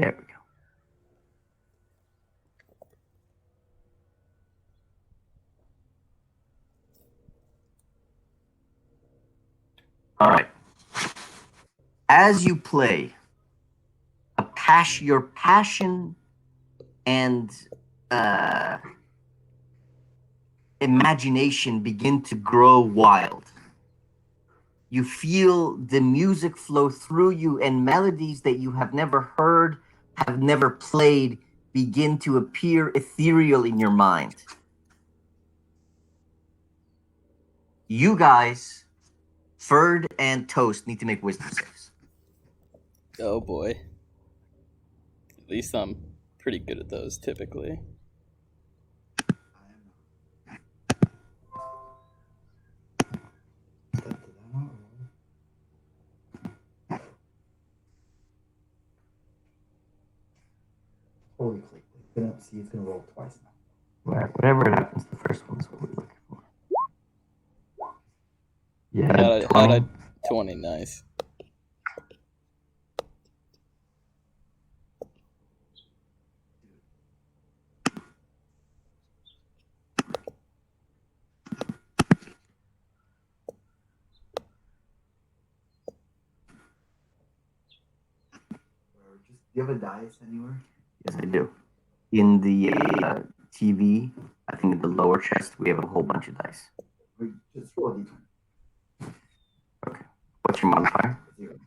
There we go. All right. As you play, your passion and imagination begin to grow wild. You feel the music flow through you, and melodies that you have never heard, have never played, begin to appear ethereal in your mind. You guys, Ferd and Toast, need to make wisdom saves. Oh boy. At least I'm pretty good at those typically. Holy click. It's gonna roll twice now. Whatever it happens, the first one's what we're looking for. Yeah, How'd I 20, nice. Do you have a dice anywhere? Yes, I do. In the TV, I think in the lower chest, we have a whole bunch of dice. Just roll a d20. Okay. What's your modifier? 0.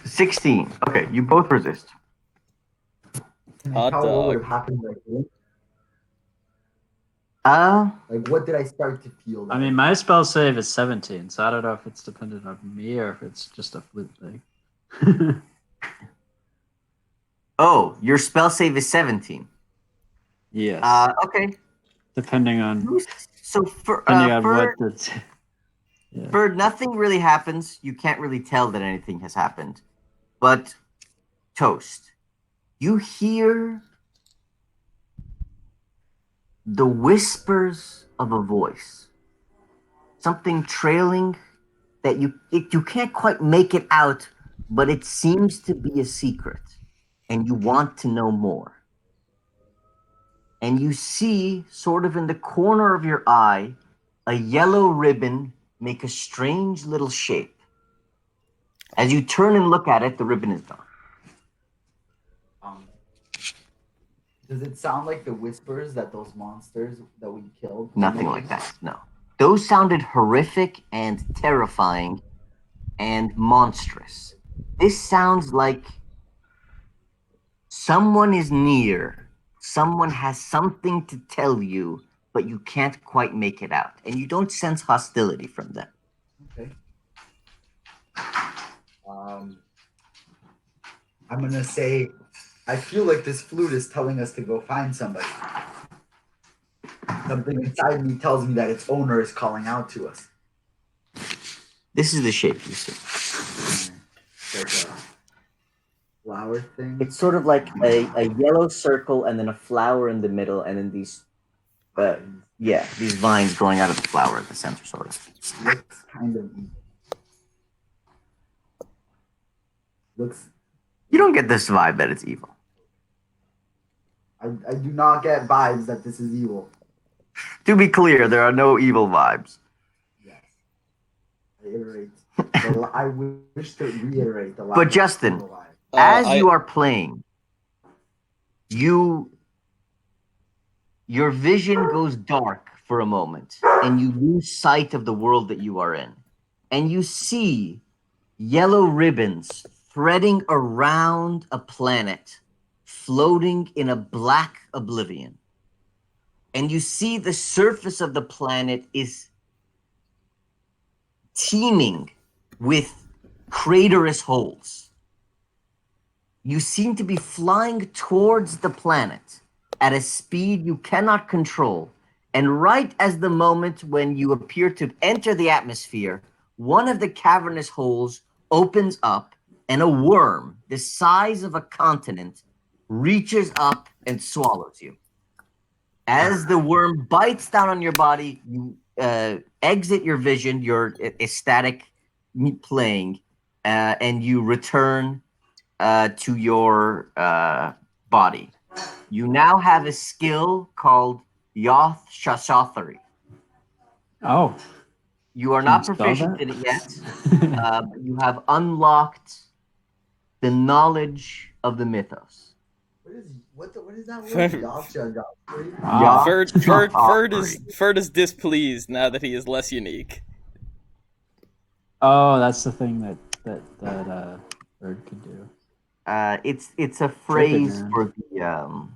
16. Okay, you both resist. Hot How dog. what would have happened right here? Like, what did I start to feel? I mean, my spell save is 17, so I don't know if it's dependent on me or if it's just a flute thing. Oh, your spell save is 17. Yes. Okay. Depending on So for what the for nothing really happens. You can't really tell that anything has happened. But Toast, you hear the whispers of a voice. Something trailing that you can't quite make it out, but it seems to be a secret, and you want to know more. And you see, sort of in the corner of your eye, a yellow ribbon make a strange little shape. As you turn and look at it, the ribbon is gone. Does it sound like the whispers that those monsters that we killed? Nothing like that, no. Those sounded horrific and terrifying and monstrous. This sounds like someone is near. Someone has something to tell you, but you can't quite make it out. And you don't sense hostility from them. Okay. I'm going to say, I feel like this flute is telling us to go find somebody. Something inside me tells me that its owner is calling out to us. This is the shape you see. Like a flower thing? It's sort of like a yellow circle and then a flower in the middle, and then these these vines growing out of the flower at the center, sort of. Looks kind of evil. You don't get this vibe that it's evil. I do not get vibes that this is evil. To be clear, there are no evil vibes. Yes. I iterate. I wish to reiterate the last. But Justin, as you are playing, your vision goes dark for a moment, and you lose sight of the world that you are in. And you see yellow ribbons threading around a planet, floating in a black oblivion. And you see the surface of the planet is teeming with craterous holes. You seem to be flying towards the planet at a speed you cannot control. And right as the moment when you appear to enter the atmosphere, one of the cavernous holes opens up, and a worm the size of a continent reaches up and swallows you. As the worm bites down on your body, you exit your vision, your ecstatic playing, and you return to your body. You now have a skill called Yoth Shashathari. Oh, You are can not you spell proficient that? in it yet. But you have unlocked the knowledge of the mythos. What is that word? Yaksha. Wow. Ferd is displeased now that he is less unique. Oh, that's the thing that bird could do. It's a Tripping, phrase man. for the Can't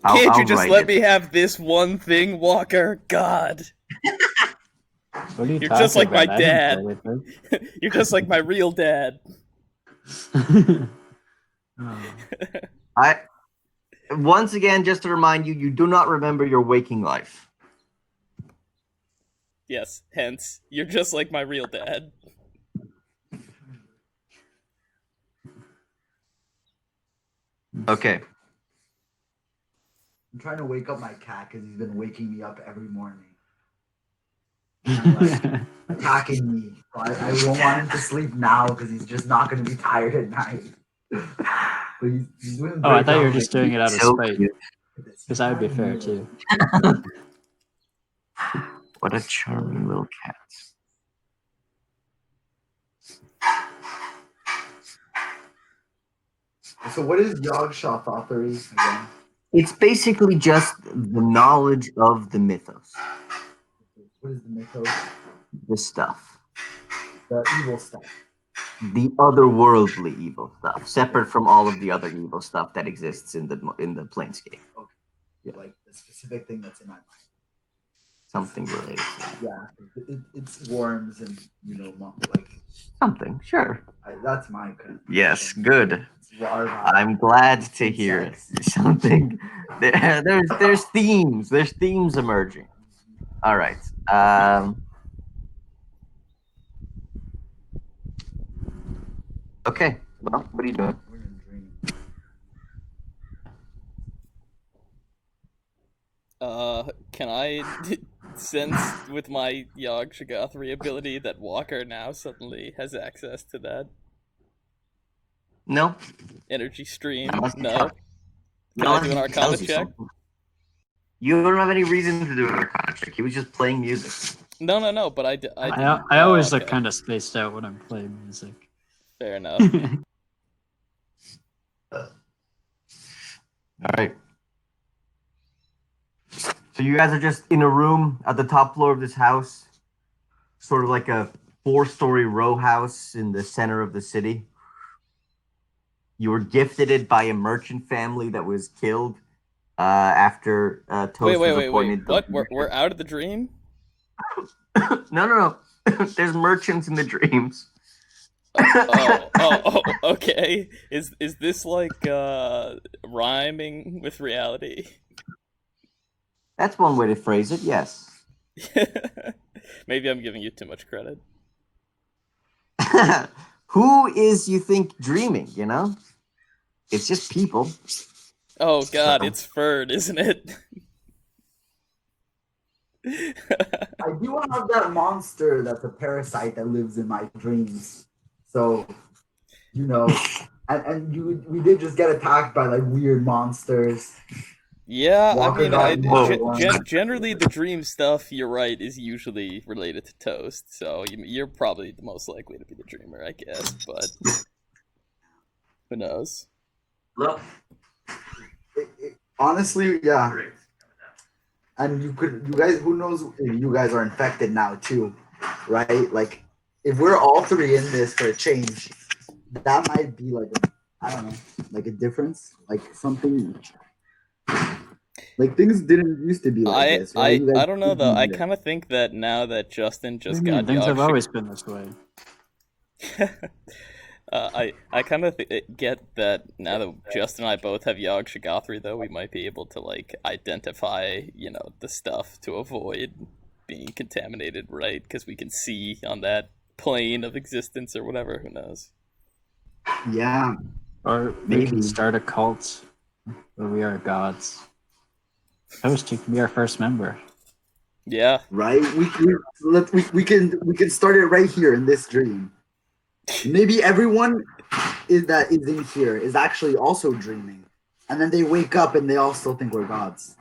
you I'll just write let it. me have this one thing, Walker? God. What are you You're talking just like my about? I didn't dad. say anything. You're just like my real dad. Oh. I once again, just to remind you, you do not remember your waking life. Yes, hence, you're just like my real dad. Okay. I'm trying to wake up my cat because he's been waking me up every morning. And, like, attacking me. So I don't want him to sleep now because he's just not going to be tired at night. But he's doing Oh, I great thought you were now, just like, doing it out of So spite. cute. Because that would be fair too. What a charming little cat. So what is Yagsha Thottery again? It's basically just the knowledge of the mythos, What is the mythos? the stuff, The evil stuff. the otherworldly evil stuff, separate from all of the other evil stuff that exists in the planescape. Like the specific thing that's in my mind. Something related to that. Yeah, it's worms and like Something, sure. that's my kind of Yes, good. It's water. I'm glad to hear it. Something. There's themes. There's themes emerging. All right. Okay. Well, what are you doing? We're in a dream. Can I sense with my Yogg Shagathri ability that Walker now suddenly has access to that No. energy stream? I must No. Can No, I do an he Arcana tells you check? something. You don't have any reason to do an Arcana check. He was just playing music. No, but I didn't. I always Oh, look kind of spaced out when I'm playing music. Fair enough. All right. So you guys are just in a room at the top floor of this house, sort of like a 4-story row house in the center of the city. You were gifted it by a merchant family that was killed after Toast was Wait. appointed. What? We're out of the dream? No. There's merchants in the dreams. Okay. Is this like rhyming with reality? That's one way to phrase it, yes. Maybe I'm giving you too much credit. Who is, you think, dreaming, you know? It's just people. Oh god, So- it's Ferd, isn't it? I do have that monster that's a parasite that lives in my dreams. So, we did just get attacked by like weird monsters. Yeah, Walker got generally the dream stuff, you're right, is usually related to Toast, so you're probably the most likely to be the dreamer, I guess, but who knows? Look. Honestly, yeah. And you guys, who knows if you guys are infected now too, right? Like, if we're all three in this for a change, that might be like I don't know, like a difference, like something. Like things didn't used to be like this. Right? I don't know though. I kind of think that now that Justin just got Things have Yogg always been this way. I kind of get that now that Justin and I both have Yogg Shagathri, though, we might be able to like identify, the stuff to avoid being contaminated, right? Because we can see on that plane of existence or whatever. Who knows? Yeah. Or we can start a cult where we are gods. Toast, you can be our first member. Yeah. Right. We can start it right here in this dream. Maybe everyone that is in here is actually also dreaming, and then they wake up and they all still think we're gods.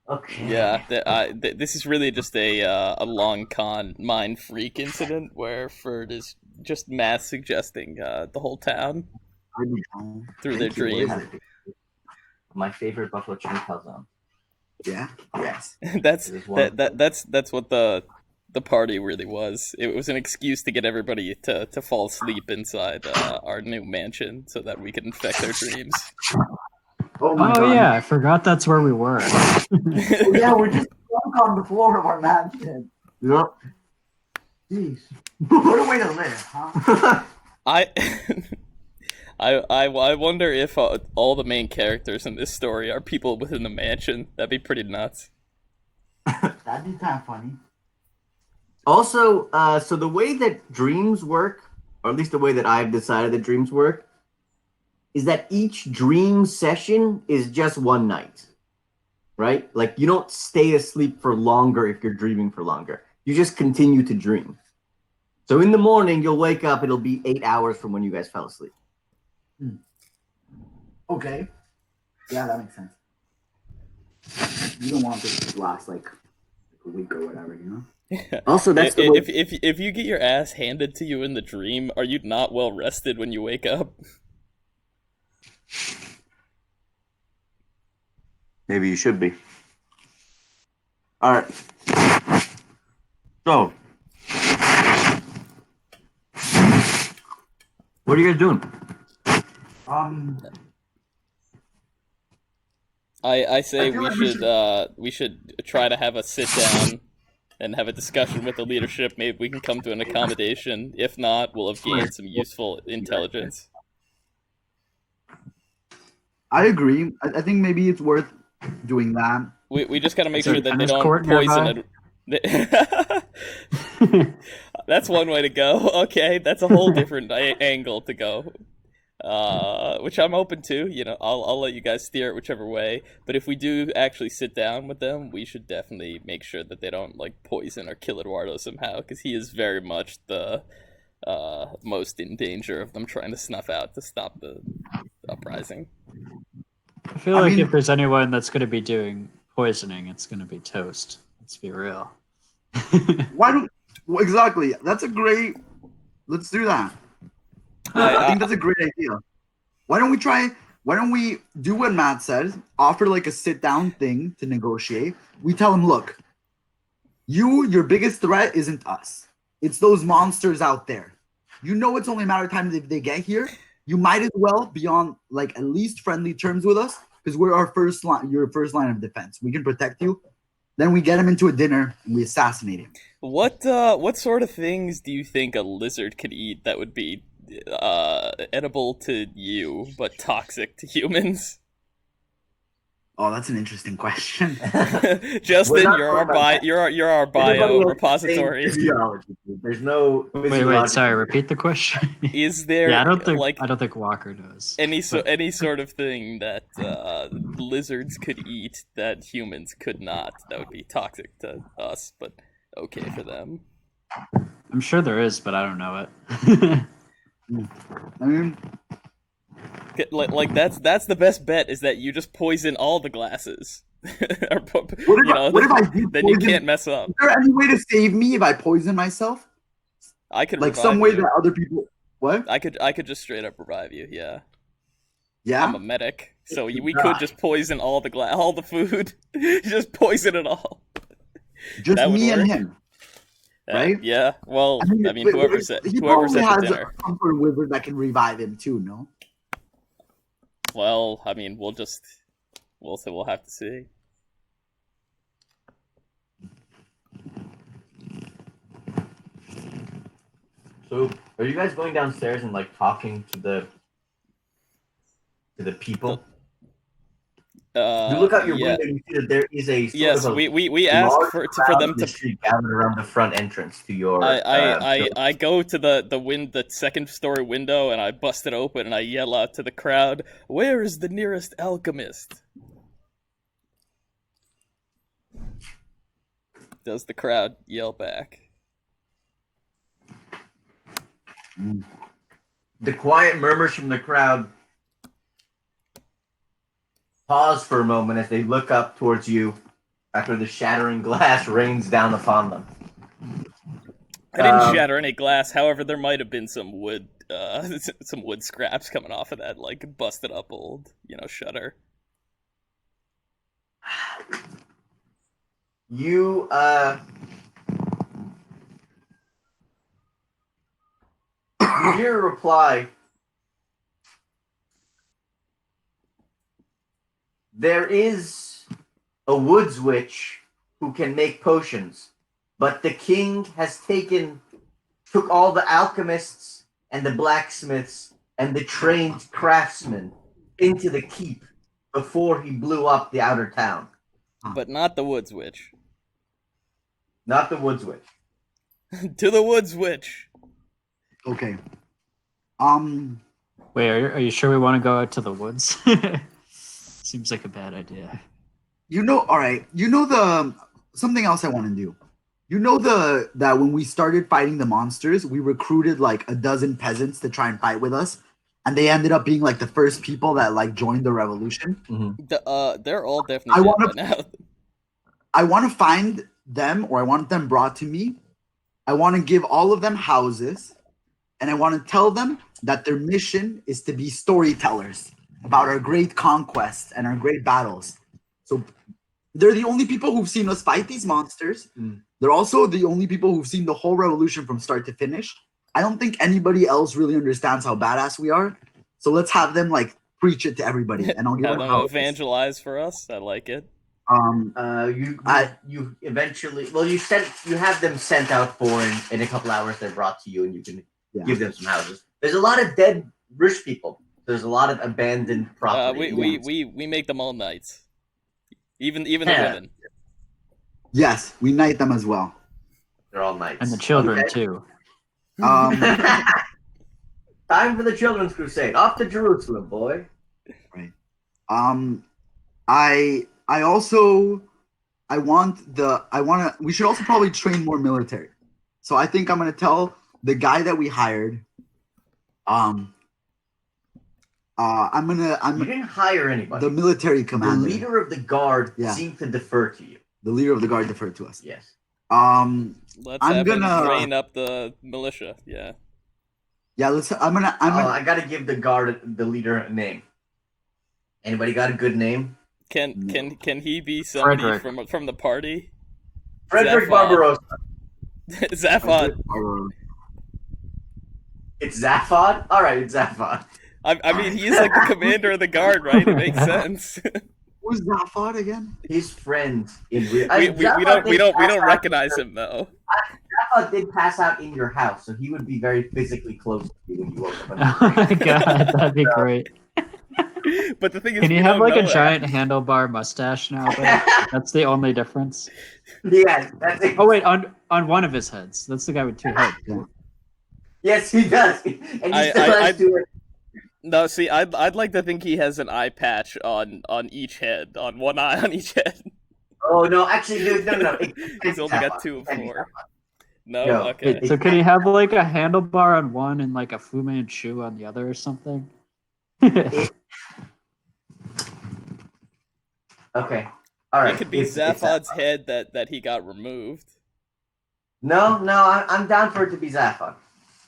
Okay. Yeah, this is really just a long con mind freak incident where Ferd is just mass suggesting the whole town through their Thank you. What dream. is it? My favorite buffalo chicken calzone. Yeah. Yes. that's It is one of them. that's what the party really was. It was an excuse to get everybody to fall asleep inside our new mansion so that we could infect their dreams. Oh my Oh god. yeah, I forgot that's where we were. Oh, yeah, we're just drunk on the floor of our mansion. Yep. Jeez. What a way to live, huh? I I wonder if all the main characters in this story are people within the mansion. That'd be pretty nuts. That'd be kind of funny. Also, so the way that dreams work, or at least the way that I've decided that dreams work, is that each dream session is just one night, right? Like you don't stay asleep for longer if you're dreaming for longer. You just continue to dream. So in the morning, you'll wake up, it'll be 8 hours from when you guys fell asleep. Okay. Yeah, that makes sense. You don't want this to last like a week or whatever, you know? Also, that's the way. If you get your ass handed to you in the dream, are you not well rested when you wake up? Maybe you should be. All right. So, what are you guys doing? I say I feel we like we should try to have a sit down and have a discussion with the leadership. Maybe we can come to an accommodation. If not, we'll have gained some useful intelligence. I agree. I think maybe it's worth doing that. We just gotta make Is there sure a that they tennis don't court poison nearby? it. That's one way to go. Okay, that's a whole different angle to go. Which I'm open to. You know, I'll let you guys steer it whichever way. But if we do actually sit down with them, we should definitely make sure that they don't like poison or kill Eduardo somehow, because he is very much the most in danger of them trying to snuff out to stop the uprising. I feel I like mean- if there's anyone that's going to be doing poisoning, it's going to be Toast. Let's be real. Why don't well, exactly? That's a great. Let's do that. I think that's a great idea. Why don't we try? Why don't we do what Matt says? Offer like a sit down thing to negotiate. We tell him, look, your biggest threat isn't us. It's those monsters out there. You know, it's only a matter of time if they get here. You might as well be on like at least friendly terms with us because we're our first line. Your first line of defense. We can protect you. Then we get him into a dinner and we assassinate him. What sort of things do you think a lizard could eat that would be edible to you but toxic to humans? Oh, that's an interesting question. Justin, not you're talking our about that. you're our bio Everybody has the repository. same physiology. There's no. Wait, physiological- sorry. Repeat the question. Is there Yeah, I don't like think Walker knows. any But any sort of thing that lizards could eat that humans could not? That would be toxic to us, but okay for them. I'm sure there is, but I don't know it. I mean, Like that's the best bet is that you just poison all the glasses. Or, what if, you know, what if I do then you poison- can't mess up. Is there any way to save me if I poison myself? I could Like revive some way you. that other people. What? I could just straight up revive you. Yeah, Yeah. I'm a medic, so we could just poison all the all the food. Just poison it all. Just that would me and work. him. Right? Yeah. Well, I mean, but whoever he said probably the has dinner. some sort of wizard that can revive him too. No. Well, I mean, we'll have to see. So, are you guys going downstairs and like talking to the people? You look out your yeah. window and you see that there is a sort Yes, of a we asked large for crowd them in the to. street gathered around the front entrance to your. I go to the second story window and I bust it open and I yell out to the crowd, "Where is the nearest alchemist?" Does the crowd yell back? The quiet murmurs from the crowd pause for a moment as they look up towards you after the shattering glass rains down upon them. I didn't shatter any glass. However, there might have been some wood, some wood scraps coming off of that, like busted up old, shutter. You you hear a reply. There is a woods witch who can make potions, but the king has took all the alchemists and the blacksmiths and the trained craftsmen into the keep before he blew up the outer town. But not the woods witch. Not the woods witch. To the woods witch. Okay. Wait, are you sure we want to go out to the woods? Seems like a bad idea. All right. Something else I want to do. That when we started fighting the monsters, we recruited like a dozen peasants to try and fight with us, and they ended up being like the first people that like joined the revolution. Mm-hmm. They're all definitely dead by now. I want to find them, or I want them brought to me. I want to give all of them houses, and I want to tell them that their mission is to be storytellers about our great conquests and our great battles. So they're the only people who've seen us fight these monsters. They're also the only people who've seen the whole revolution from start to finish. I don't think anybody else really understands how badass we are. So let's have them like preach it to everybody, and I'll give Have them them evangelize for us. I like it. You eventually, well, you have them sent out for in a couple hours. They're brought to you, and you can give them some houses. There's a lot of dead rich people. There's a lot of abandoned property. We make them all knights, even the women. Yes, we knight them as well. They're all knights, and the children too. Time for the children's crusade. Off to Jerusalem, boy. Right. We should also probably train more military. So I think I'm gonna tell the guy that we hired. You didn't hire anybody. The military commander. The leader of the guard seemed to defer to you. The leader of the guard deferred to us. Yes. Let's I'm have him gonna train up the militia. Yeah. Yeah, I gotta give the guard the leader a name. Anybody got a good name? Can he be somebody from the party? Frederick Barbarossa. Zaphod. It's Zaphod? Alright, it's Zaphod. I mean, he's like the commander of the guard, right? It makes sense. Who's Zaphod again? His friend in real. We don't recognize him though. Zaphod did pass out in your house, so he would be very physically close to you when you woke up. Oh my god, that'd be great. But the thing is, can you have like a giant handlebar mustache now? That's the only difference. Yeah, that's it. Oh wait, on one of his heads. That's the guy with two heads. Yeah. Yes, he does, and he still has two. No, see, I'd like to think he has an eye patch on each head, on one eye on each head. Oh no, actually, no. He's only got 2 of 4. No, okay. Wait, so can he have like a handlebar on one and like a Fu Manchu on the other or something? Okay. All right. It could be Zaphod's head that he got removed. No, I'm down for it to be Zaphod.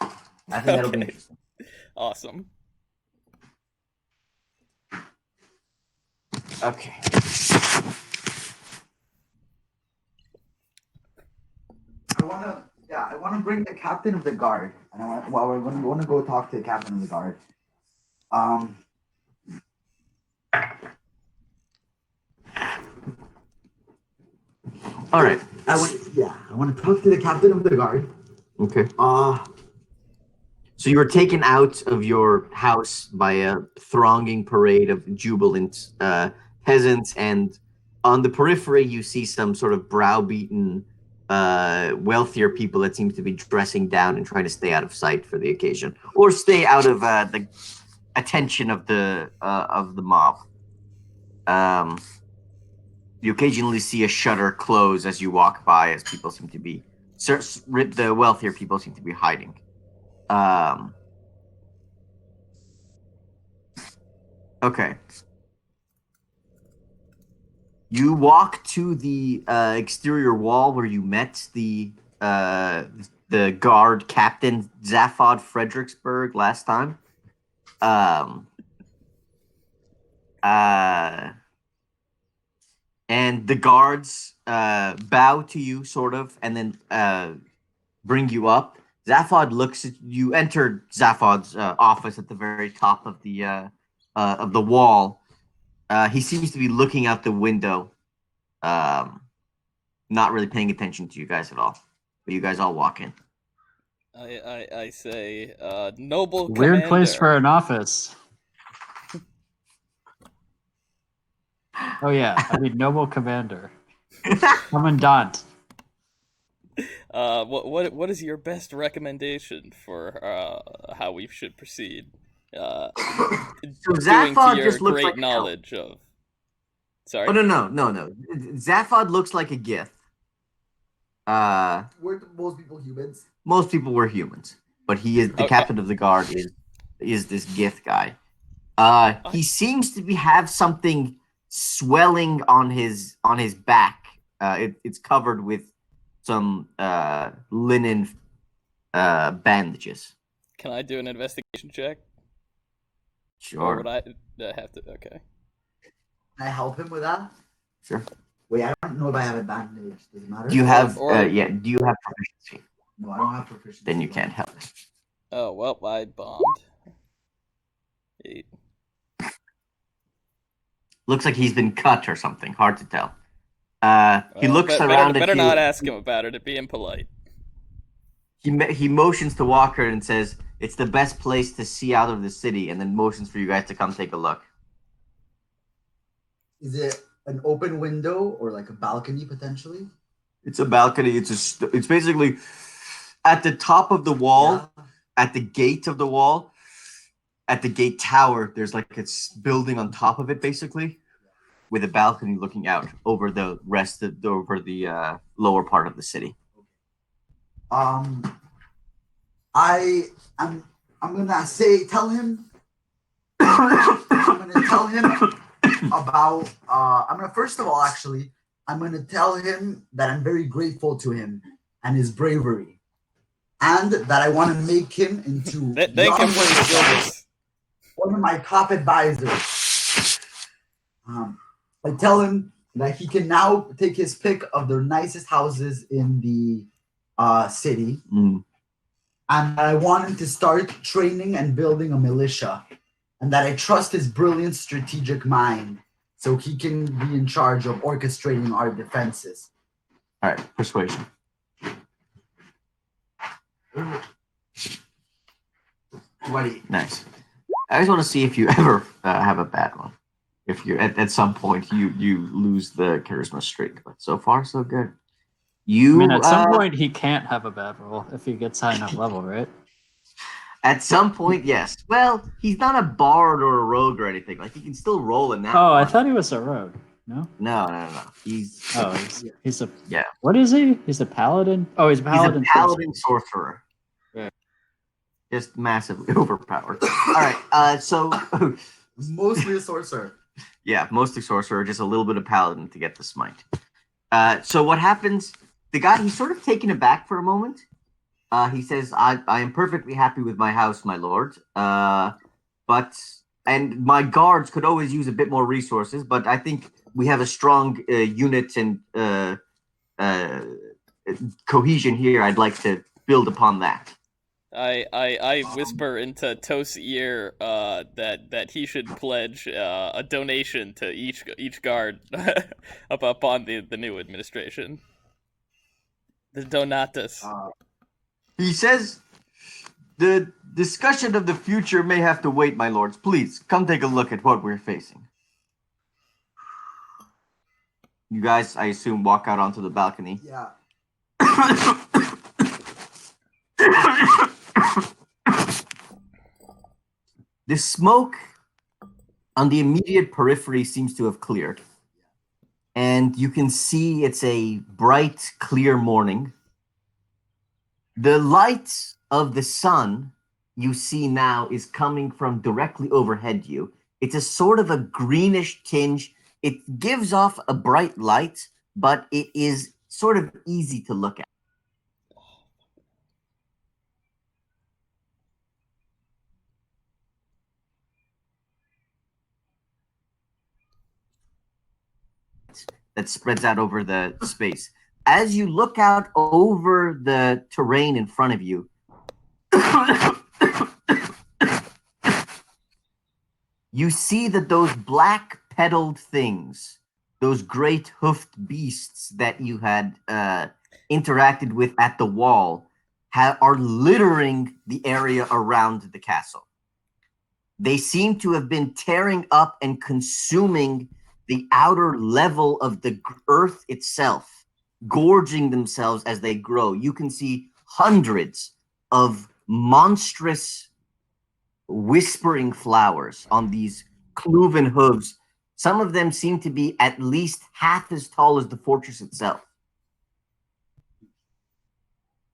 I think that'll be interesting. Awesome. Okay. I want to bring the captain of the guard, and we're going to go talk to the captain of the guard. All right. I want to talk to the captain of the guard. Okay. So you were taken out of your house by a thronging parade of jubilant peasants, and on the periphery you see some sort of browbeaten, wealthier people that seem to be dressing down and trying to stay out of sight for the occasion, or stay out of the attention of the mob. You occasionally see a shutter close as you walk by, as people seem to be, the wealthier people seem to be hiding. Okay. You walk to the exterior wall where you met the guard captain Zaphod Fredericksburg last time. Um, and the guards bow to you, sort of, and then bring you up. Zaphod looks at you. Entered Zaphod's office at the very top of the wall. He seems to be looking out the window, not really paying attention to you guys at all. But you guys all walk in. I say, noble Weird commander. place for an office. Oh yeah, I mean noble commander, commandant. What is your best recommendation for how we should proceed? So Doing to Zaphod your just looks great like knowledge of. Sorry. Oh no. Zaphod looks like a Gith. Were most people humans? Most people were humans, but he is the captain of the guard. Is this Gith guy? He seems to have something swelling on his back. It's covered with some linen bandages. Can I do an investigation check? Sure. Or would I have to? Okay. Can I help him with that? Sure. Wait, I don't know if I have advantage. Does it matter? Do you have Or- yeah? Do you have proficiency? No, I don't have proficiency. Then you can't help. Oh well, I bombed. 8. Looks like he's been cut or something. Hard to tell. He looks around Better at you. not ask him about it. It'd be impolite. He motions to Walker and says, "It's the best place to see out of the city," and then motions for you guys to come take a look. Is it an open window or like a balcony potentially? It's a balcony. It's basically at the top of the wall, Yeah. at the gate of the wall, at the gate tower. There's like it's building on top of it, basically, with a balcony looking out over the lower part of the city. I'm gonna tell him about I'm gonna first of all actually I'm gonna tell him that I'm very grateful to him and his bravery, and that I want to make him into Thank him for his service. one of my top advisors. I tell him that he can now take his pick of the nicest houses in the city, Mm. and I want him to start training and building a militia, and that I trust his brilliant strategic mind so he can be in charge of orchestrating our defenses. All right, persuasion. Nice. I just want to see if you ever have a bad one. If you at some point you lose the charisma streak, but so far so good. I mean, at some point he can't have a bad roll if he gets high enough level, right? At some point, yes. Well, he's not a bard or a rogue or anything. Like he can still roll in that. Oh, I one. thought he was a rogue. No. No. He's He's a Yeah. What is he? He's a paladin. Oh, he's a paladin. He's a paladin sorcerer. Yeah. Just massively overpowered. All right. So Mostly a sorcerer. yeah, mostly sorcerer, just a little bit of paladin to get the smite. So what happens? The guy, he's sort of taken aback for a moment. He says, I am perfectly happy with my house, my lord. And my guards could always use a bit more resources, but I think we have a strong unit and cohesion here. I'd like to build upon that. I whisper into To's ear that he should pledge a donation to each guard upon the new administration. The donatus. He says, the discussion of the future may have to wait, my lords. Please, come take a look at what we're facing. You guys, I assume, walk out onto the balcony. Yeah. The smoke on the immediate periphery seems to have cleared. And you can see it's a bright, clear morning. The light of the sun you see now is coming from directly overhead you. It's a sort of a greenish tinge. It gives off a bright light, but it is sort of easy to look at. That spreads out over the space. As you look out over the terrain in front of you, you see that those black petaled things, those great hoofed beasts that you had interacted with at the wall, are littering the area around the castle. They seem to have been tearing up and consuming the outer level of the earth itself, gorging themselves as they grow. You can see hundreds of monstrous whispering flowers on these cloven hooves. Some of them seem to be at least half as tall as the fortress itself.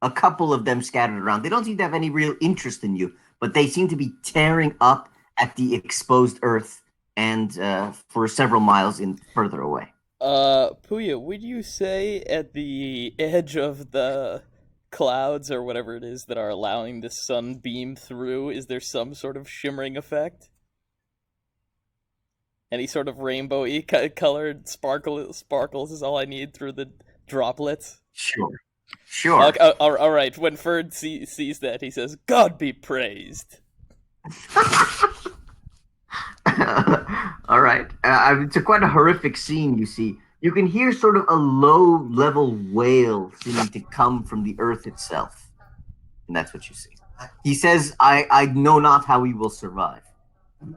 A couple of them scattered around. They don't seem to have any real interest in you, but they seem to be tearing up at the exposed earth and for several miles in further away. Puya, would you say at the edge of the clouds or whatever it is that are allowing the sun beam through, is there some sort of shimmering effect? Any sort of rainbow-y colored sparkles is all I need through the droplets? Sure. Sure. All right, when Ferd sees that, he says, "God be praised." All right. It's quite a horrific scene, you see. You can hear sort of a low-level wail seeming to come from the earth itself. And that's what you see. He says, I know not how we will survive.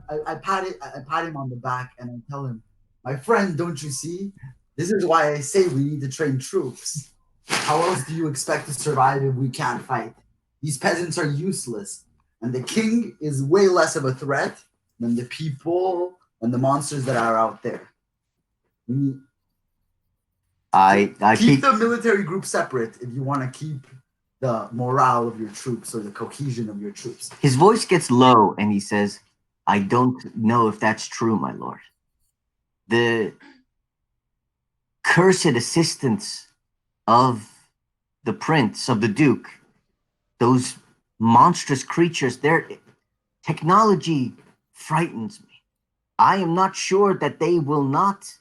I pat him on the back and I tell him, my friend, don't you see? This is why I say we need to train troops. How else do you expect to survive if we can't fight? These peasants are useless. And the king is way less of a threat than the people and the monsters that are out there. We need keep the military group separate if you want to keep the morale of your troops or the cohesion of your troops. His voice gets low and he says, I don't know if that's true, my lord. The cursed assistance of the prince, of the duke, those monstrous creatures, their technology frightens me. I am not sure that they will not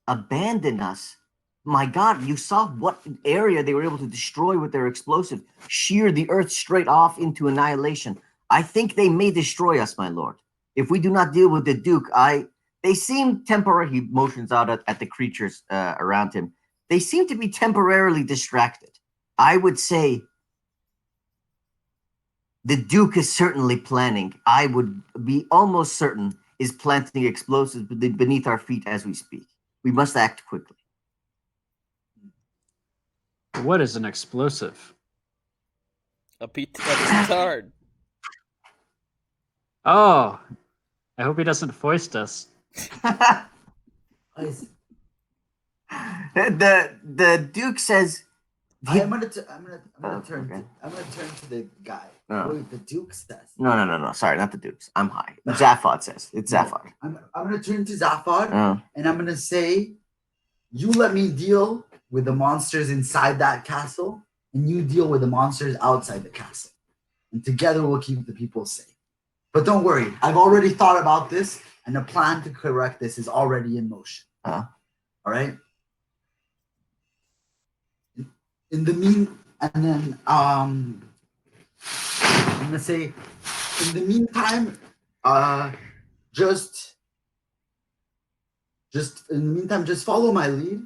abandon us. My God, you saw what area they were able to destroy with their explosive, shear the earth straight off into annihilation. I think they may destroy us, my lord. If we do not deal with the duke, they seem temporary. He motions out at the creatures around him. They seem to be temporarily distracted. I would say the duke is certainly planning. I would be almost certain is planting explosives beneath our feet as we speak. We must act quickly. What is an explosive? A petard. Oh, I hope he doesn't foist us. The duke says, I'm gonna turn to the guy. Oh. Wait, the duke says. No. Sorry, not the dukes. I'm high. Zaphod says. It's Zaphod. I'm gonna turn to Zaphod and I'm gonna say, you let me deal with the monsters inside that castle, and you deal with the monsters outside the castle. And together we'll keep the people safe. But don't worry, I've already thought about this, and a plan to correct this is already in motion. All right? In the I'm gonna say, in the meantime, just follow my lead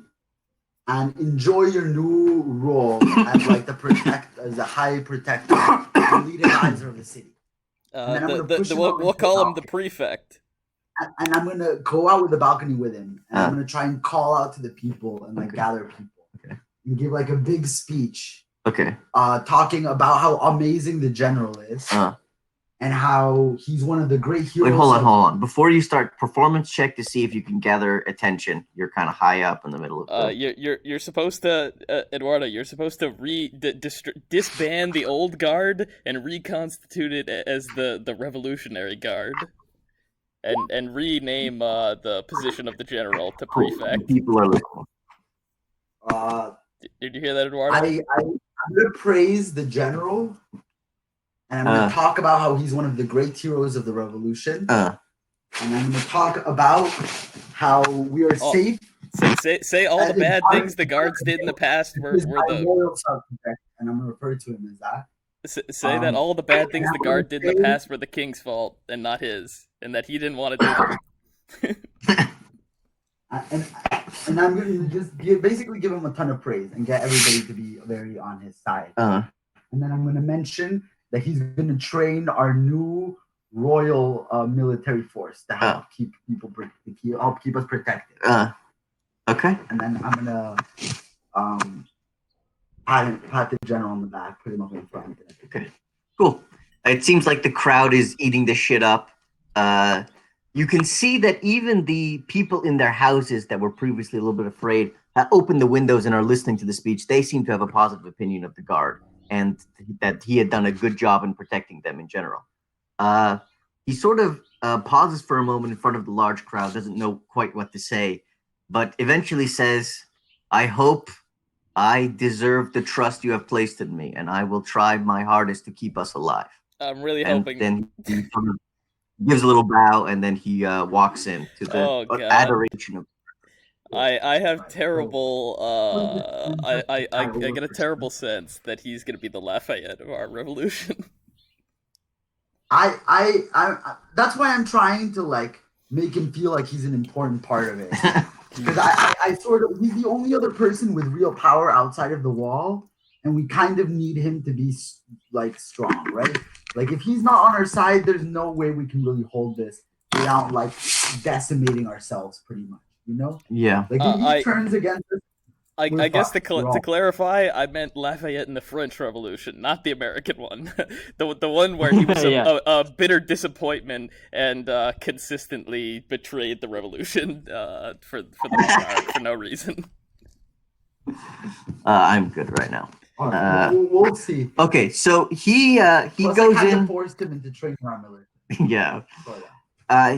and enjoy your new role as like as the high protector, the lead advisor of the city. We'll call him the prefect. And I'm gonna go out with the balcony with him, and I'm gonna try and call out to the people and gather people, and give like a big speech, talking about how amazing the general is, and how he's one of the great heroes. Wait, hold on. Before you start, performance check to see if you can gather attention. You're kind of high up in the middle of the. You're supposed to, Eduardo. You're supposed to disband the old guard and reconstitute it as the Revolutionary Guard, and rename the position of the general to prefect. People are listening. Did you hear that, Eduardo? I'm gonna praise the general, and I'm gonna talk about how he's one of the great heroes of the revolution. And I'm gonna talk about how we are safe. Say all the bad things the guards did in the past were the royal subject, and I'm gonna refer to him as that. Say that all the bad things the guard did in the past were the king's fault and not his, and that he didn't want to do them. And I'm going to just basically give him a ton of praise and get everybody to be very on his side. And then I'm going to mention that he's going to train our new royal military force to help keep people help keep us protected. Okay. And then I'm going to pat the general on the back, put him up in front. Okay. Cool. It seems like the crowd is eating this shit up. You can see that even the people in their houses that were previously a little bit afraid opened the windows and are listening to the speech. They seem to have a positive opinion of the guard and that he had done a good job in protecting them in general. He sort of pauses for a moment in front of the large crowd, doesn't know quite what to say, but eventually says, "I hope I deserve the trust you have placed in me, and I will try my hardest to keep us alive." I'm really hoping. Then he sort of gives a little bow, and then he walks in to the adoration of. I have terrible. I get a terrible sense that he's gonna be the Lafayette of our revolution. I that's why I'm trying to like make him feel like he's an important part of it. Because I sort of he's the only other person with real power outside of the wall, and we kind of need him to be like strong, right? Like if he's not on our side, there's no way we can really hold this without like decimating ourselves, pretty much. You know? Yeah. Like if he turns against us. I guess to clarify, I meant Lafayette in the French Revolution, not the American one. the one where he was a bitter disappointment and consistently betrayed the revolution for the monarch for no reason. I'm good right now. We'll see. Okay, so he goes in. Forced him into training armor. Yeah.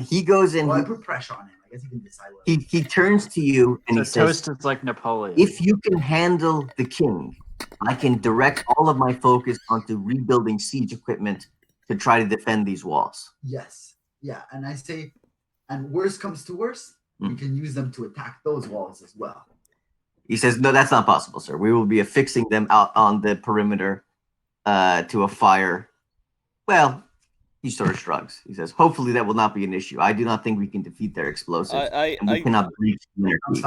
He goes in. Well, I put pressure on him. I guess he can decide. He turns to you and he says, "Toast is like Napoleon. If you can handle the king, I can direct all of my focus onto rebuilding siege equipment to try to defend these walls." Yes. Yeah, and I say, and worst comes to worst, we can use them to attack those walls as well. He says, "No, that's not possible, sir. We will be affixing them out on the perimeter to a fire." Well, he sort of shrugs. He says, "Hopefully that will not be an issue. I do not think we can defeat their explosives. We cannot breach their keep."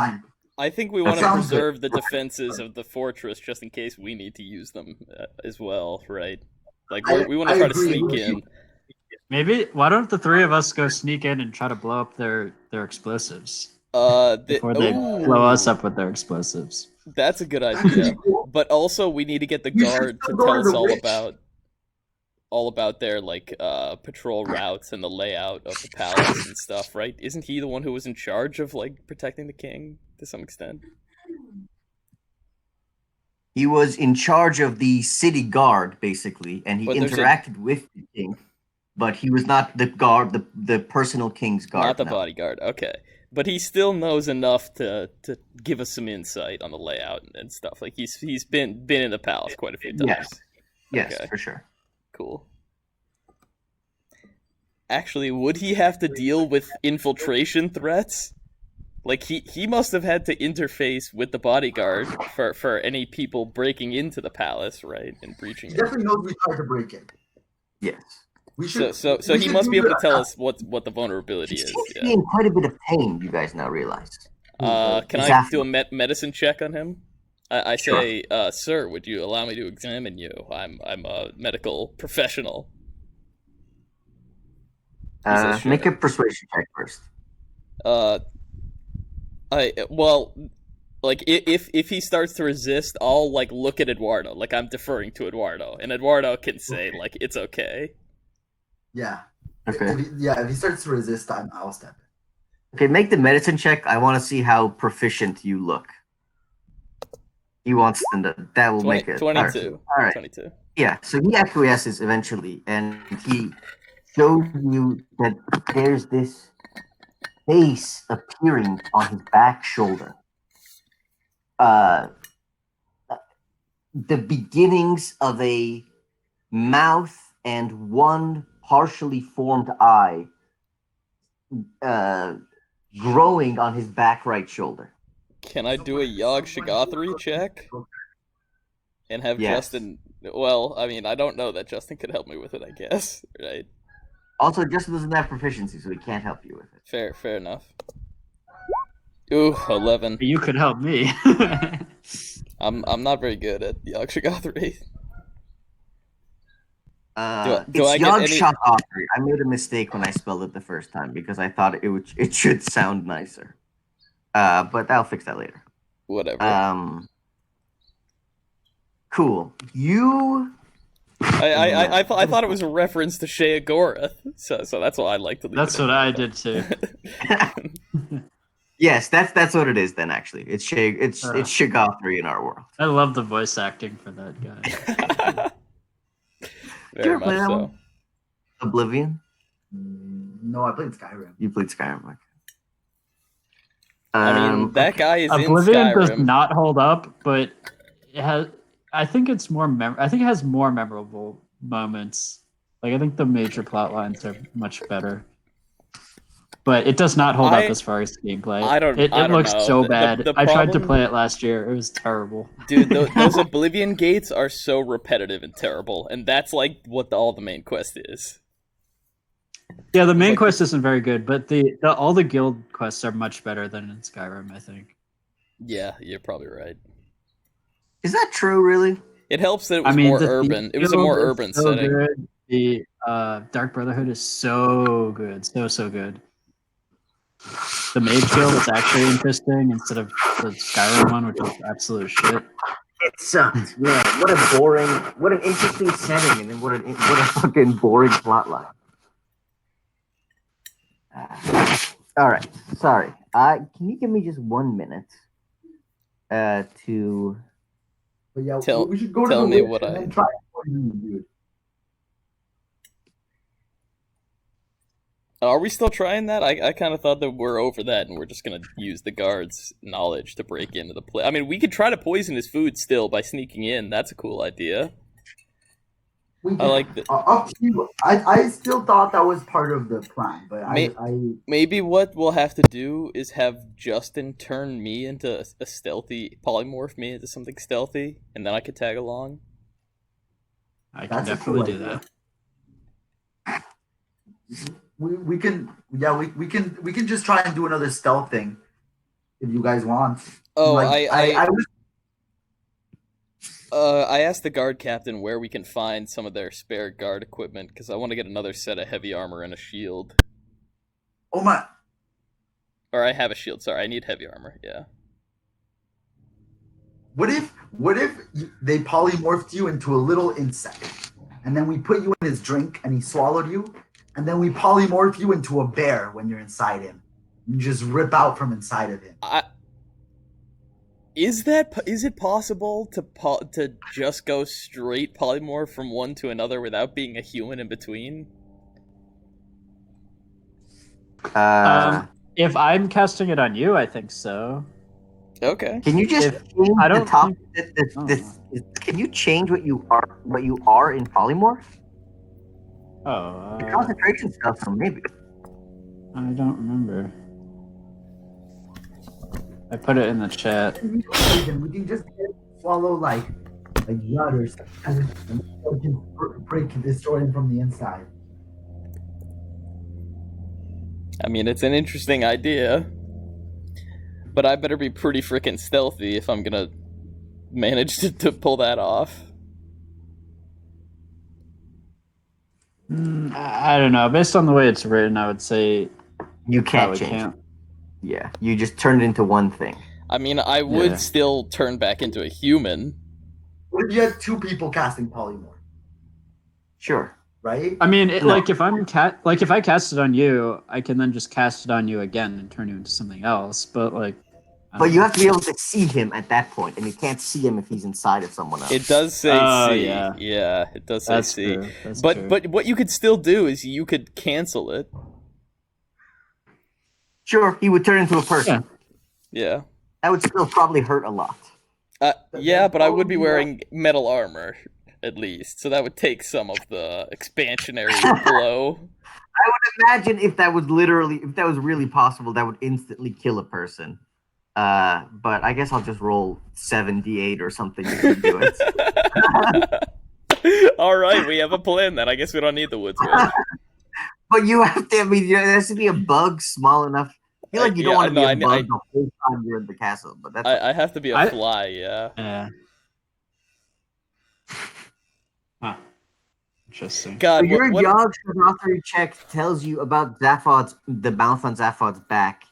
I think we want to preserve the defenses of the fortress just in case we need to use them as well, right? Like we want to try to sneak in. Maybe why don't the three of us go sneak in and try to blow up their explosives? Before they blow us up with their explosives. That's a good idea. But also we need to get the guard to tell us all about their like patrol routes and the layout of the palace and stuff, right? Isn't he the one who was in charge of like protecting the king to some extent? He was in charge of the city guard, basically, and he interacted with the king, but he was not the guard, the personal king's guard. Not the bodyguard, okay. But he still knows enough to give us some insight on the layout and stuff. Like he's been in the palace quite a few times. Yes, okay. For sure. Cool. Actually, would he have to deal with infiltration threats? Like he must have had to interface with the bodyguard for any people breaking into the palace, right? And breaching it. He definitely knows we tried to break it. Yes. So he must be able to tell us what the vulnerability is. He's in quite a bit of pain, you guys now realize. Can I do a medicine check on him? I say, sir, would you allow me to examine you? I'm a medical professional. Make a persuasion check first. If he starts to resist, I'll like look at Eduardo, like I'm deferring to Eduardo, and Eduardo can say like it's okay. Yeah. Okay. If he starts to resist, I'll step in. Okay, make the medicine check. I want to see how proficient you look. He wants them to. That will make it. 22. All right. 22. Yeah, so he acquiesces eventually, and he shows you that there's this face appearing on his back shoulder. The beginnings of a mouth and one partially formed eye growing on his back right shoulder. Can I do a Yog Shagathri check? And have Justin... Well, I mean, I don't know that Justin could help me with it, I guess, right? Also, Justin doesn't have proficiency, so he can't help you with it. Fair enough. Ooh, 11. You could help me. I'm not very good at Yog Shagathri. It's Yog Shagathri. I made a mistake when I spelled it the first time because I thought it should sound nicer. But I'll fix that later. Whatever. Cool. You. I thought it was a reference to Shea Agorath, so that's why I like to leave That's what I did too. Yes, that's what it is then. Actually, it's Shagathri in our world. I love the voice acting for that guy. Very much so. One? Oblivion. No, I played Skyrim. You played Skyrim. I mean, that guy is Oblivion in Skyrim. does not hold up, but it has. I think it's more. I think it has more memorable moments. Like I think the major plot lines are much better, but it does not hold up as far as gameplay. It looks know. so bad. The I tried to play it last year. It was terrible. Dude, those Oblivion gates are so repetitive and terrible, and that's like what all the main quest is. Yeah, the main quest isn't very good, but all the guild quests are much better than in Skyrim, I think. Yeah, you're probably right. Is that true, really? It helps that it was more urban. It was a more urban setting. Good. The Dark Brotherhood is so good. So good. The Mage Guild is actually interesting instead of the Skyrim one, which is absolute shit. It sucked. Yeah, what an interesting setting, and then what a fucking boring plotline. All right, sorry. Can you give me just 1 minute to? But yeah, tell we should go to tell the me witch what and I. then try it, dude. Are we still trying that? I kind of thought that we're over that and we're just going to use the guard's knowledge to break into the place. I mean, we could try to poison his food still by sneaking in. That's a cool idea. I like that. Up to you. I still thought that was part of the plan, but maybe what we'll have to do is have Justin turn me into a stealthy, polymorph me into something stealthy, and then I could tag along. I can definitely do that. We can just try and do another stealth thing if you guys want. Oh, I asked the guard captain where we can find some of their spare guard equipment because I want to get another set of heavy armor and a shield. Oh my! Or I have a shield. Sorry, I need heavy armor. Yeah. What if they polymorphed you into a little insect, and then we put you in his drink, and he swallowed you, and then we polymorph you into a bear when you're inside him? You just rip out from inside of him. Is it possible to just go straight polymorph from one to another without being a human in between? If I'm casting it on you, I think so. Okay. Can you just change the top? Can you change what you are in polymorph? Oh. The concentration stuff, so maybe. I don't remember. I put it in the chat. We can just swallow like a gut or something, and we can destroy him from the inside. I mean, it's an interesting idea, but I better be pretty freaking stealthy if I'm gonna manage to pull that off. I don't know. Based on the way it's written, I would say you can't change it. Yeah, you just turned it into one thing. I mean, I would still turn back into a human. What if you had two people casting polymorph? Sure. right? I mean, No. like if if I cast it on you, I can then just cast it on you again and turn you into something else. But like, I But don't you know. have to be able to see him at that point, and you can't see him if he's inside of someone else. It does say Oh, C. yeah. Yeah, it does say That's C. true. That's But true. but what you could still do is you could cancel it. Sure, he would turn into a person. Yeah. That would still probably hurt a lot. Yeah, but I would be Probably wearing metal armor at least, so that would take some of the expansionary blow. Imagine if that was really possible, that would instantly kill a person. But I guess I'll just roll 7d8 or something to do it. All right, we have a plan then. I guess we don't need the woods witch. But you have to. I mean, there has to be a bug small enough. I feel like you don't Yeah, want to be no, a bug the whole time you're in the castle. But that's I have to be a I- fly. Yeah. Yeah. Huh. Interesting. So God, your what? Yogg Shavathri check tells you about the mouth on Zaphod's back.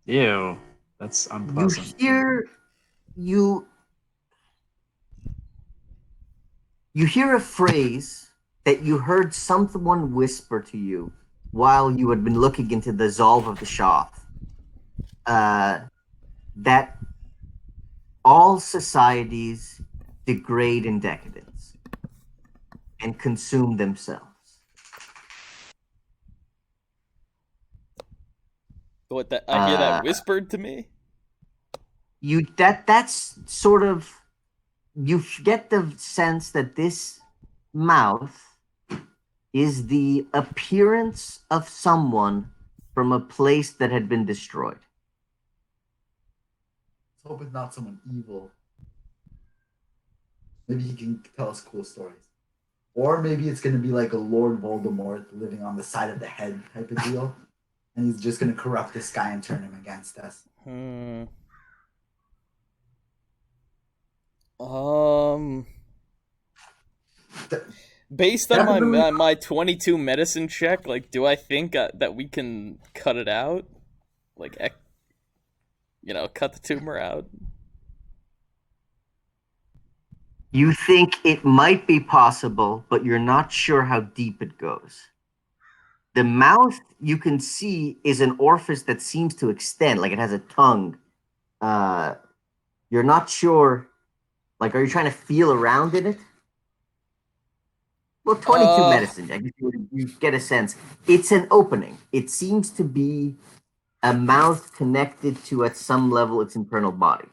Ew. That's You unpleasant. hear a phrase that you heard someone whisper to you while you had been looking into the Zolve of the Shoth. That all societies degrade in decadence and consume themselves. What that? I hear that whispered to me. That's sort of, you get the sense that this mouth is the appearance of someone from a place that had been destroyed. Let's hope it's not someone evil. Maybe he can tell us cool stories. Or maybe it's going to be like a Lord Voldemort living on the side of the head type of deal. And he's just going to corrupt this guy and turn him against us. Based on my 22 medicine check, like, do I think that we can cut it out? Like, cut the tumor out? You think it might be possible, but you're not sure how deep it goes. The mouth, you can see, is an orifice that seems to extend, like it has a tongue. You're not sure, like, are you trying to feel around in it? Well, 22 medicine, I guess you get a sense. It's an opening. It seems to be a mouth connected to, at some level, its internal body.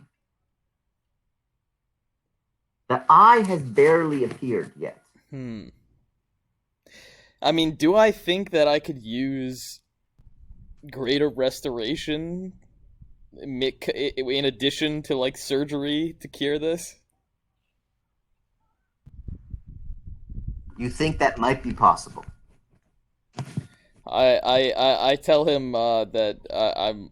The eye has barely appeared yet. I mean, do I think that I could use greater restoration in addition to, like, surgery to cure this? You think that might be possible? I tell him that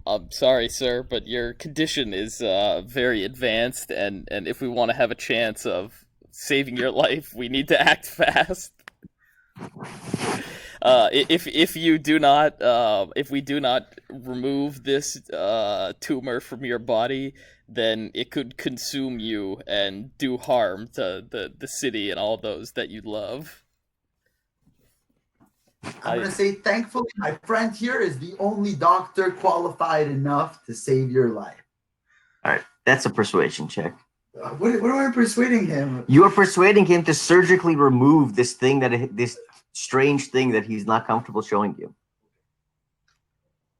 I'm sorry, sir, but your condition is very advanced, and if we want to have a chance of saving your life, we need to act fast. If we do not remove this tumor from your body, then it could consume you and do harm to the city and all those that you love. I'm going to say, thankfully, my friend here is the only doctor qualified enough to save your life. All right, that's a persuasion check. What am I persuading him? You are persuading him to surgically remove this strange thing that he's not comfortable showing you.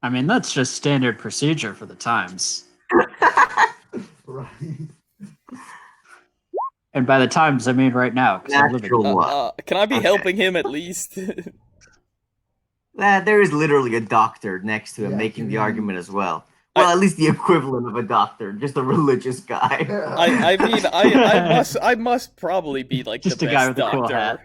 I mean, that's just standard procedure for the times. Right. And by the times, I mean right now, because I'm living. Natural one. Can I be helping him at least? There is literally a doctor next to him making the argument as well. Well, at least the equivalent of a doctor, just a religious guy. I mean, I must probably be like Just the a best guy with a doctor. cool hat.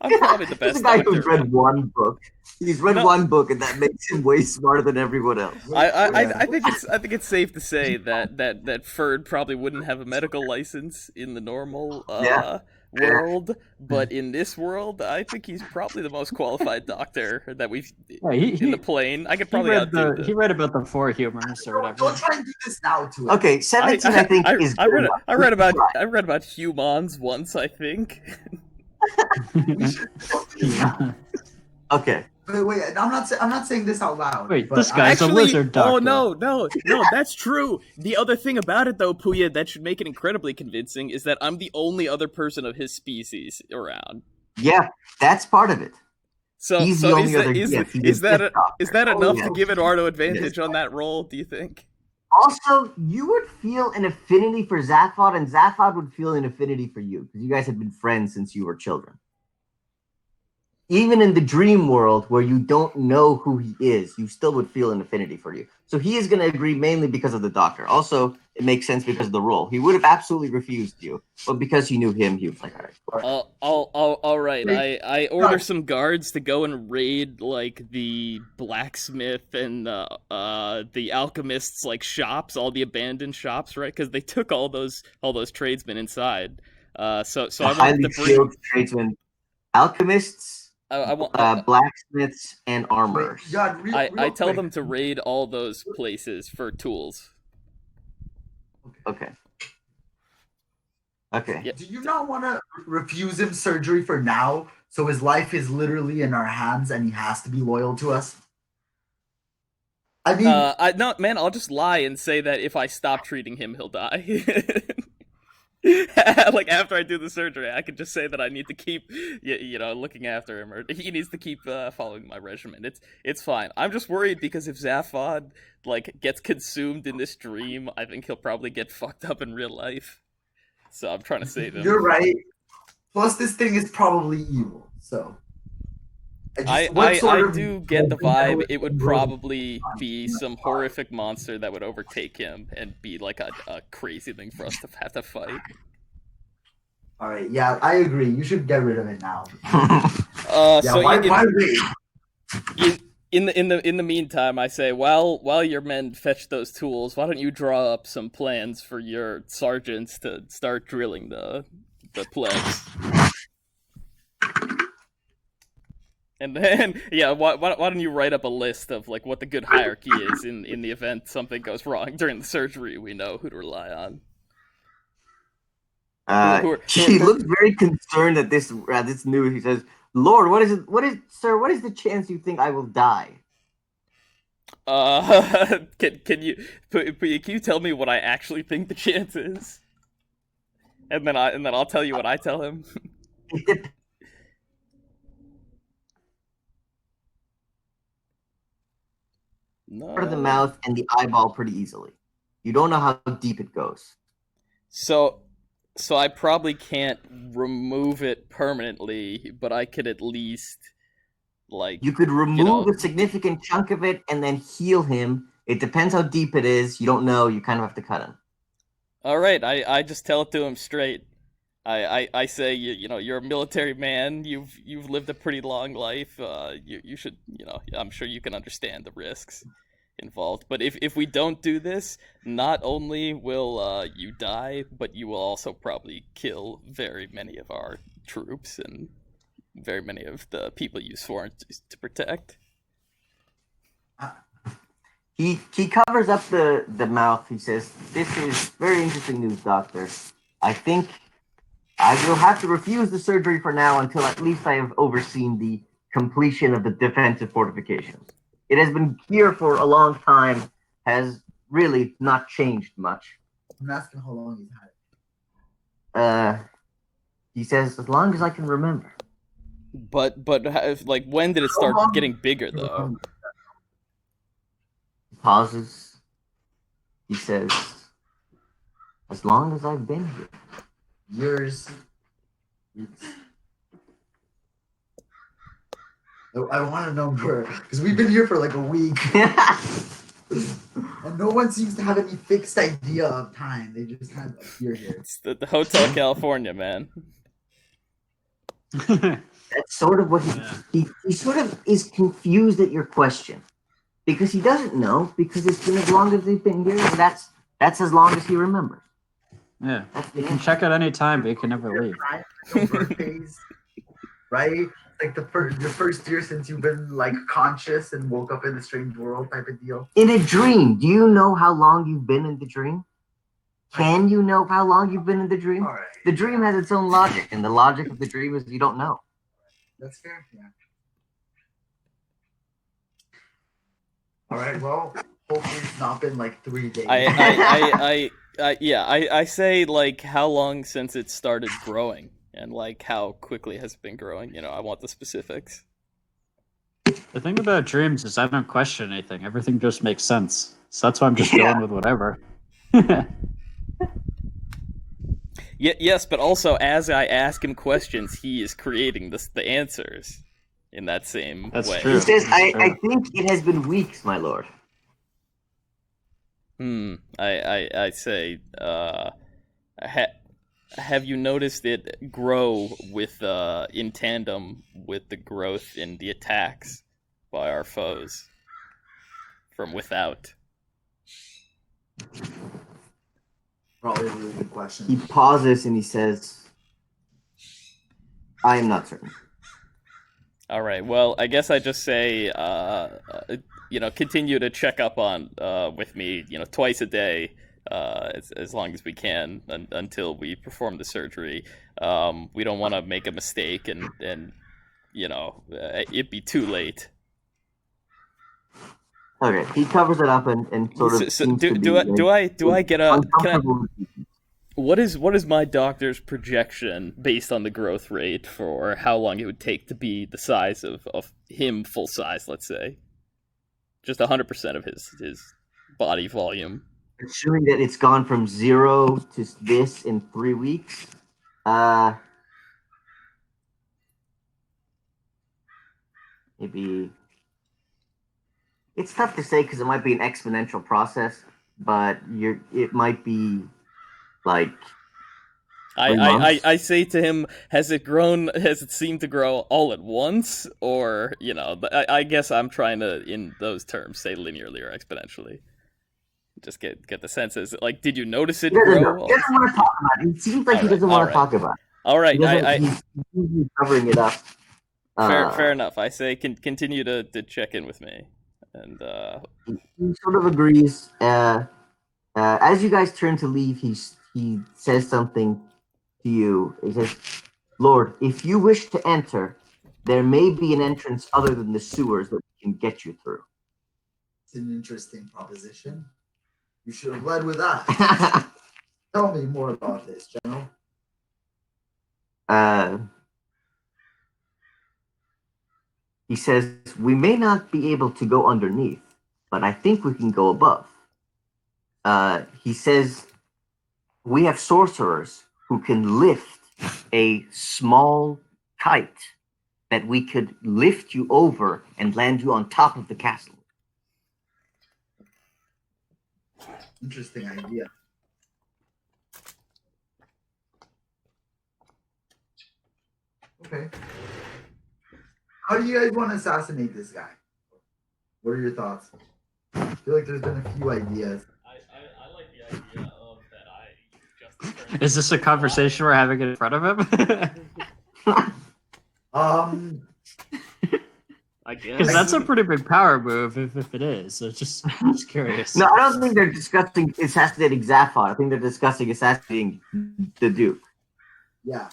I'm probably the best Just a guy doctor. who's read one book. He's read one book, and that makes him way smarter than everyone else. I think it's safe to say that Ferd probably wouldn't have a medical license in the normal world, but in this world, I think he's probably the most qualified doctor that we've Yeah, in the plane. I could probably outdo he read about the four humors or whatever. Don't try and do this now to it. Okay, 17 I think is I good read enough. I read about I read about humans once, I think. We should don't do this now. Okay. Wait, I'm not saying this out loud. Wait, but this guy's a lizard doctor. Oh no, that's true. The other thing about it though, Puya, that should make it incredibly convincing is that I'm the only other person of his species around. Yeah, that's part of it. So, He's so the is only that other is, yes, he is that this a, doctor. is that enough yeah. to give Eduardo advantage on that roll? Do you think? Also, you would feel an affinity for Zaphod, and Zaphod would feel an affinity for you because you guys have been friends since you were children. Even in the dream world where you don't know who he is, you still would feel an affinity for you. So he is going to agree mainly because of the doctor. Also, it makes sense because of the role. He would have absolutely refused you, but because you knew him, he was like, all right. All right. I order some guards to go and raid like the blacksmith and the alchemists like shops, all the abandoned shops, right? Because they took all those tradesmen inside. So I want highly to bring skilled tradesmen, alchemists, I want blacksmiths, and armorers. Wait, God, real I tell quick. them to raid all those places for tools. Okay. Okay. Yeah. Do you not want to refuse him surgery for now, so his life is literally in our hands and he has to be loyal to us? I mean, No, man, I'll just lie and say that if I stop treating him, he'll die. Like after I do the surgery, I could just say that I need to keep, looking after him, or he needs to keep following my regimen. It's fine. I'm just worried because if Zaphod like gets consumed in this dream, I think he'll probably get fucked up in real life. So I'm trying to save him. you're right. Plus, this thing is probably evil, so. I do get the vibe it would probably be some horrific monster that would overtake him and be like a crazy thing for us to have to fight. All right, yeah, I agree. You should get rid of it now. Why wait? In the meantime, I say while your men fetch those tools, why don't you draw up some plans for your sergeants to start drilling the plebs? And then, why don't you write up a list of like what the good hierarchy is in the event something goes wrong during the surgery? We know who to rely on. He looks very concerned at this news. He says, "Lord, what is it? Sir? What is the chance you think I will die?" Can you tell me what I actually think the chance is? And then I'll tell you what I tell him. No. Part of the mouth and the eyeball pretty easily. You don't know how deep it goes. So I probably can't remove it permanently, but I could at least you could remove a significant chunk of it and then heal him. It depends how deep it is. You don't know. You kind of have to cut him. All right, I just tell it to him straight. I say you're a military man. You've lived a pretty long life. You should I'm sure you can understand the risks involved. But if we don't do this, not only will you die, but you will also probably kill very many of our troops and very many of the people you sworn to protect. He covers up the mouth. He says, "This is very interesting news, Doctor. I think I will have to refuse the surgery for now until at least I have overseen the completion of the defensive fortifications. It has been here for a long time, has really not changed much." I'm asking how long he's had it. He says, "As long as I can remember." But like when did it start getting bigger though? He pauses. He says, "As long as I've been here." Years. I want to know more because we've been here for like a week, and no one seems to have any fixed idea of time. They just kind of appear here. It's the Hotel California, man. That's sort of what he sort of is confused at your question because he doesn't know because it's been as long as they've been here. And that's as long as he remembers. Yeah, That's you the can answer. check at any time, but you can never leave. No birthdays, right? Like the first year since you've been like conscious and woke up in a strange world type of deal. In a dream, do you know how long you've been in the dream? Can you know how long you've been in the dream? All right. The dream has its own logic, and the logic of the dream is you don't know. That's fair. Yeah. All right. Well, hopefully it's not been like 3 days. I say like how long since it started growing and like how quickly has it been growing. You know, I want the specifics. The thing about dreams is I don't question anything. Everything just makes sense. So that's why I'm just Yeah. going with whatever. Yes, but also as I ask him questions, he is creating the answers in that same That's way. true. He says, That's I true. think it has been weeks, my lord. I say, have you noticed it grow with in tandem with the growth in the attacks by our foes from without? Probably a really good question. He pauses and he says, I am not certain. All right. Well, I guess I just say, continue to check up on with me, twice a day, as long as we can until we perform the surgery. We don't want to make a mistake and it be too late. Okay, he covers it up and sort of So seems do to be do I do I do I get a can I? uncomfortable. What is my doctor's projection based on the growth rate for how long it would take to be the size of him full size, let's say? Just 100% of his body volume. Assuming that it's gone from 0 to this in 3 weeks, maybe it's tough to say because it might be an exponential process, but it might be like 3 months. I say to him, has it seemed to grow all at once? Or, I guess I'm trying to, in those terms, say linearly or exponentially. Just get the sense. Is it like, did you notice it He doesn't grow? know. He doesn't want to talk about it. It seems like he doesn't want to talk about it. All right, He's usually covering it up. fair enough. I say continue to check in with me. And he sort of agrees. As you guys turn to leave, he says something to you. He says, "Lord, if you wish to enter, there may be an entrance other than the sewers that we can get you through." It's an interesting proposition. You should have led with that. Tell me more about this, General. He says, "We may not be able to go underneath, but I think we can go above." He says, "We have sorcerers who can lift a small kite that we could lift you over and land you on top of the castle." Interesting idea. Okay. How do you guys want to assassinate this guy? What are your thoughts? I feel like there's been a few ideas. I like the idea of that I just. Is this a conversation we're having in front of him? I guess. Because that's a pretty big power move if it is. So just curious. No, I don't think they're discussing assassinating Zaphod. I think they're discussing assassinating the Duke. Yeah.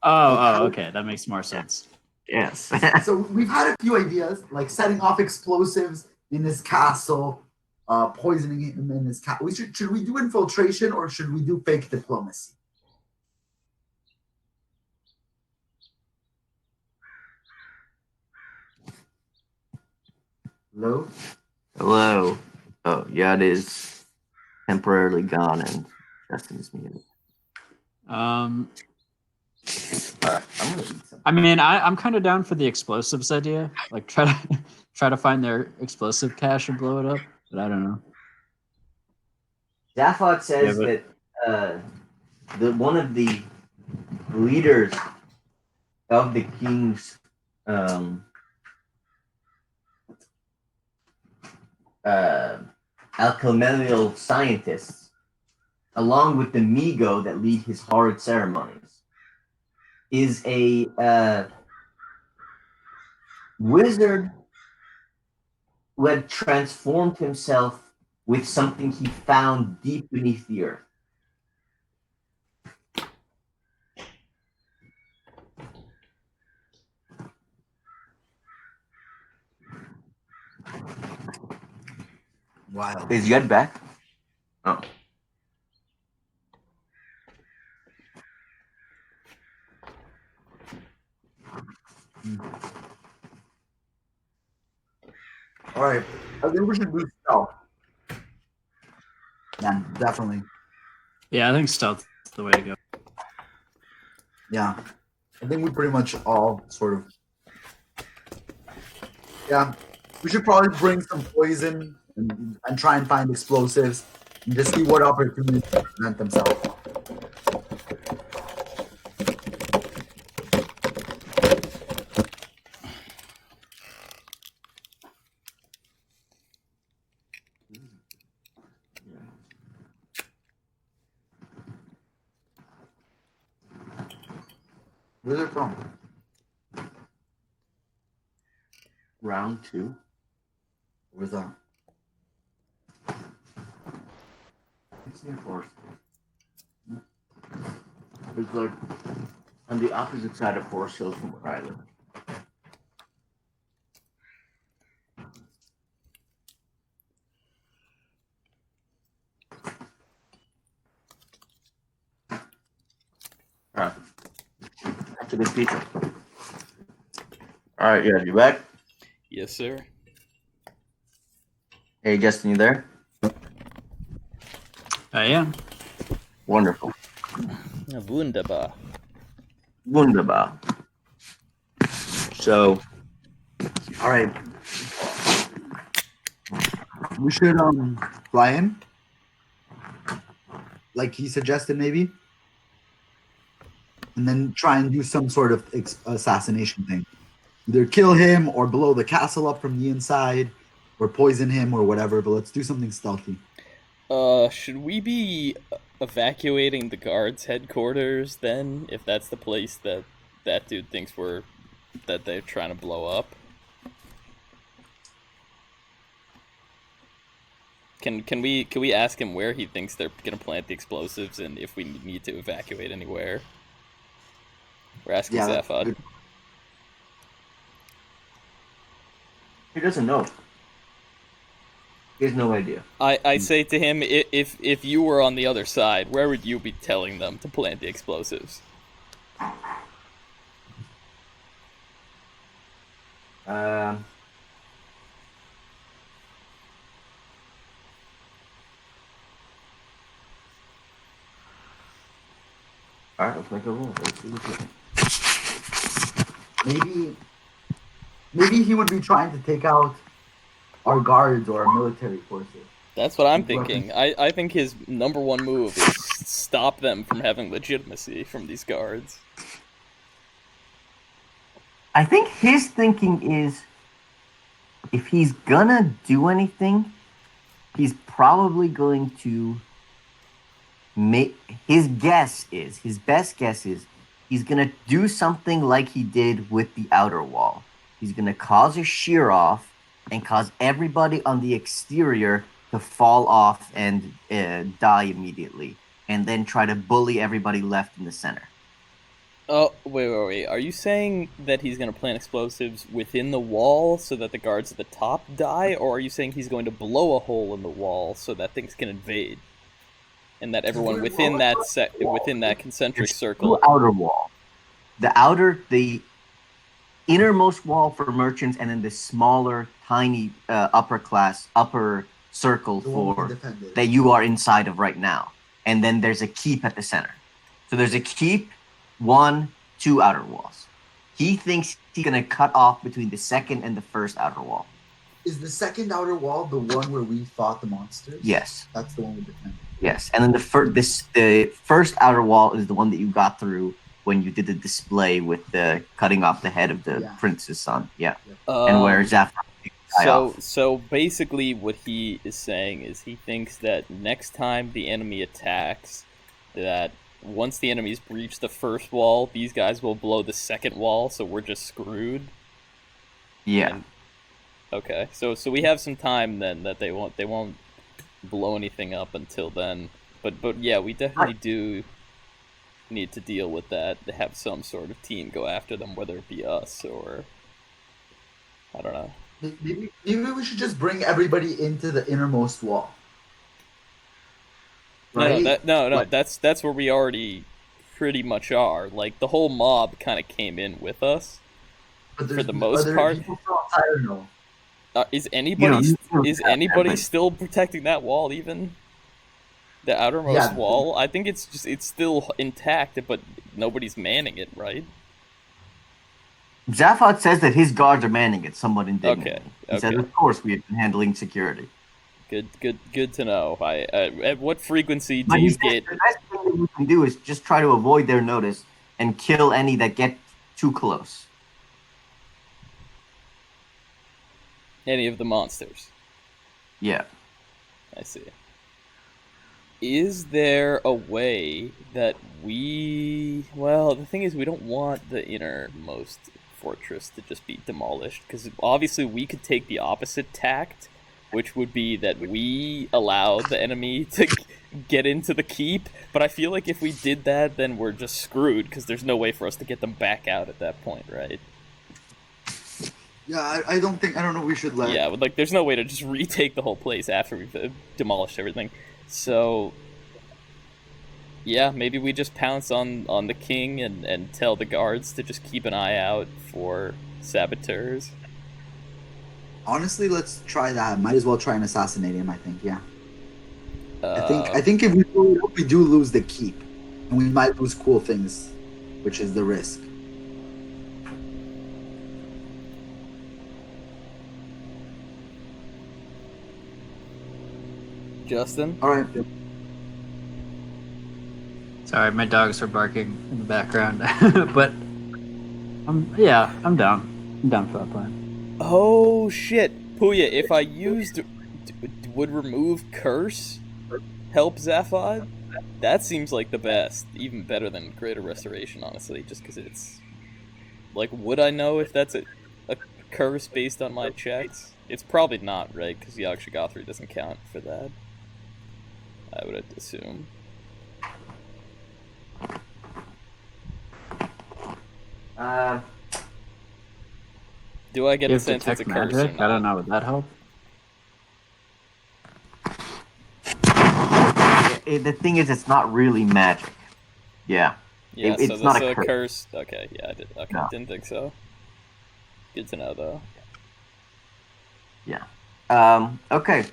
Oh, okay. That makes more sense. Yes. So we've had a few ideas, like setting off explosives in his castle, poisoning him in his castle. Should we do infiltration or should we do fake diplomacy? Hello? Hello. Oh, Yad is temporarily gone and Justin is muted. Um, I'm gonna eat something. I mean, I'm kind of down for the explosives idea. Like try to find their explosive cache and blow it up. But I don't know. Zaphod says Yeah, that one of the leaders of the king's alchemical scientists along with the Migo that lead his horrid ceremonies, is a wizard who had transformed himself with something he found deep beneath the earth. Wild. Is Yed back? Oh. All right. I think we should do stealth. Yeah, definitely. Yeah, I think stealth is the way to go. Yeah. I think we pretty much all sort of. Yeah. We should probably bring some poison and try and find explosives and just see what opportunities present themselves. Where's it from? Round 2. Where's that? It's near Forest. It's like on the opposite side of Forest Hills from where I live. Alright. That's a good pizza. Alright, yeah, you back? Yes, sir. Hey, Justin, you there? I am. Wonderful. Wunderbar. Wunderbar. So, All right. We should fly in, like he suggested, maybe, and then try and do some sort of assassination thing. Either kill him or blow the castle up from the inside, or poison him or whatever. But let's do something stealthy. Should we be evacuating the guards' headquarters then, if that's the place that that dude thinks that they're trying to blow up? Can we ask him where he thinks they're gonna plant the explosives and if we need to evacuate anywhere? We're asking that's Zaphod. good. he doesn't know. He has no idea. I say to him, if you were on the other side, where would you be telling them to plant the explosives? Alright, let's make a roll. Let's see what's Maybe he would be trying to take out our guards or our military forces. That's what I'm thinking. I think his number one move is stop them from having legitimacy from these guards. I think his thinking is if he's gonna do anything, he's probably going to make his best guess is he's gonna do something like he did with the outer wall. He's gonna cause a shear off and cause everybody on the exterior to fall off and die immediately, and then try to bully everybody left in the center. Oh, wait. Are you saying that he's going to plant explosives within the wall so that the guards at the top die, or are you saying he's going to blow a hole in the wall so that things can invade? And that everyone within that concentric There's circle... two outer wall. The innermost wall for merchants, and then the smaller, tiny upper circle for that you are inside of right now. And then there's a keep at the center. So there's a keep, 1, 2 outer walls. He thinks he's gonna cut off between the second and the first outer wall. Is the second outer wall the one where we fought the monsters? Yes. That's the one we defended. Yes, and then the first outer wall is the one that you got through when you did the display with the cutting off the head of the prince's son. Yeah, and where Zaphod die off. So basically, what he is saying is he thinks that next time the enemy attacks, that once the enemies breach the first wall, these guys will blow the second wall, so we're just screwed. Yeah. And, okay, so we have some time then that they won't blow anything up until then. But yeah, we definitely do need to deal with that. To have some sort of team go after them, whether it be us or I don't know. Maybe we should just bring everybody into the innermost wall. Right? No, Like- that's where we already pretty much are. Like the whole mob kind of came in with us. But For there's the most other part. people from outside or no? Is You know, anybody still protecting that wall? Even the outermost Yeah. wall? I think it's still intact, but nobody's manning it, right? Zaphod says that his guards are manning it somewhat indignantly. He says, okay. of course, we have been handling security. Good to know. At what frequency do But he you says get? the best thing that we can do is just try to avoid their notice and kill any that get too close. Any of the monsters? Yeah. I see. Is there a way that we... Well, the thing is, we don't want the innermost fortress to just be demolished, because obviously we could take the opposite tact, which would be that we allow the enemy to get into the keep, but I feel like if we did that, then we're just screwed, because there's no way for us to get them back out at that point, right? Yeah, I don't know we should let. Yeah, like there's no way to just retake the whole place after we've demolished everything. So, yeah, maybe we just pounce on the king and tell the guards to just keep an eye out for saboteurs. Honestly, let's try that. Might as well try and assassinate him, I think, yeah. Uh, I think if we do lose the keep, and we might lose cool things, which is the risk. Justin? All right. Sorry, my dogs are barking in the background, but I'm down. I'm down for that plan. Oh shit, Puya! If I used would remove curse help Zaphod? That seems like the best, even better than Greater Restoration, honestly. Just because it's like, would I know if that's a curse based on my checks? It's probably not, right? Because Yogg-Sothoth doesn't count for that. I would assume. Do I get You the have sense it's a detect curse? magic. I don't know. Would that help? The thing is, it's not really magic. Yeah. Yeah, It's so not that's a curse. curse. Okay, yeah, I did. Okay, No. didn't think so. Good to know, though. Yeah. Okay.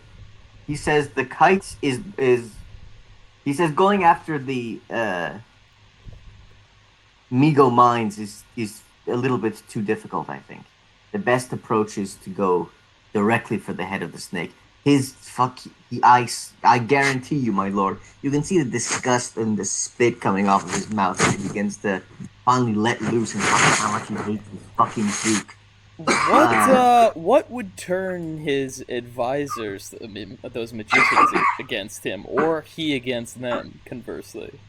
He says the kites is he says going after the Migo mines is a little bit too difficult, I think. The best approach is to go directly for the head of the snake. I guarantee you, my lord, you can see the disgust and the spit coming off of his mouth as he begins to finally let loose and talk about how much he hates his fucking Duke. What would turn his advisors, those magicians, against him, or he against them? Conversely,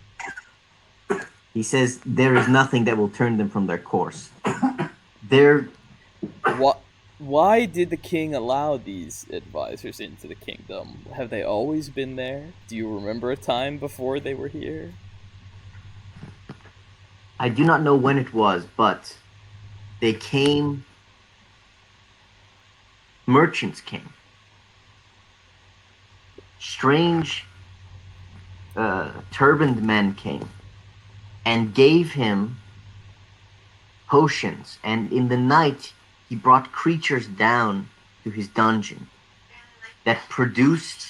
He says there is nothing that will turn them from their course. They're why did the king allow these advisors into the kingdom? Have they always been there? Do you remember a time before they were here? I do not know when it was, but they came. Merchants came. Strange, turbaned men came and gave him potions. And in the night, he brought creatures down to his dungeon that produced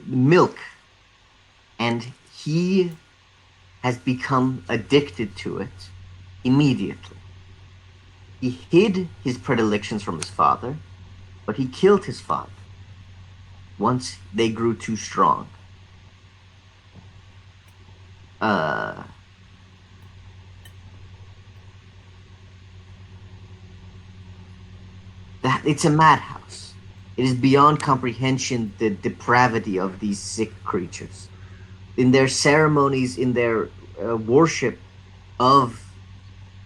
milk, and he has become addicted to it immediately. He hid his predilections from his father, but he killed his father once they grew too strong. uh, that it's a madhouse. It is beyond comprehension the depravity of these sick creatures. In their ceremonies, in their worship of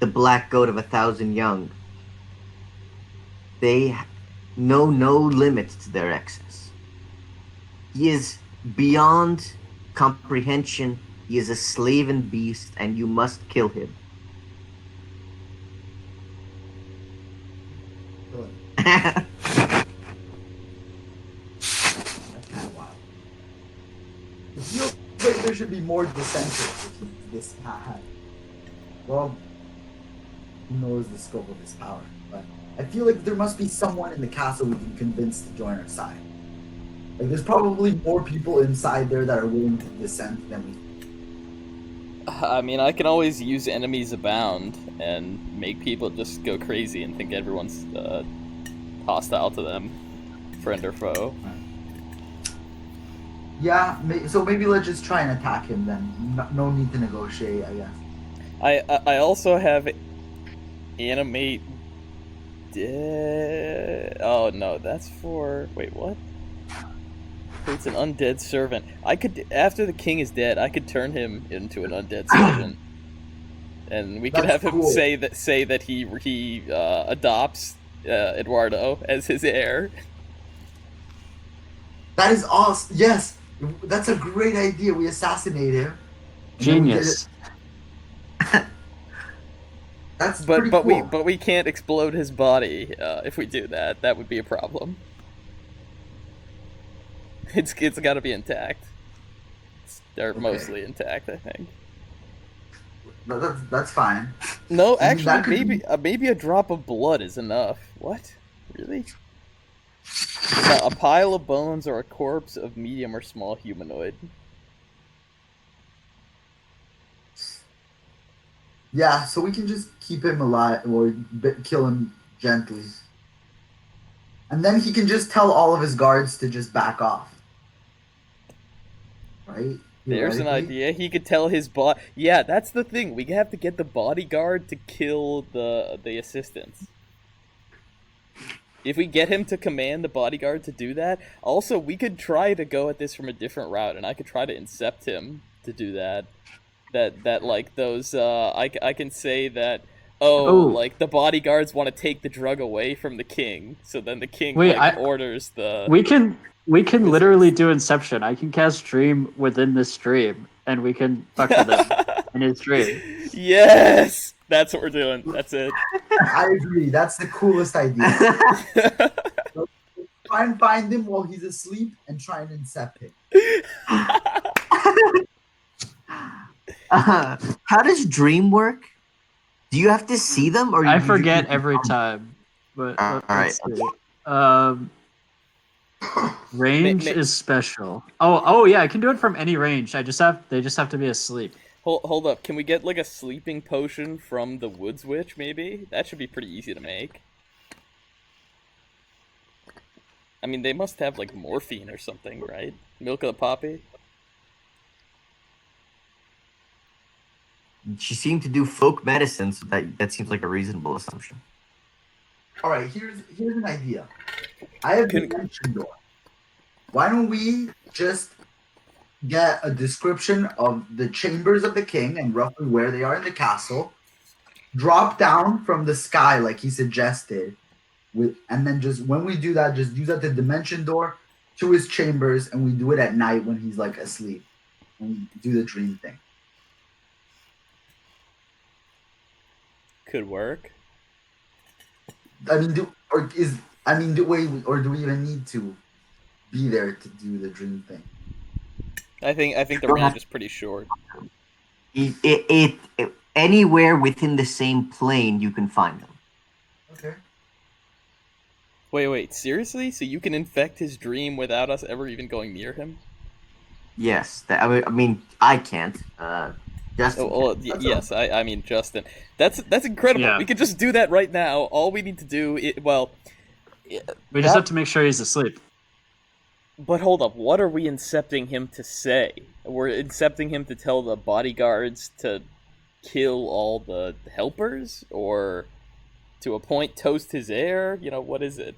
the black goat of 1,000 young, they know no limit to their excess. He is beyond comprehension. He is a slave and beast, and you must kill him. That's kind of wild. I feel like there should be more dissenters if this high. Well, who knows the scope of his power? But I feel like there must be someone in the castle we can convince to join our side. Like, there's probably more people inside there that are willing to dissent than we. I mean, I can always use enemies abound and make people just go crazy and think everyone's hostile to them, friend or foe. Yeah, so maybe let's just try and attack him then. No need to negotiate, I guess. I also have animate. Oh no, that's for. Wait, what? It's an undead servant. I could, after the king is dead, I could turn him into an undead servant, and we could That's have him cool. say that he adopts Eduardo as his heir. That is awesome. Yes, that's a great idea. We assassinate him. and then we get Genius. it- That's pretty But cool. we can't explode his body if we do that. That would be a problem. It's got to be intact. Or Okay. mostly intact, I think. That's fine. No, I mean, that actually, could maybe a drop of blood is enough. What? Really? A pile of bones or a corpse of medium or small humanoid. Yeah, so we can just keep him alive or kill him gently. And then he can just tell all of his guards to just back off. Right? There's an Theoretically. idea. He could tell his Yeah, that's the thing. We have to get the bodyguard to kill the assistants. If we get him to command the bodyguard to do that, also we could try to go at this from a different route, and I could try to incept him to do that. That like those I can say that like the bodyguards want to take the drug away from the king, so then the king Wait, orders the. We can literally do Inception. I can cast Dream within this stream, and we can fuck with him in his dream. Yes, that's what we're doing. That's it. I agree. That's the coolest idea. Try and find him while he's asleep and try and incept him. How does dream work? Do you have to see them, or I you forget just- every time, but All let's right. see. Range Ma- is special. Oh yeah, I can do it from any range. They just have to be asleep. Hold up. Can we get like a sleeping potion from the Woods Witch? Maybe that should be pretty easy to make. I mean, they must have like morphine or something, right? Milk of the poppy. She seemed to do folk medicine, so that seems like a reasonable assumption. All right, here's an idea. I have dimension door. Why don't we just get a description of the chambers of the king and roughly where they are in the castle, drop down from the sky like he suggested, and then just when we do that, just use that the dimension door to his chambers, and we do it at night when he's like asleep, and we do the dream thing. Could work. I mean, do we even need to be there to do the dream thing? I think the range is pretty short. It anywhere within the same plane you can find them. Okay. Wait, seriously? So you can infect his dream without us ever even going near him? Yes, I mean I can't. Justin. Yes, I mean Justin. That's incredible. Yeah. We could just do that right now. All we need to do, We just have to make sure he's asleep. But hold up, what are we incepting him to say? We're incepting him to tell the bodyguards to kill all the helpers, or to appoint toast his heir? You know, what is it?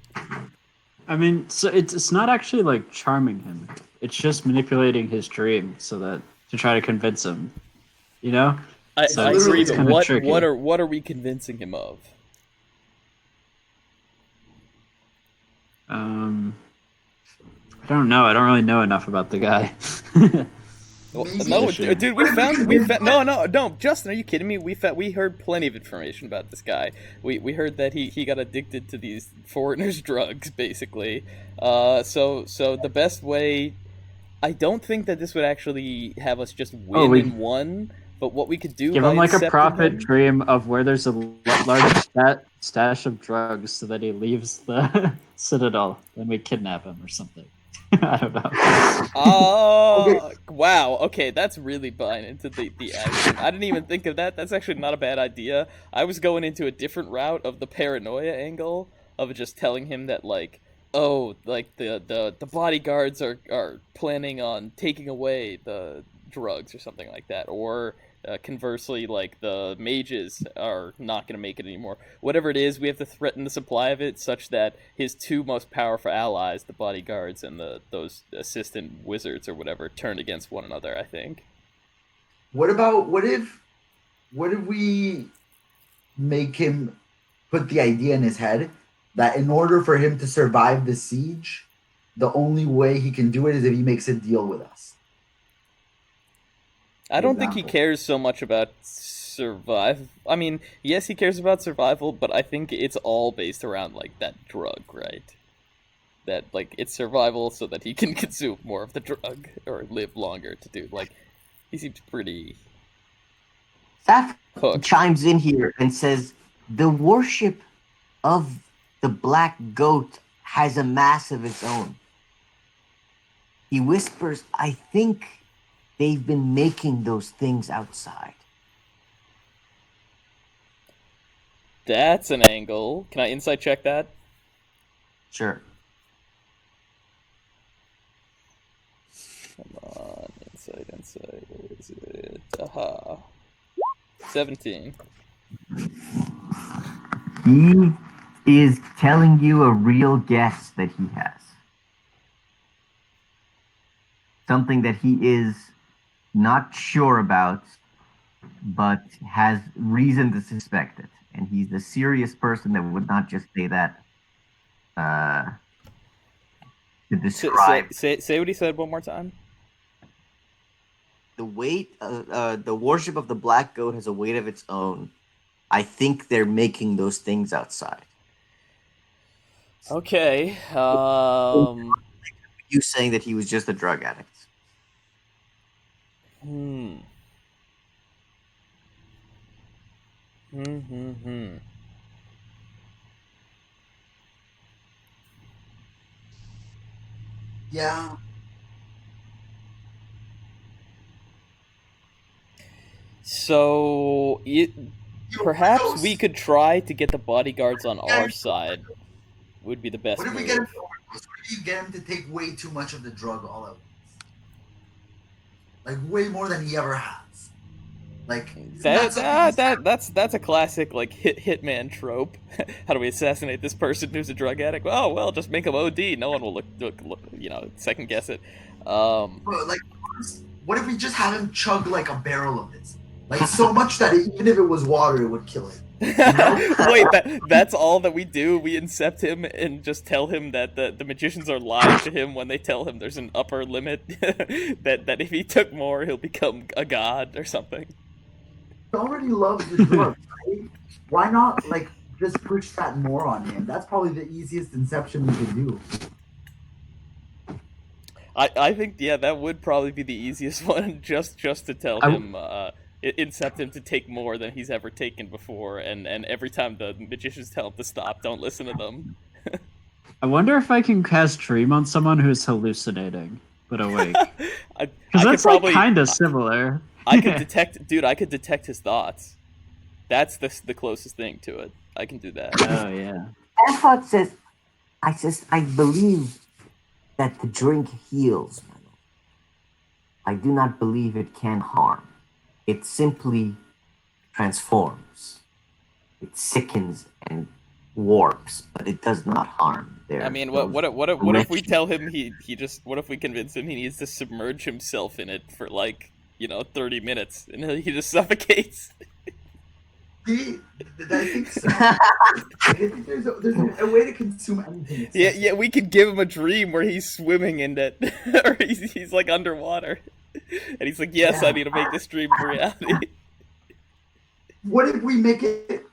I mean, so it's not actually like charming him. It's just manipulating his dream so that to try to convince him. You know? So I it's- agree, it's but kinda what tricky. what are we convincing him of? I don't know. I don't really know enough about the guy. Well, Maybe no, it should- dude, we found no, Justin, are you kidding me? We heard plenty of information about this guy. We heard that he got addicted to these foreigners' drugs, basically. So the best way, I don't think that this would actually have us just win we- in one. But what we could do Give by him like a incepting profit him- dream of where there's a large stash of drugs so that he leaves the Citadel and we kidnap him or something. I don't know. Oh, wow. Okay, that's really buying into the action. I didn't even think of that. That's actually not a bad idea. I was going into a different route of the paranoia angle of just telling him that, like, oh, like the bodyguards are planning on taking away the drugs or something like that, or conversely, like the mages are not going to make it anymore. Whatever it is, we have to threaten the supply of it such that his two most powerful allies, the bodyguards and those assistant wizards or whatever, turn against one another. I think. What if we make him put the idea in his head that in order for him to survive the siege, the only way he can do it is if he makes a deal with us. I don't think he Example. cares so much about survive. I mean, yes, he cares about survival, but I think it's all based around like that drug, right? That like it's survival so that he can consume more of the drug or live longer to do. Like, he seems pretty Saf hooked. chimes in here and says the worship of the black goat has a mass of its own. He whispers, I think they've been making those things outside. That's an angle. Can I insight check that? Sure. Come on, insight. Where is it? Aha. 17. He is telling you a real guess that he has. Something that he is not sure about, but has reason to suspect it. And he's the serious person that would not just say that to describe Say what he said one more time. the weight. The worship of the black goat has a weight of its own. I think they're making those things outside. Okay. You saying that he was just a drug addict. Hmm. Hmm. Yeah. So perhaps we could try to get the bodyguards on our side. Would be the best What if we move. get him? What if you get him to take way too much of the drug all at once? Like way more than he ever has. Like That's a classic like hitman trope. How do we assassinate this person who's a drug addict? Oh well, just make him OD. No one will look second guess it. Bro, like, what if we just have him chug like a barrel of this? Like so much that even if it was water, it would kill him. Wait, that's all that we do? We incept him and just tell him that the magicians are lying to him when they tell him there's an upper limit, that if he took more, he'll become a god or something. He already loves the drug, right? Why not like just push that more on him? That's probably the easiest inception we could do. I think that would probably be the easiest one, just to tell him, incept him to take more than he's ever taken before, and every time the magicians tell him to stop, don't listen to them. I wonder if I can cast Dream on someone who's hallucinating but awake. I Because could that's probably like kind of similar. I could detect his thoughts. That's the closest thing to it. I can do that. Oh yeah. That thought says, I believe that the drink heals, my lord. I do not believe it can harm. It simply transforms. It sickens and warps, but it does not harm. I mean, what if we tell him what if we convince him he needs to submerge himself in it for like 30 minutes and he just suffocates? I think so. I think there's a way to consume anything. Yeah, we could give him a dream where he's swimming in it, or he's like underwater, and he's like, "Yes, I need to make this dream a reality." What if we make it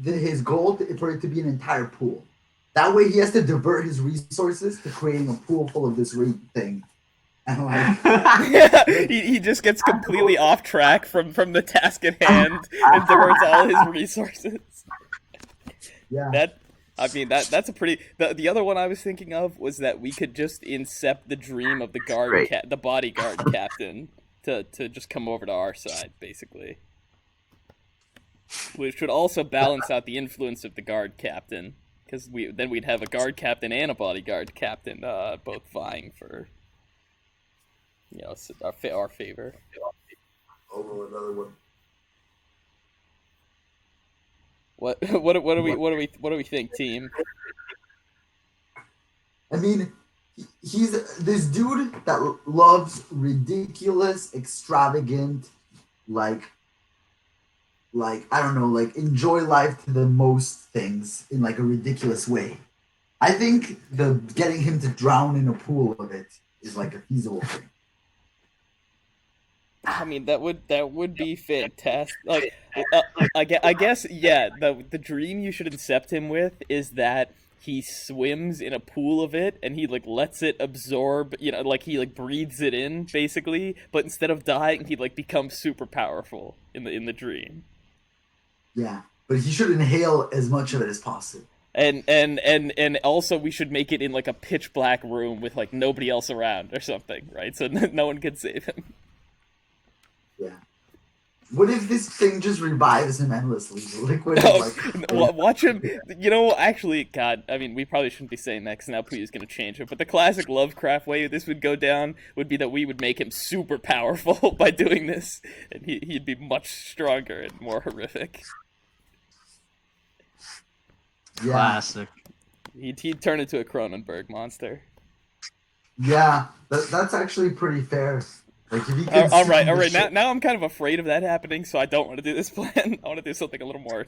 his goal for it to be an entire pool? That way, he has to divert his resources to creating a pool full of this thing. And like, he just gets completely off track from the task at hand and diverts all his resources. Yeah. That's a pretty. The other one I was thinking of was that we could just incept the dream of the the bodyguard captain to just come over to our side, basically. Which would also balance out the influence of the guard captain, because then we'd have a guard captain and a bodyguard captain, both vying for our favor. Over another one. What do we think, team? I mean, he's this dude that loves ridiculous, extravagant, like I don't know, like enjoy life to the most things in like a ridiculous way. I think getting him to drown in a pool of it is like a feasible thing. I mean, that would be fantastic. Like, I guess, yeah. The dream you should incept him with is that he swims in a pool of it, and he like lets it absorb. Like he like breathes it in, basically. But instead of dying, he like becomes super powerful in the dream. Yeah, but he should inhale as much of it as possible. And also we should make it in like a pitch black room with like nobody else around or something, right? So no one can save him. Yeah. What if this thing just revives him endlessly? Watch him. Actually, God, I mean, we probably shouldn't be saying that because now Puya's going to change it. But the classic Lovecraft way this would go down would be that we would make him super powerful by doing this, and he'd be much stronger and more horrific. Yeah. Classic. He'd turn into a Cronenberg monster. Yeah, that's actually pretty fair. Like if he all right. Now I'm kind of afraid of that happening, so I don't want to do this plan. I want to do something a little more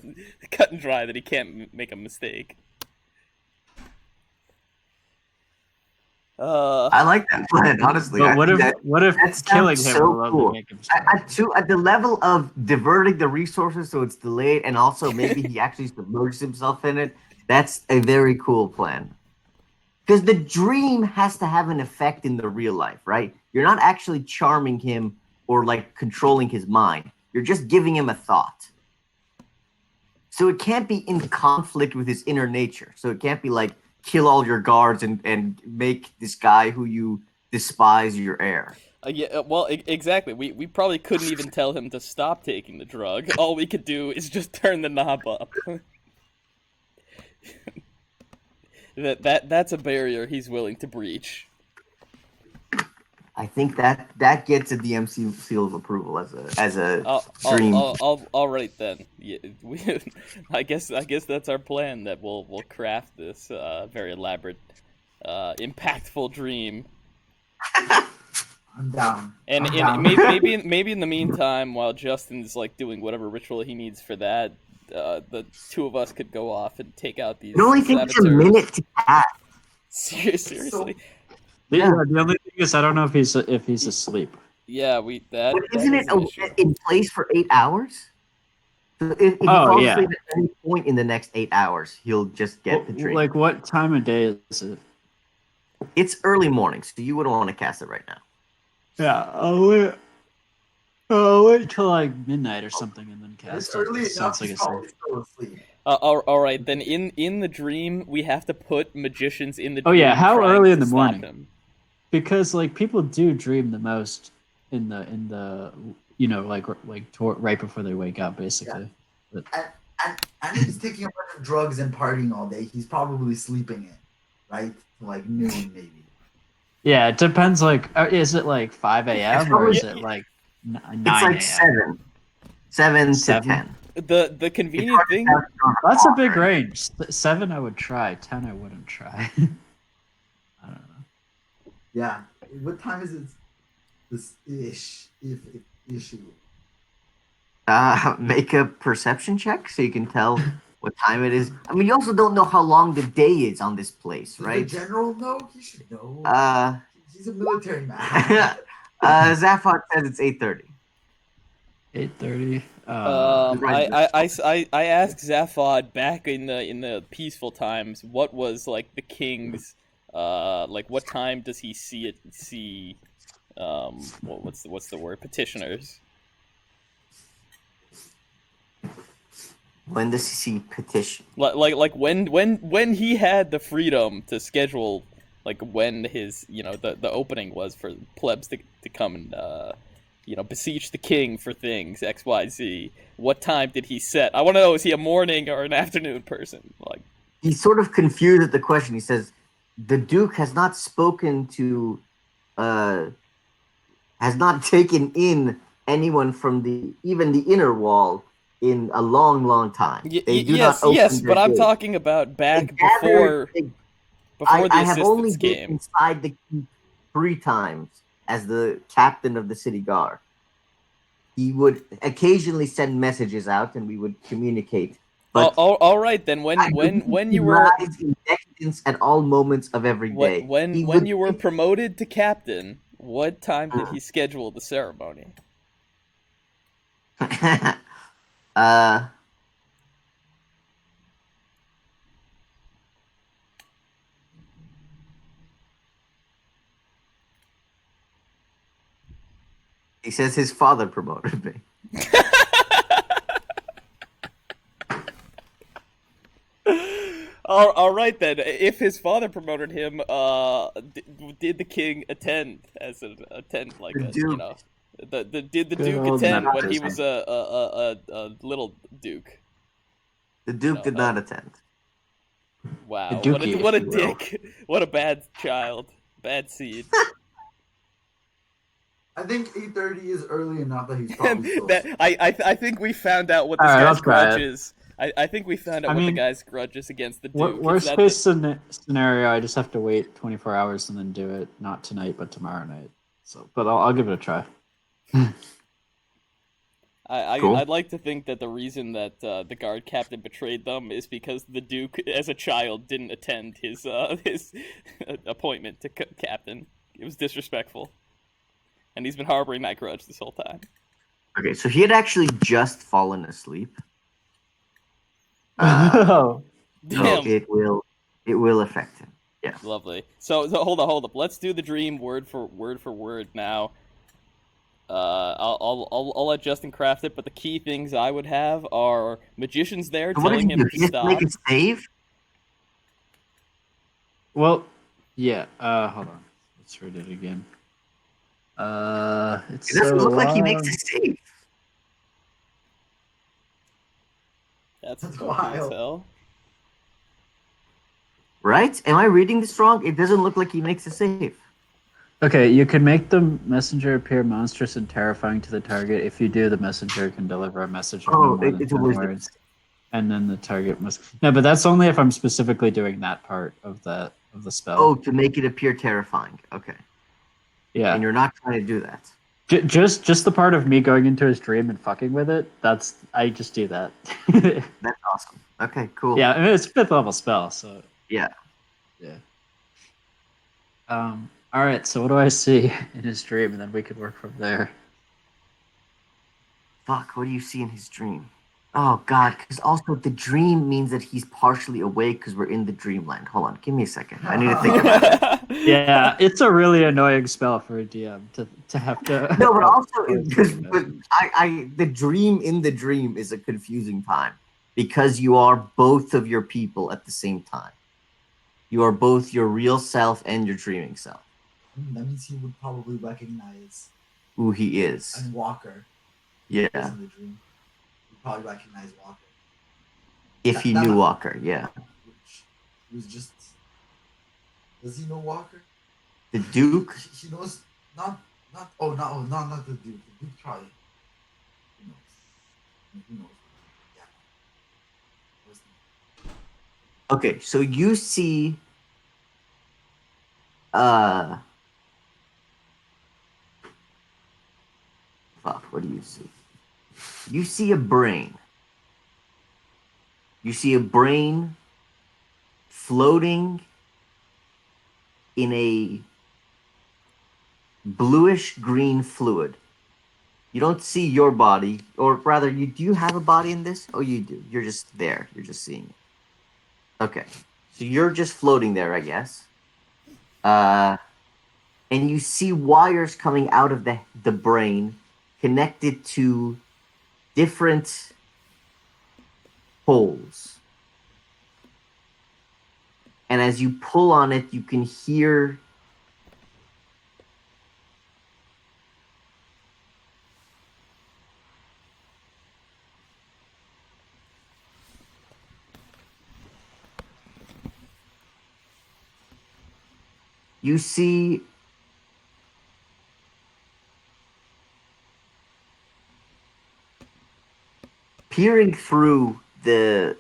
cut and dry that he can't make a mistake. I like that plan, honestly. But what if killing him so will cool. make him At the level of diverting the resources so it's delayed, and also maybe he actually submerges himself in it, that's a very cool plan. Because the dream has to have an effect in the real life, right? You're not actually charming him or like controlling his mind. You're just giving him a thought. So it can't be in conflict with his inner nature. So it can't be like kill all your guards and make this guy who you despise your heir. Exactly. We probably couldn't even tell him to stop taking the drug. All we could do is just turn the knob up. That's a barrier he's willing to breach. I think that gets a DMC seal of approval as a dream. All right then. Yeah, I guess that's our plan. That we'll craft this very elaborate, impactful dream. I'm down. And maybe in the meantime, while Justin's like doing whatever ritual he needs for that, the two of us could go off and take out these. It only takes a minute to cast. Seriously. Yeah, the only thing is I don't know if he's asleep. Yeah, Isn't it in place for 8 hours? So if he falls asleep at any point in the next 8 hours, he'll just get the dream. Like what time of day is it? It's early morning, so you wouldn't want to cast it right now. Yeah, I'll wait till like midnight or something and then cast It's it. early enough. Like He's probably still asleep. All right, then in the dream we have to put magicians in the dream. Oh yeah, how trying early in to the stop morning? him. Because like people do dream the most in the right before they wake up, basically. Yeah. And he's taking a bunch of drugs and partying all day. He's probably sleeping in, right? Like noon maybe. Yeah, it depends. Like, is it like 5 a.m. or probably- is it like 9 It's like a.m.? 7 to 7? 10. The It's convenient hard to thing. tell if you're on a That's a clock big or- range. 7 I would try. 10 I wouldn't try. I don't know. Yeah. What time is it? This if issue. Make a perception check so you can tell what time it is. I mean, you also don't know how long the day is on this place, Does right? the general know? He should know. Uh, He's a military man. Zaphod says it's 8:30. 8:30. Right. I asked Zaphod back in the peaceful times what was like the king's like what time does he see what's the word, petitioners. When does he see petition? Like when he had the freedom to schedule like when his the opening was for plebs to come and beseech the king for things XYZ. What time did he set? I want to know, is he a morning or an afternoon person? Like He's sort of confused at the question. He says, "The Duke has not spoken to, has not taken in anyone from even the inner wall in a long, long time. They do not open yes, their but I'm gates. talking about They back gather- before the I have only assistants been came. inside the keep 3 times as the captain of the city guard. He would occasionally send messages out, and we would communicate. But All right then. When he you were lies in decadence at all moments of every day. when you were promoted to captain, what time did he schedule the ceremony? uh, he says his father promoted me. All right then. If his father promoted him, did the king attend as like The a, Duke. did the Good Duke old attend when he nepotism. was a little Duke? The Duke did not attend. Wow, The Dookie, what a if you will. dick! What a bad child, bad seed. I think 8:30 is early enough that he's And probably still. that I think we found out what this All right, guy's I'll try grudge it. is. I think we found out I what the mean, guy's grudge is against the Duke. It's Worst that case scenario, I just have to wait 24 hours and then do it. Not tonight, but tomorrow night. So, but I'll give it a try. Cool. I'd like to think that the reason that the guard captain betrayed them is because the Duke, as a child, didn't attend his appointment to captain. It was disrespectful, and he's been harboring that grudge this whole time. Okay, so he had actually just fallen asleep. Oh, Damn. So it will affect him. Yeah. Lovely. So hold up. Let's do the dream word for word now. I'll let Justin craft it, but the key things I would have are magicians there So what did telling he him do? to He has to stop. make a save? well, yeah. Hold on. Let's read it again. It's It doesn't so look like he makes long. a save. That's That's appropriate as wild. hell. Right? Am I reading this wrong? It doesn't look like he makes a save. Okay, you can make the messenger appear monstrous and terrifying to the target. If you do, the messenger can deliver a message of no more than it's a 10 wisdom. words. And then the target must. No, but that's only if I'm specifically doing that part of the spell. Oh, to make it appear terrifying. Okay. yeah. And you're not trying to do that. Just the part of me going into his dream and fucking with it. I just do that. That's awesome. Okay, cool. Yeah, I mean, it's a 5th level spell, so Yeah. yeah. All right. So what do I see in his dream, and then we can work from there. Fuck, what do you see in his dream? Oh, God, because also the dream means that he's partially awake because we're in the dreamland. Hold on, give me a second. I need to think about it. Yeah, it's a really annoying spell for a DM to have to. No, but also, the dream in the dream is a confusing time because you are both of your people at the same time. You are both your real self and your dreaming self. That means he would probably recognize Who he is. and Walker. Yeah. In the dream. He'd probably recognize Walker. If he knew Walker, yeah. Which was just. Does he know Walker? The Duke. He knows not the Duke. The Duke probably. He knows. He knows. Yeah. What's the- Okay, so you see fuck, what do you see? You see a brain. You see a brain floating in a bluish green fluid. You don't see your body, or rather, do you have a body in this? Oh, you do. You're just there. You're just seeing it. Okay, so you're just floating there, I guess. And you see wires coming out of the brain connected to different holes. And as you pull on it, you can hear you see peering through the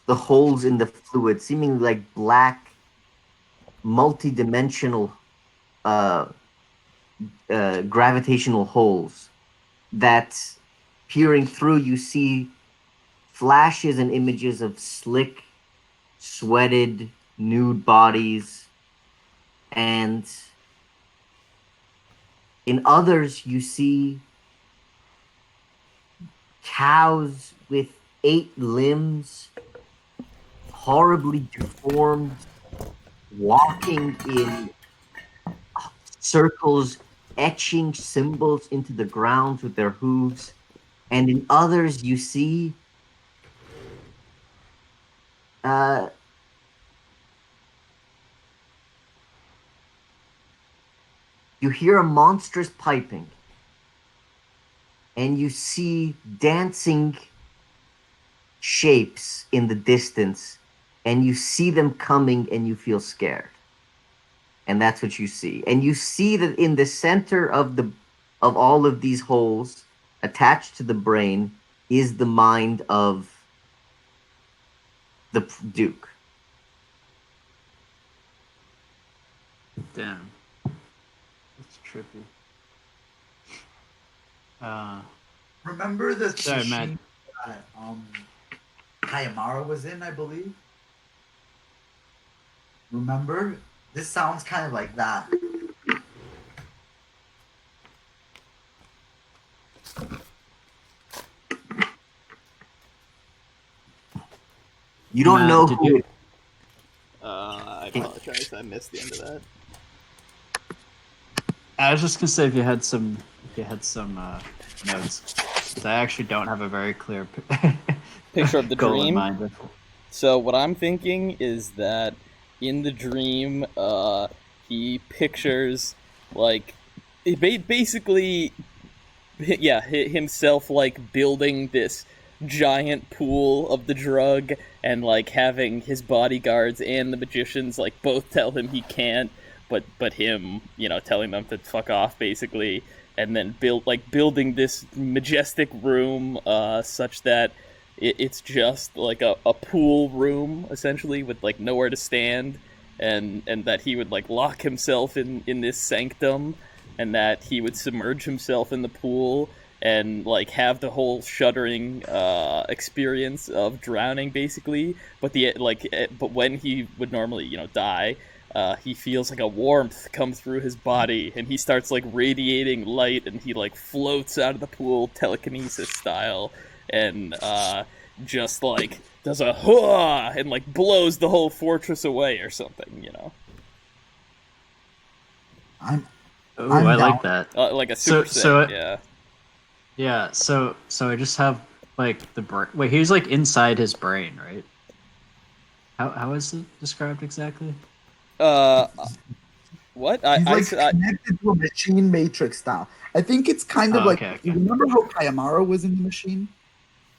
holes in the fluid, seemingly like black, multi-dimensional gravitational holes. That peering through, you see flashes and images of slick, sweated, nude bodies, and in others you see cows with 8 limbs, horribly deformed, walking in circles, etching symbols into the ground with their hooves. And in others, you see you hear a monstrous piping, and you see dancing shapes in the distance, and you see them coming, and you feel scared. And that's what you see. And you see that in the center of all of these holes, attached to the brain, is the mind of the Duke. Damn. That's trippy. Remember the Sorry, machine Matt. that Hayamara was in, I believe? Remember? This sounds kind of like that. You don't Matt, know did who you- it. I apologize. I missed the end of that. I was just gonna say if you had some notes. 'Cause I actually don't have a very clear Picture of the goal in dream. mind. So what I'm thinking is that in the dream, he pictures like basically, yeah, himself like building this giant pool of the drug and like having his bodyguards and the magicians like both tell him he can't, but him, telling them to fuck off basically, and then building this majestic room such that it's just like a pool room essentially with like nowhere to stand, and that he would like lock himself in this sanctum, and that he would submerge himself in the pool and like have the whole shuddering experience of drowning basically, but when he would normally die, he feels like a warmth come through his body, and he starts like radiating light, and he like floats out of the pool telekinesis style, and just like does a hua and like blows the whole fortress away or something, I'm I down. like that. like a super so set, yeah. Yeah, so I just have like the brain. Wait, he was like inside his brain, right? How is it described exactly? What He's I like said? connected to a machine matrix style. I think it's kind of Oh, like okay. you remember how Kayamara was in the machine?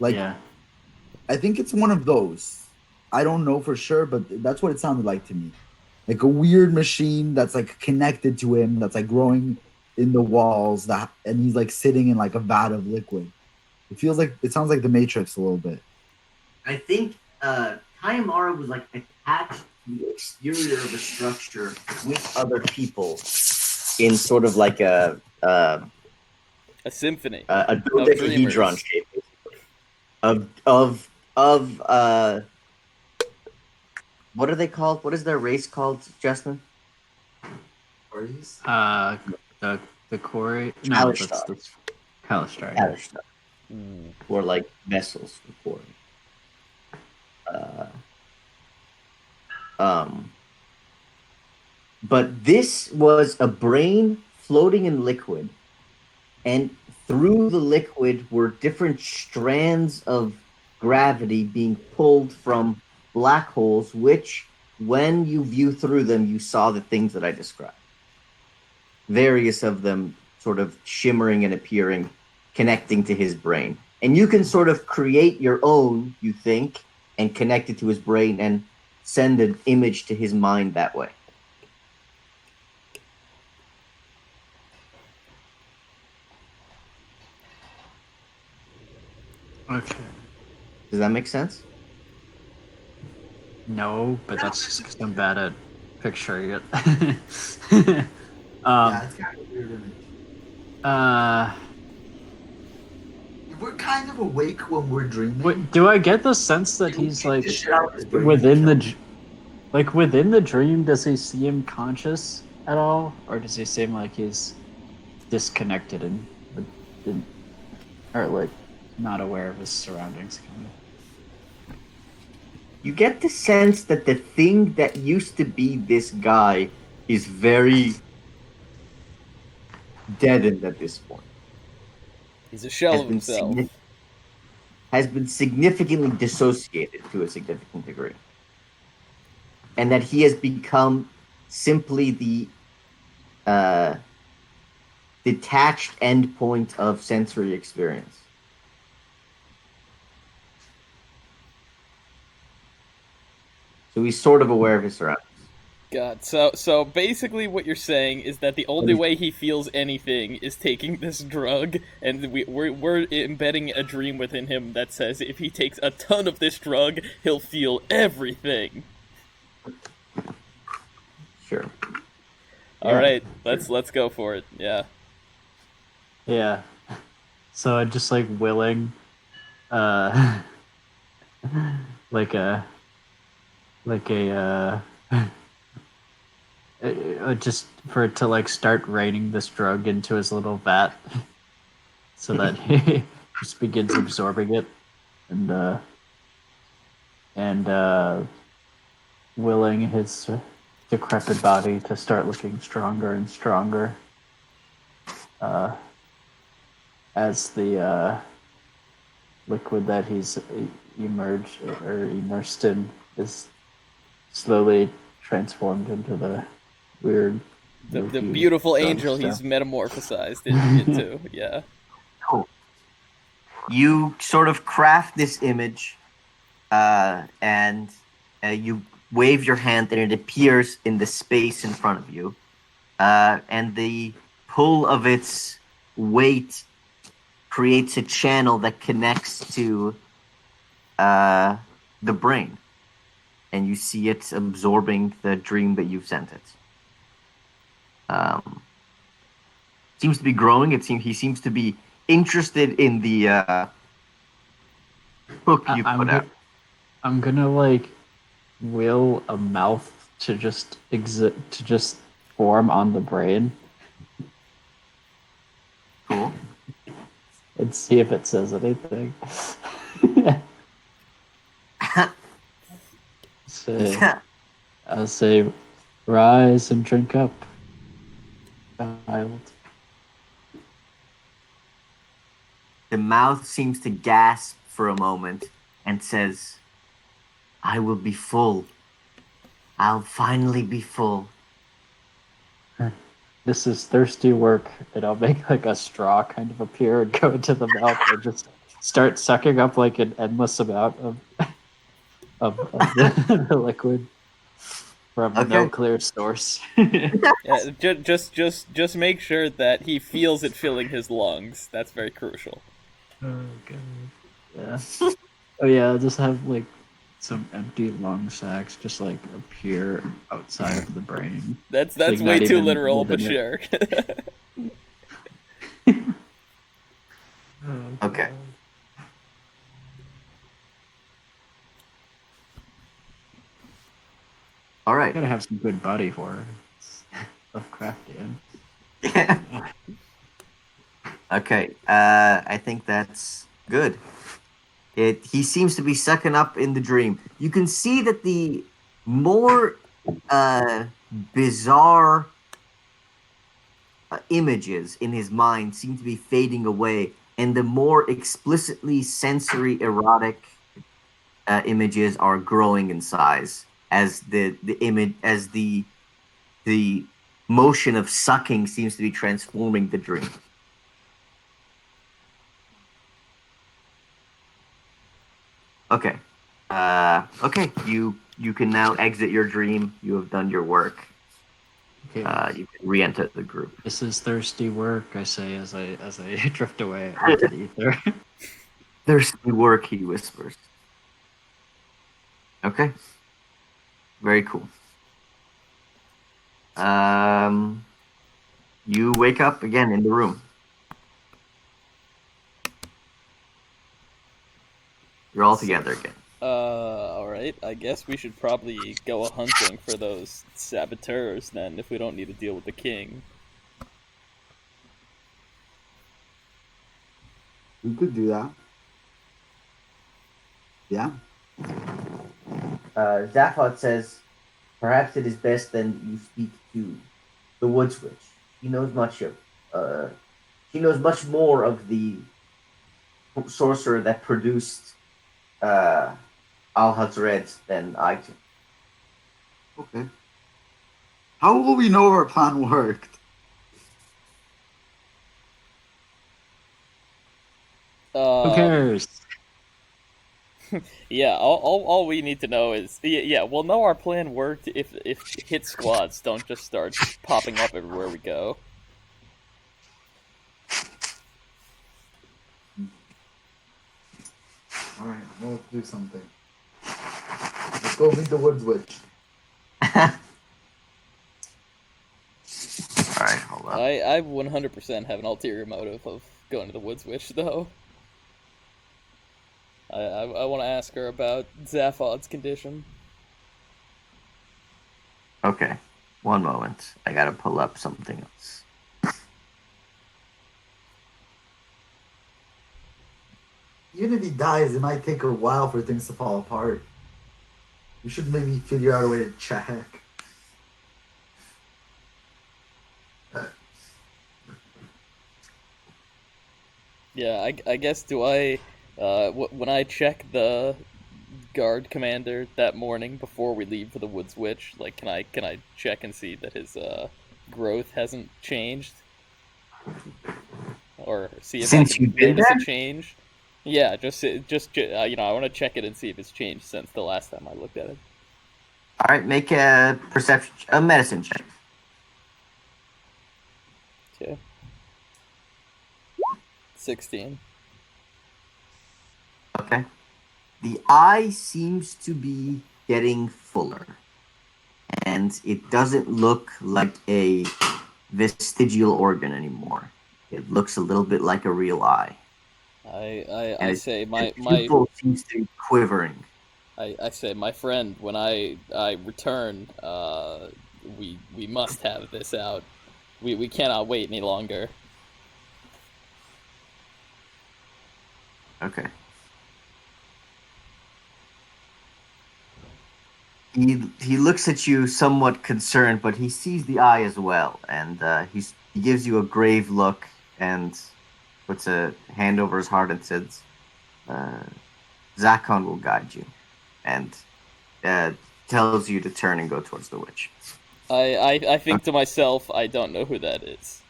Like Yeah. I think it's one of those. I don't know for sure, but that's what it sounded like to me. like a weird machine that's like connected to him, that's like growing in the walls. And he's like sitting in like a vat of liquid. It sounds like the Matrix a little bit. I think Kayamara was like attached to the exterior of a structure with other people in sort of like A symphony a of dodecahedron dreamers. shape of what are they called? What is their race called, Justin? The the quarry. No, Kalistar. that's the Kalistar. Kalistar. Mm. Or like vessels for quarry. But this was a brain floating in liquid, and through the liquid were different strands of gravity being pulled from black holes, which, when you view through them, you saw the things that I described. Various of them sort of shimmering and appearing, connecting to his brain. And you can sort of create your own, you think, and connect it to his brain and send an image to his mind that way. Okay. Does that make sense? No, but that's just because I'm bad at picturing it. Yeah, it's kind of weird. We're kind of awake when we're dreaming. Do I get the sense that he's like within within the dream? Does he seem conscious at all, or does he seem like he's disconnected and or like not aware of his surroundings? Kind of. You get the sense that the thing that used to be this guy is very deadened at this point. He's a shell of himself. Has been significantly dissociated to a significant degree. And that he has become simply the detached endpoint of sensory experience. So he's sort of aware of his surroundings. God, so basically what you're saying is that the only way he feels anything is taking this drug, and we're embedding a dream within him that says if he takes a ton of this drug, he'll feel everything. Sure. All right, let's go for it. Yeah. Yeah. So I just like willing, like a just for it to like start raining this drug into his little vat, so that he just begins absorbing it, and willing his decrepit body to start looking stronger and stronger, as the liquid that he's immersed in is slowly transformed into the weird The beautiful angel stuff. he's metamorphosized into. Yeah. Cool. You sort of craft this image, and you wave your hand, and it appears in the space in front of you. And the pull of its weight creates a channel that connects to the brain. And you see it absorbing the dream that you've sent it. Seems to be growing. He seems to be interested in the hook you put out. I'm gonna like will a mouth to just form on the brain. Cool. And see if it says anything. I'll say, rise and drink up, child. The mouth seems to gasp for a moment and says, I will be full. I'll finally be full. This is thirsty work, and I'll make like a straw kind of appear and go into the mouth and just start sucking up like an endless amount of the liquid. from Okay. no clear source. Yeah, just make sure that he feels it filling his lungs. That's very crucial. Oh god. Yeah. Oh yeah, I'll just have like some empty lung sacs just like appear outside of the brain. That's Like way not too even literal, but within sure. it. Okay. All right. Gotta have some good body for it. It's Lovecraftian. Okay. I think that's good. He seems to be sucking up in the dream. You can see that the more bizarre images in his mind seem to be fading away, and the more explicitly sensory erotic images are growing in size as the motion of sucking seems to be transforming the dream. Okay. Okay. You can now exit your dream. You have done your work. Okay. You can re-enter the group. This is thirsty work, I say as I drift away into the ether. Thirsty work, he whispers. Okay. Very cool. You wake up again in the room. You're all together again. Alright. I guess we should probably go hunting for those saboteurs then, if we don't need to deal with the king. We could do that. Yeah. Zaphod says, perhaps it is best then you speak to the Woods Witch. She knows much more of the sorcerer that produced Al Hazred than I do. Okay. How will we know our plan worked? Who cares? Yeah, all we need to know is yeah, we'll know our plan worked if hit squads don't just start popping up everywhere we go. All right, we'll do something. Let's go meet the Woods Witch. All right, hold up. I 100% have an ulterior motive of going to the Woods Witch though. I want to ask her about Zaphod's condition. Okay, one moment. I gotta pull up something else. Even if he dies, it might take a while for things to fall apart. We should maybe figure out a way to check. Yeah, I guess do I when I check the guard commander that morning before we leave for the Woods Witch, like can I check and see that his growth hasn't changed, or see if Since I can you've been notice a there? change? Yeah, just you know, I want to check it and see if it's changed since the last time I looked at it. All right, make a medicine check. Okay. 16. Okay. The eye seems to be getting fuller, and it doesn't look like a vestigial organ anymore. It looks a little bit like a real eye. And I its say my pupil seems to be quivering. I say my friend, when I return, we must have this out. We cannot wait any longer. Okay. He looks at you somewhat concerned, but he sees the eye as well, and he gives you a grave look and puts a hand over his heart and says, "Zakon will guide you," and tells you to turn and go towards the witch. I think to myself, I don't know who that is.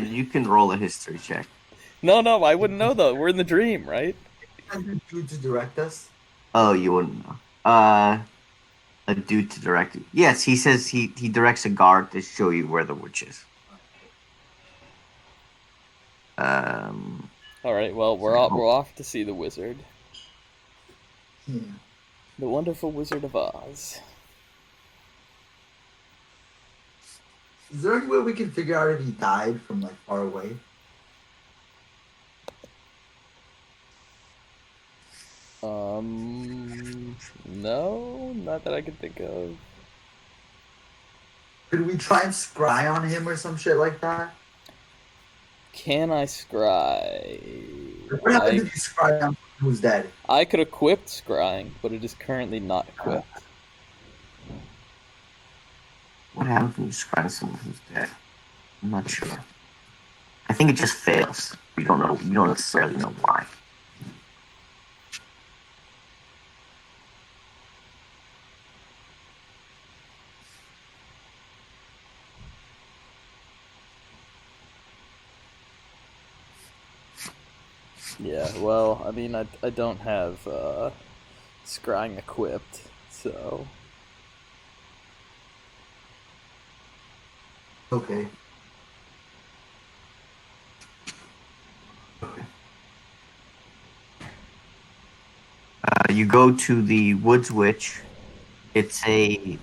You can roll a history check. No, I wouldn't know though. We're in the dream, right? send you to direct us? Oh, you wouldn't know. A dude to direct you. Yes, he says he directs a guard to show you where the witch is. All right. Well, we're off to see the wizard, Yeah. the wonderful Wizard of Oz. Is there any way we can figure out if he died from like far away? No, not that I can think of. Could we try and scry on him or some shit like that? Can I scry? What happens if you scry on someone who's dead? I could equip scrying, but it is currently not equipped. What happens when you scry someone who's dead? I'm not sure. I think it just fails. We don't know. You don't necessarily know why. Yeah, well, I mean, I don't have scrying equipped, so Okay. You go to the Woods Witch. It's a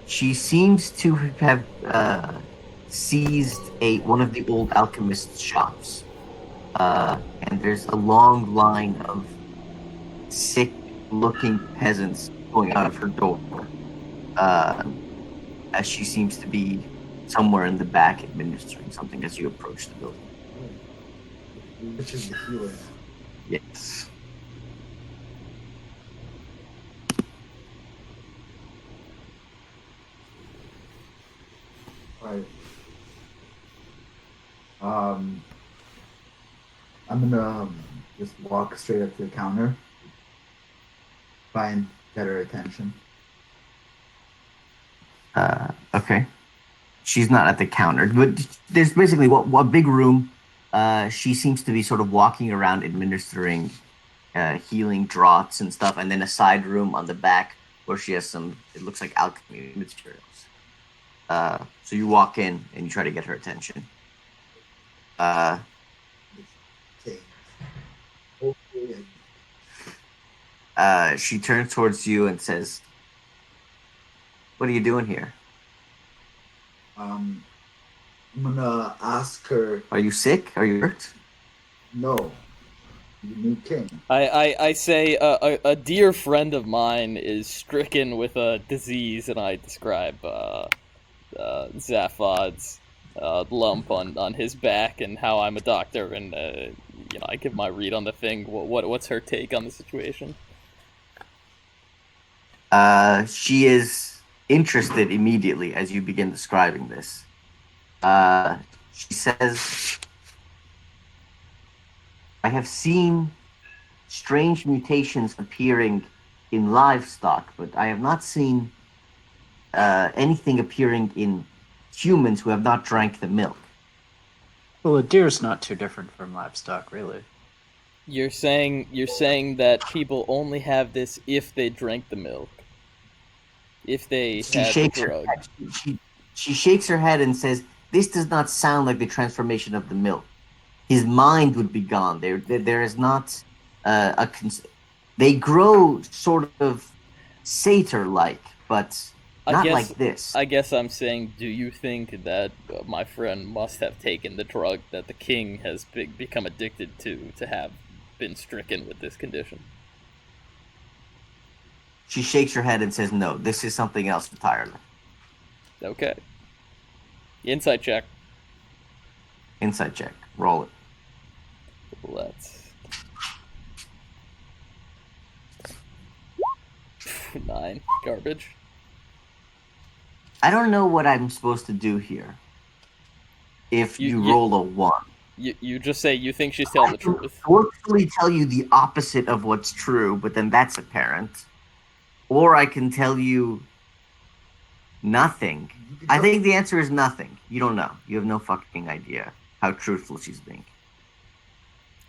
she seems to have seized one of the old alchemist's shops, and there's a long line of sick-looking peasants going out of her door, as she seems to be somewhere in the back administering something as you approach the building. Which is the healer. Yes. Right. I'm gonna just walk straight up to the counter, try and get her attention. Okay. She's not at the counter, but there's basically what big room. She seems to be sort of walking around administering healing draughts and stuff, and then a side room on the back where she has some. It looks like alchemy materials. So you walk in and you try to get her attention. Okay. Hopefully, She turns towards you and says, "What are you doing here? I'm gonna ask her. Are you sick? Are you hurt?" No, you new king. I say a dear friend of mine is stricken with a disease, and I describe Zaphod's lump on his back and how I'm a doctor, and I give my read on the thing. What's her take on the situation? She is interested immediately as you begin describing this. She says, "I have seen strange mutations appearing in livestock, but I have not seen anything appearing in humans who have not drank the milk." Well, a deer's not too different from livestock, really. You're saying that people only have this if they drank the milk, if they She had the shakes her drug. head. She shakes her head and says, "This does not sound like the transformation of the milk. His mind would be gone. There is not they grow sort of satyr-like, but not like this." I guess I'm saying, do you think that my friend must have taken the drug that the king has become addicted to have been stricken with this condition? She shakes her head and says, "No, this is something else entirely." Okay. Insight check. Insight check. Roll it. Let's. 9. Garbage. I don't know what I'm supposed to do here. If you roll a 1. You just say you think she's telling the truth. I can forcefully tell you the opposite of what's true, but then that's apparent. Or I can tell you Nothing. You can I tell- think the answer is nothing. You don't know. You have no fucking idea how truthful she's being.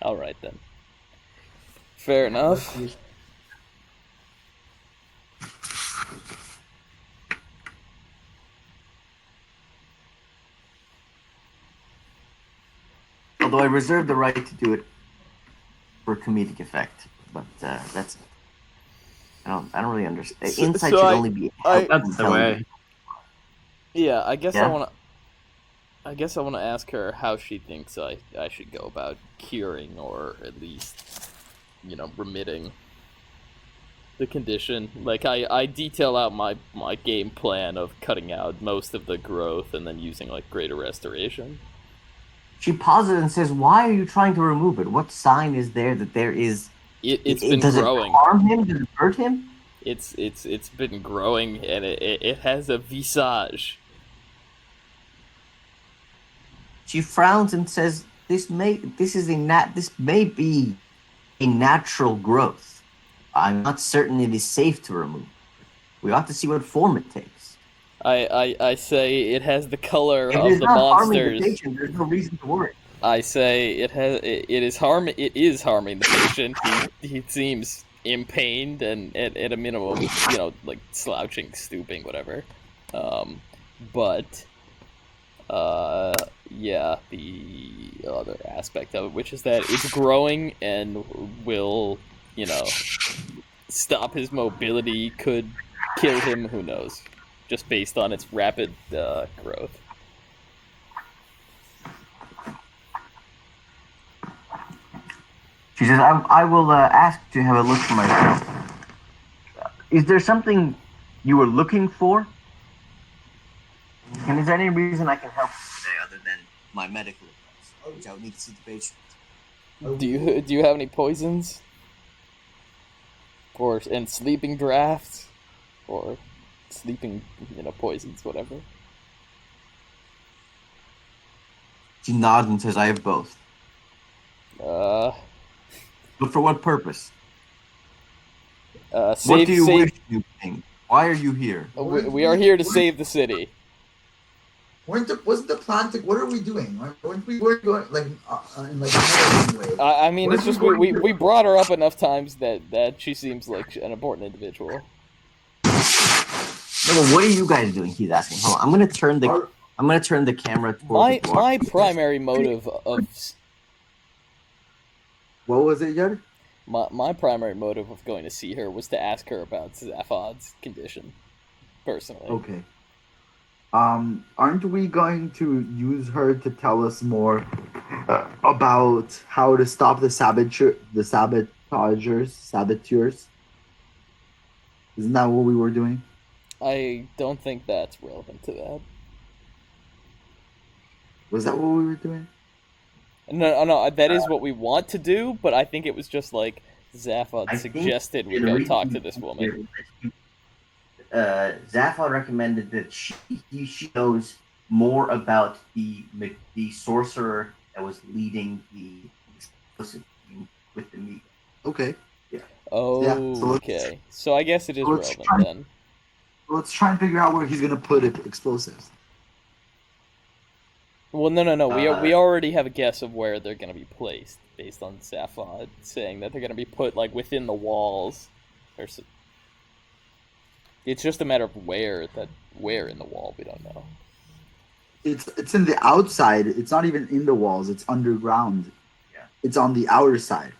All right then. Fair enough. Although I reserve the right to do it for comedic effect, but that's I don't really understand. So- Insight so should I- only be I- That's the way. Yeah, I guess Yeah? I want to ask her how she thinks I should go about curing or at least, remitting the condition. Like I detail out my game plan of cutting out most of the growth and then using like greater restoration. She pauses and says, "Why are you trying to remove it? What sign is there that there is? It's been Does growing. it harm him? Does it hurt him?" It's been growing and it has a visage. She frowns and says, this may be a natural growth. I'm not certain it is safe to remove. We ought to see what form it takes. I say it has the color If it of is the not harming the monsters. patient, there's no reason to worry. I say it is harming the patient. He seems in pain and at a minimum, like slouching, stooping, whatever. But yeah, the other aspect of it, which is that it's growing and will, stop his mobility, could kill him, who knows, just based on its rapid growth. She says, I will ask to have a look for myself. Is there something you were looking for? And is there any reason I can help you today other than my medical advice, which I would need to see the patient? Do you have any poisons? Or and sleeping drafts? Or sleeping, poisons, whatever. She nods and says, I have both. Uh, But for what purpose? save, What do you save, wish, you king? Why are you here? we are here to save the city. Wasn't the plan to? What are we doing? Weren't we going like in like another way? I mean, What it's if we just go we to- brought her up enough times that she seems like an important individual. No, but what are you guys doing? He's asking. Hold on. I'm gonna turn the camera toward My the dwarf. my primary motive of What was it, Yud? my primary motive of going to see her was to ask her about Zaphod's condition, personally. Okay. Aren't we going to use her to tell us more about how to stop the saboteurs? Isn't that what we were doing? I don't think that's relevant to that. Was that what we were doing? No, that is what we want to do, but I think it was just like Zaphod I think suggested we the go reason talk to this woman. Zaphod recommended that she knows more about the sorcerer that was leading the explosive team with the meat. Okay. Oh, Yeah, so let's- okay. So I guess it is let's relevant try- then. Let's try and figure out where he's gonna put explosives. Well, no. We Uh, already have a guess of where they're going to be placed based on Zaphod saying that they're going to be put like within the walls. It's just a matter of where in the wall, we don't know. It's in the outside. It's not even in the walls. It's underground. Yeah. It's on the outer side.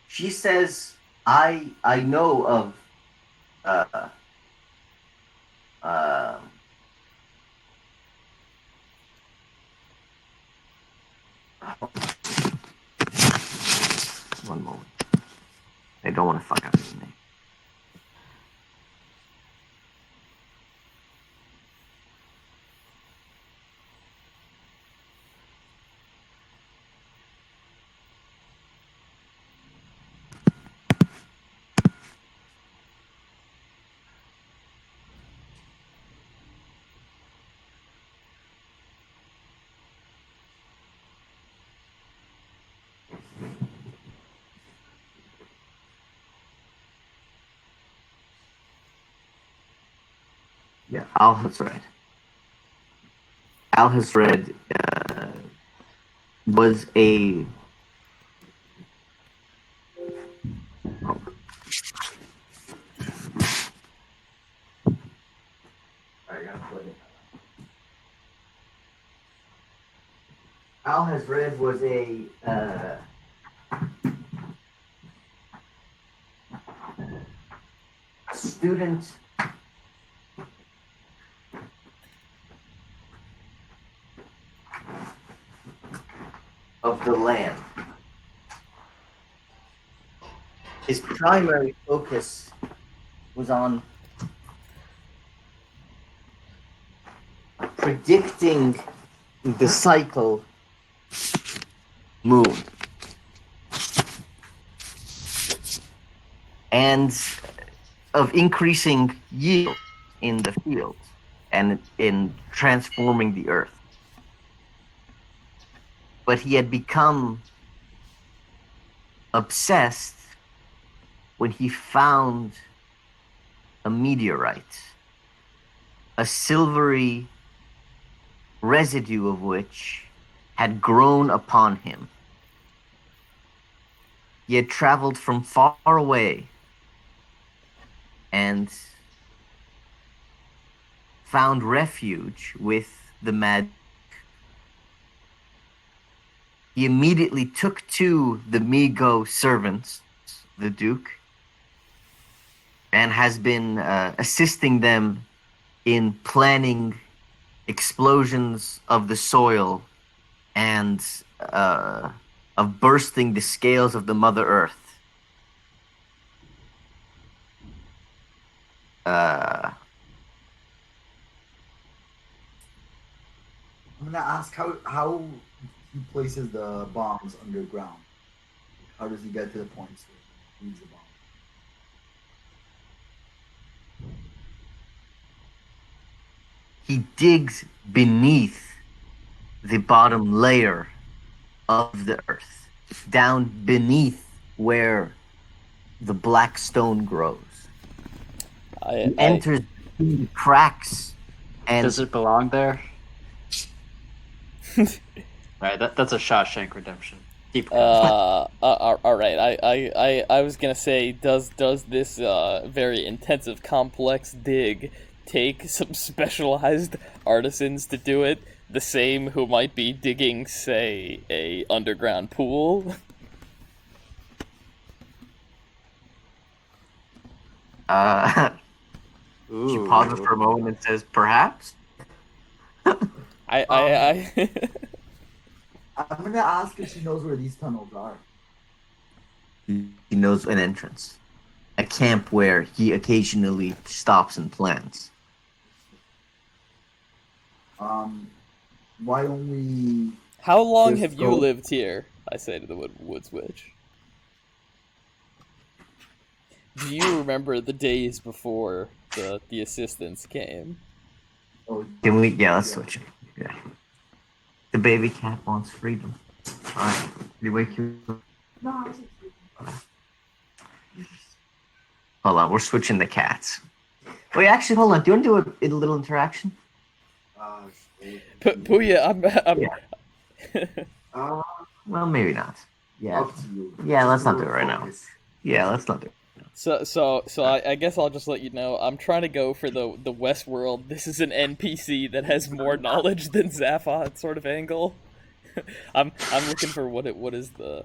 She says, I know of one moment. I don't want to fuck up his name. Yeah, Al has read. Al has read was a. Alright, I gotta put it. Al has read was a student of the land. His primary focus was on predicting the cycle moon and of increasing yield in the field and in transforming the earth. But he had become obsessed when he found a meteorite, a silvery residue of which had grown upon him. He had traveled from far away and found refuge with the mad. He immediately took to the Migo servants, the Duke, and has been assisting them in planning explosions of the soil and of bursting the scales of the Mother Earth. I'm gonna ask how he places the bombs underground. How does he get to the points where he needs the bomb? He digs beneath the bottom layer of the earth, down beneath where the black stone grows. He enters through the cracks and Does it belong there? Right, that's a Shawshank Redemption. Keep going. All right. I was gonna say, does this very intensive, complex dig take some specialized artisans to do it? The same who might be digging, say, a underground pool. she pauses for a moment and says, "Perhaps." I I'm gonna ask if she knows where these tunnels are. He knows an entrance, a camp where he occasionally stops and plans. Why don't we? How long Just have you go- lived here? I say to the Woods Witch. Do you remember the days before the assistants came? Oh, Can we? Yeah, let's switch it. Yeah. The baby cat wants freedom. All right. Did he wake you up? no. Hold on, we're switching the cats. Wait, actually, hold on. Do you want to do a little interaction? Puya, I'm Yeah. Well, maybe not. Yeah. Up to you. Yeah, let's not do it right now. Yeah, let's not do it. So I guess I'll just let you know. I'm trying to go for the Westworld. This is an NPC that has more knowledge than Zaphod sort of angle. I'm looking for what is the.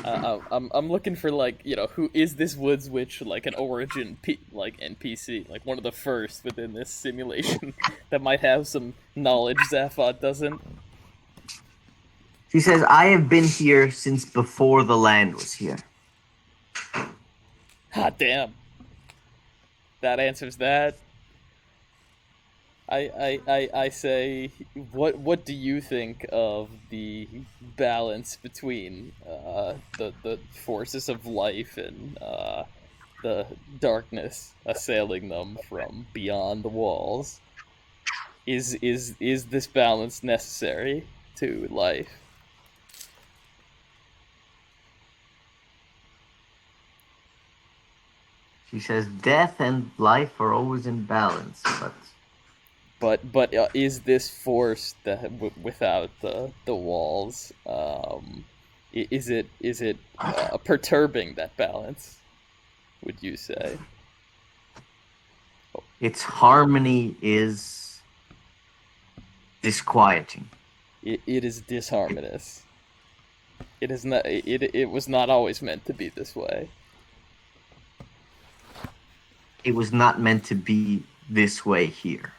I'm looking for, like, you know, who is this Woods Witch, like an origin like NPC, like one of the first within this simulation that might have some knowledge Zaphod doesn't. She says, "I have been here since before the land was here." Hot damn. That answers that. I say, what do you think of the balance between the forces of life and the darkness assailing them from beyond the walls? Is this balance necessary to life? She says death and life are always in balance, But is this force that without the walls? Is it perturbing that balance? Would you say? its harmony is disquieting. It is disharmonious. It is not. It was not always meant to be this way. It was not meant to be this way here.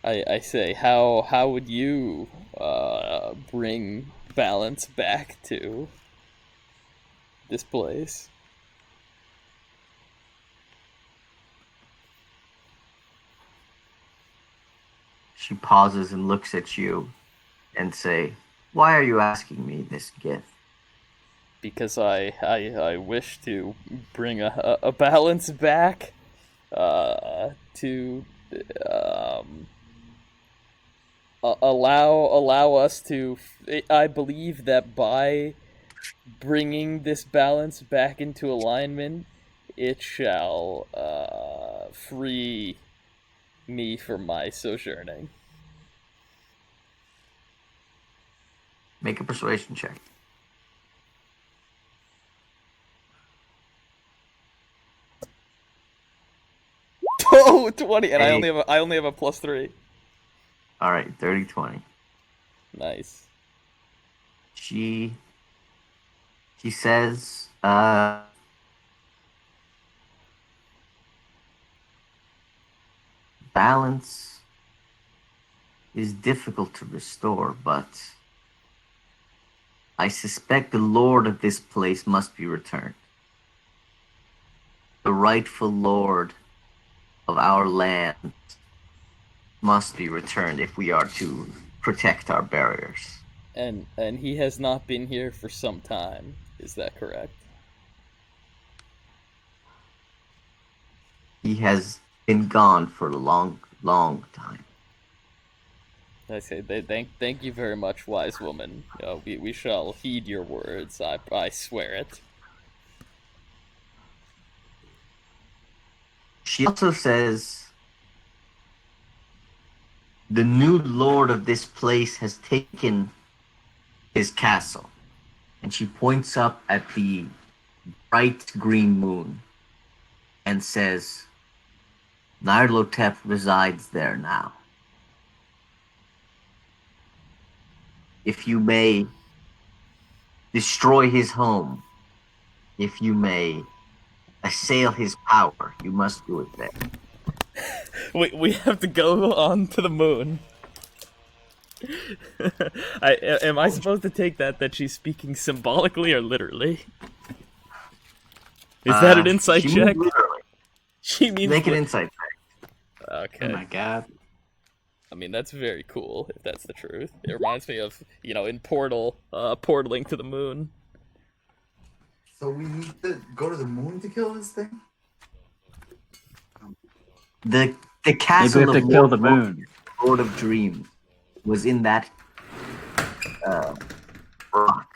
I say, how would you bring balance back to this place? She pauses and looks at you and say, "Why are you asking me this gift?" Because I wish to bring a balance back to allow us to. I believe that by bringing this balance back into alignment, it shall free me from my sojourning. Make a persuasion check. Oh, 20, and Hey. I only have a +3. All right, 30-20. Nice. She says, balance is difficult to restore, but I suspect the lord of this place must be returned. The rightful lord of our land must be returned if we are to protect our barriers. And he has not been here for some time. Is that correct? He has been gone for a long, long time. I say, thank you very much, wise woman. We shall heed your words. I swear it. She also says, the new lord of this place has taken his castle. And she points up at the bright green moon and says, Nyarlathotep resides there now. If you may destroy his home, if you may assail his power, you must do it there. We have to go on to the moon. Am I supposed to take that she's speaking symbolically or literally? Is that an insight she check? means literally. She means Make an insight check. Okay. Oh my god. I mean, that's very cool, if that's the truth. It reminds me of, in Portal, portaling to the moon. So we need to go to the moon to kill this thing? The Maybe we castle have to of kill the moon. Lord of Dreams was in that rock.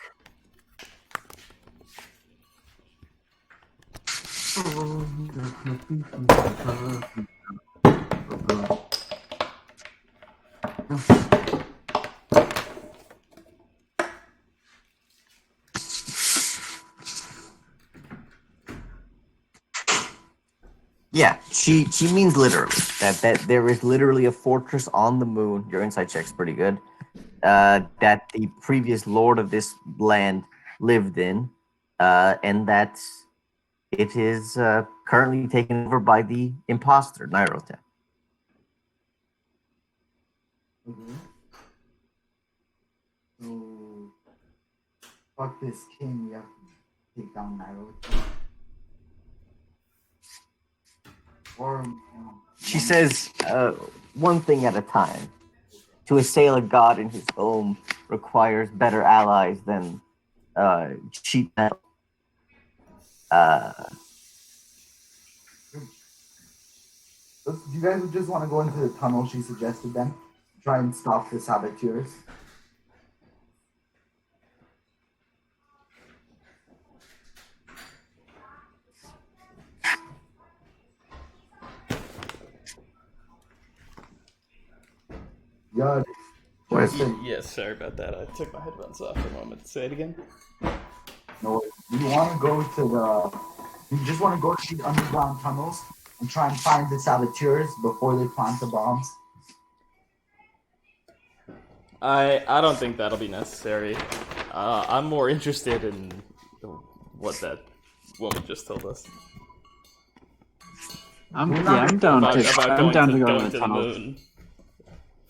Yeah, she means literally that there is literally a fortress on the moon. Your insight check's pretty good. That the previous lord of this land lived in, and that it is currently taken over by the imposter Nyarlathotep. Okay. So, fuck this king, we have to take down Nyarlathotep. Or, She says, one thing at a time. To assail a god in his home requires better allies than cheap metal. do you guys just want to go into the tunnel she suggested then? Try and stop the saboteurs? was ahead. saying, Yes, sorry about that. I took my headphones off for a moment. Say it again. no, you want to go to the, you just want to go to the underground tunnels and try and find the saboteurs before they plant the bombs. I don't think that'll be necessary. I'm more interested in what that woman just told us. I'm down About I'm down to go going to to the the tunnel. moon.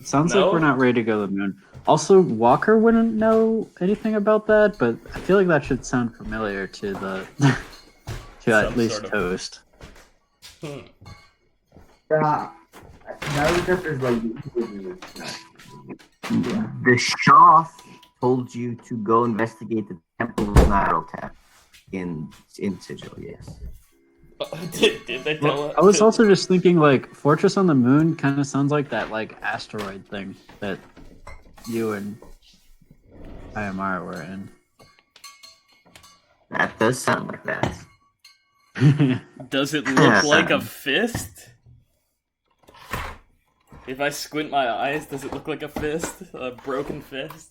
Sounds No? like we're not ready to go to the moon. Also, Walker wouldn't know anything about that, but I feel like that should sound familiar to the to at Some least sort of- Toast. Yeah. Now that there's like The Shah told you to go investigate the Temple of Narotep in Sigil, yes. Did they tell Well, us? I was also just thinking, like, Fortress on the Moon kind of sounds like that, like, asteroid thing that you and Ayamara were in. That does sound like that. Does it look Yeah. like a fist? If I squint my eyes, does it look like a fist? A broken fist?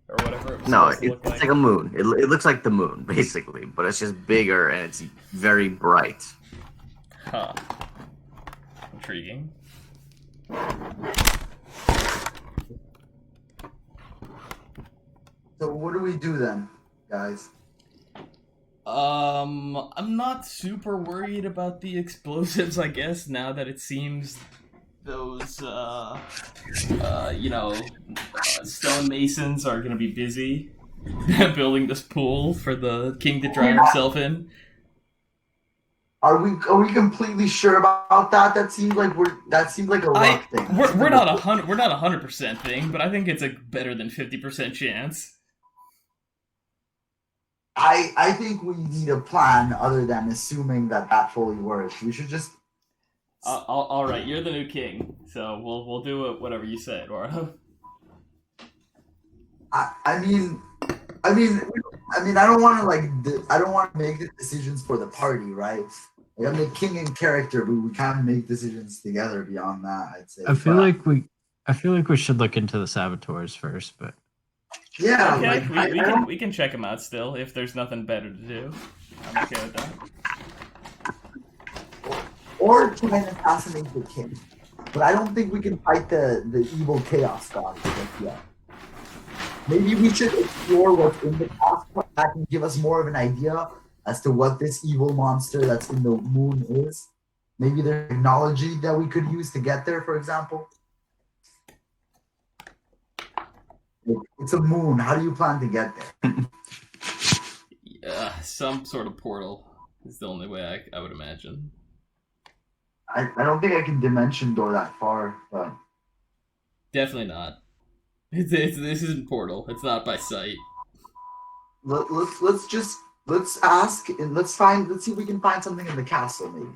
Or whatever it was No, supposed to look it's like a moon. It looks like the moon, basically, but it's just bigger and it's very bright. Huh. Intriguing. So what do we do then, guys? I'm not super worried about the explosives, I guess, now that it seems those, stonemasons are gonna be busy building this pool for the king to dry himself in. Are we completely sure about that? That seems like a luck thing. We're not 100% thing, but I think it's a better than 50% chance. I think we need a plan other than assuming that fully works. We should just. All right, you're the new king, so we'll do it whatever you say, Laura. I mean, I don't want to I don't want to make the decisions for the party, right? Like, I'm the king in character, but we can't make decisions together beyond that. I'd say. I feel like we should look into the saboteurs first, but Yeah. Okay, Like, we can check them out still if there's nothing better to do. I'm okay with that. or try and assassinate the king. But I don't think we can fight the evil chaos god just yet. Maybe we should explore what's in the chaos god. That can give us more of an idea as to what this evil monster that's in the moon is. Maybe there's technology that we could use to get there, for example. It's a moon. How do you plan to get there? Yeah, some sort of portal is the only way I would imagine. I don't think I can dimension door that far, but Definitely not. This isn't Portal. It's not by sight. let's ask and let's see if we can find something in the castle, maybe.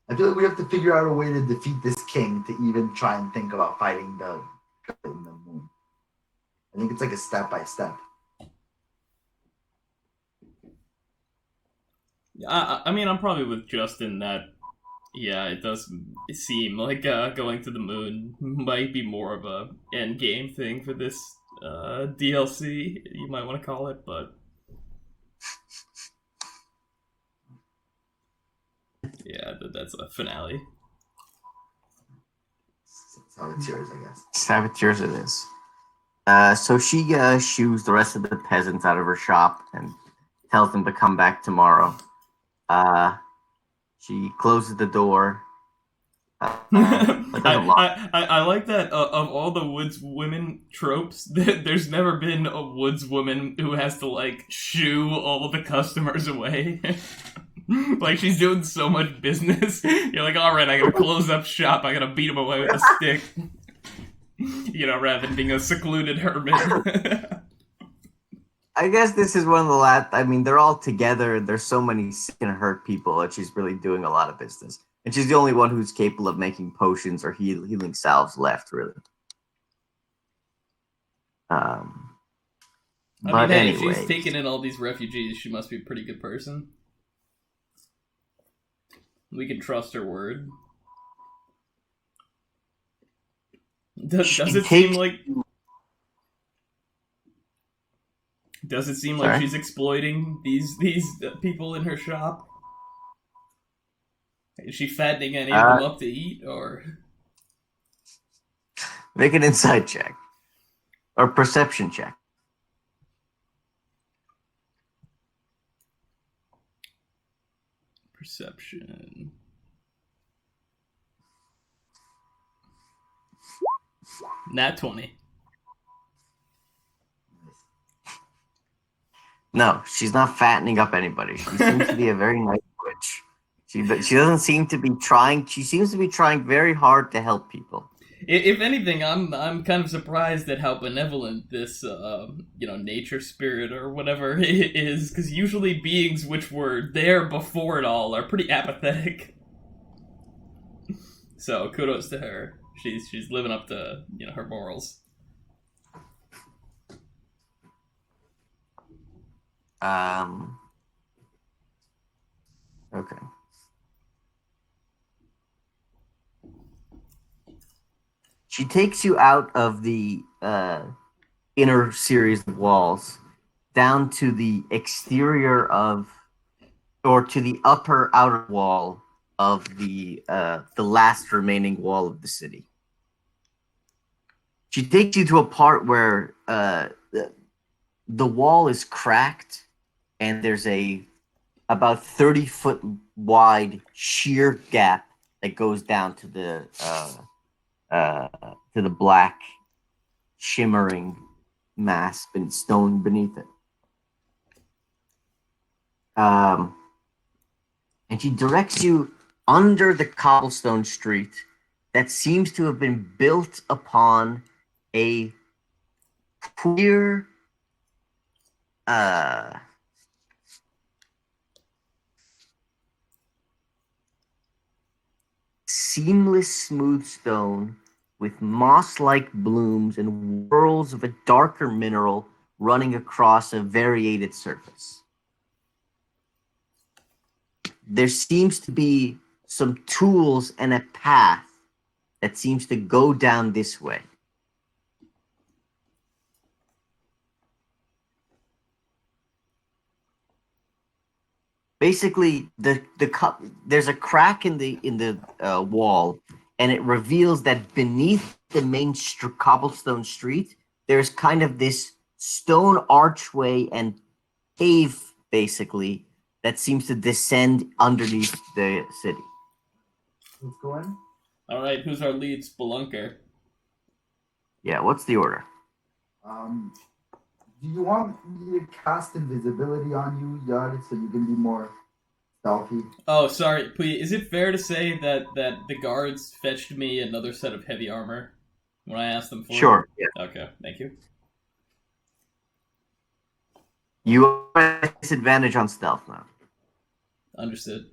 I feel like we have to figure out a way to defeat this king to even try and think about fighting the moon. I think it's like a step by step. I mean, I'm probably with Justin that, yeah, it does seem like going to the moon might be more of a end game thing for this DLC, you might want to call it, but yeah, that's a finale. Saboteurs, I guess. Saboteurs it is. So she shoos the rest of the peasants out of her shop and tells them to come back tomorrow. She closes the door. I like that of all the woods women tropes, there's never been a woods woman who has to like shoo all of the customers away. Like she's doing so much business. You're like, all right, I gotta close up shop. I gotta beat him away with a stick. You know, rather than being a secluded hermit. I guess this is one of the last. I mean, they're all together. There's so many sick and hurt people, and she's really doing a lot of business. And she's the only one who's capable of making potions or healing salves left, really. I But mean, hey, anyway, if she's taking in all these refugees, she must be a pretty good person. We can trust her word. Does She it seem takes- like? Does it seem like Sorry? she's exploiting these people in her shop? Is she fattening any of them up to eat, or? Make an insight check or perception check. Perception. Nat 20. No, she's not fattening up anybody. She seems to be a very nice witch. But she doesn't seem to be trying. She seems to be trying very hard to help people. If anything, I'm kind of surprised at how benevolent this nature spirit or whatever is, because usually beings which were there before it all are pretty apathetic. So kudos to her. She's living up to her morals. Okay. She takes you out of the inner series of walls down to the exterior of, or to the upper outer wall of the last remaining wall of the city. She takes you to a part where the wall is cracked and there's a about 30-foot wide sheer gap that goes down to the black shimmering mass and stone beneath it. And she directs you under the cobblestone street that seems to have been built upon a queer seamless smooth stone with moss-like blooms and whorls of a darker mineral running across a variated surface. There seems to be some tools and a path that seems to go down this way. Basically, there's a crack in the wall, and it reveals that beneath the main cobblestone street, there's kind of this stone archway and cave, basically, that seems to descend underneath the city. Let's go in. All right, who's our lead spelunker? Yeah, what's the order? Do you want me to cast invisibility on you, Yard, so you can be more stealthy? Oh, sorry, please. Is it fair to say that the guards fetched me another set of heavy armor when I asked them for Sure. it? Yeah. Okay, thank you. You are at disadvantage on stealth now. Understood.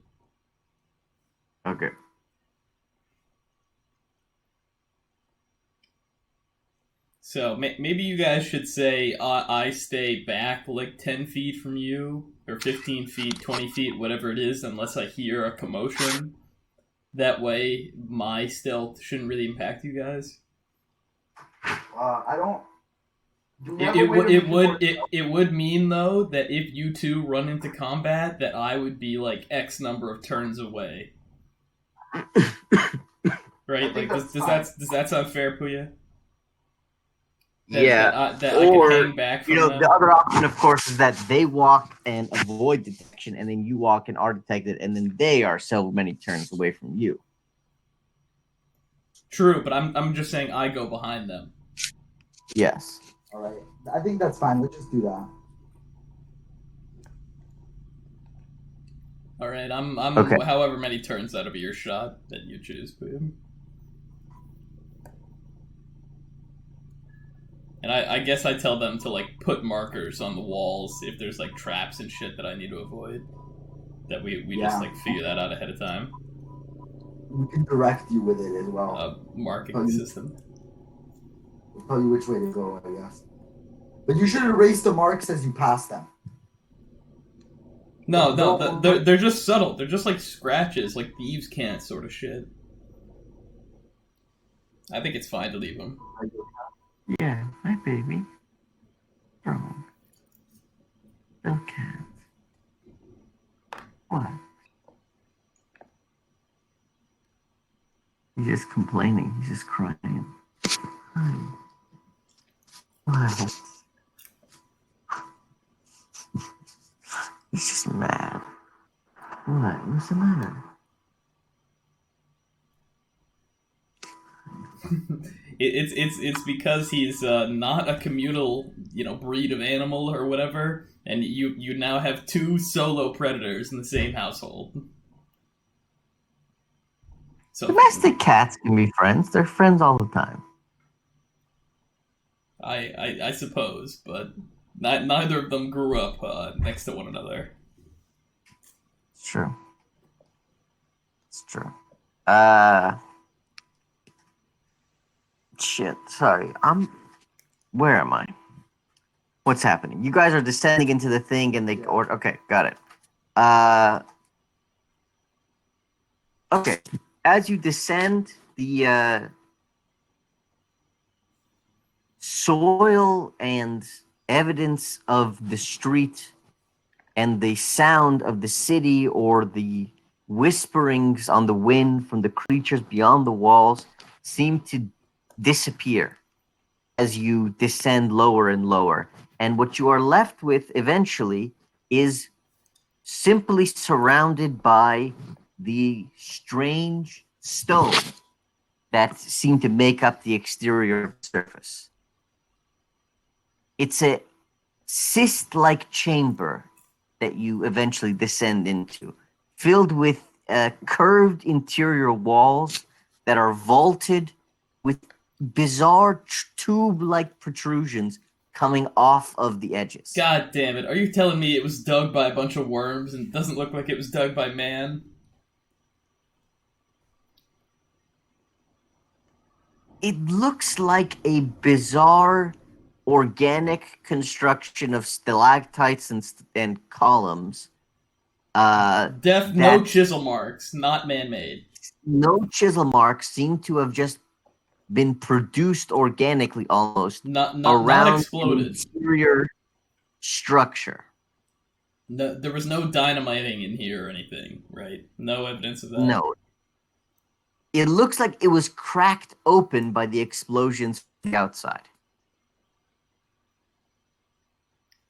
Okay. So maybe you guys should say I stay back like 10 feet from you, or 15 feet, 20 feet, whatever it is, unless I hear a commotion. That way, my stealth shouldn't really impact you guys. I don't. Do we have a way to make It would mean though that if you two run into combat, that I would be like X number of turns away. Right? Like does that sound fair, Puya? Yeah. That I or, can hang back from them. the other option, of course, is that they walk and avoid detection, and then you walk and are detected, and then they are so many turns away from you. True, but I'm just saying I go behind them. Yes. All right. I think that's fine. Let's just do that. All right, I'm Okay. however many turns out of your shot that you choose, Puya. And I guess I tell them to like put markers on the walls if there's like traps and shit that I need to avoid. That we just like figure that out ahead of time. We can direct you with it as well. Marking system. We'll tell you which way to go, I guess. But you should erase the marks as you pass them. No, they're just subtle. They're just like scratches, like thieves can't sort of shit. I think it's fine to leave him. Yeah, my baby. Oh, little cat. What? He's just complaining. He's just crying. Honey. What? He's just mad. What? What's the matter? It's because he's not a communal, breed of animal or whatever, and you now have two solo predators in the same household. So Domestic cats can be friends. They're friends all the time. I suppose, but neither of them grew up next to one another. It's true. It's true. Shit. Sorry. Where am I? What's happening? You guys are descending into the thing, and okay, got it. Okay. As you descend, the soil and evidence of the street and the sound of the city or the whisperings on the wind from the creatures beyond the walls seem to disappear as you descend lower and lower. And what you are left with eventually is simply surrounded by the strange stone that seem to make up the exterior surface. It's a cyst-like chamber that you eventually descend into, filled with curved interior walls that are vaulted with bizarre tube-like protrusions coming off of the edges. God damn it. Are you telling me it was dug by a bunch of worms and doesn't look like it was dug by man? It looks like a bizarre organic construction of stalactites and columns. No chisel marks, not man-made. No chisel marks seem to have just been produced organically almost Not around exploded. an interior structure. No, there was no dynamiting in here or anything, right? No evidence of that. No. It looks like it was cracked open by the explosions from the outside.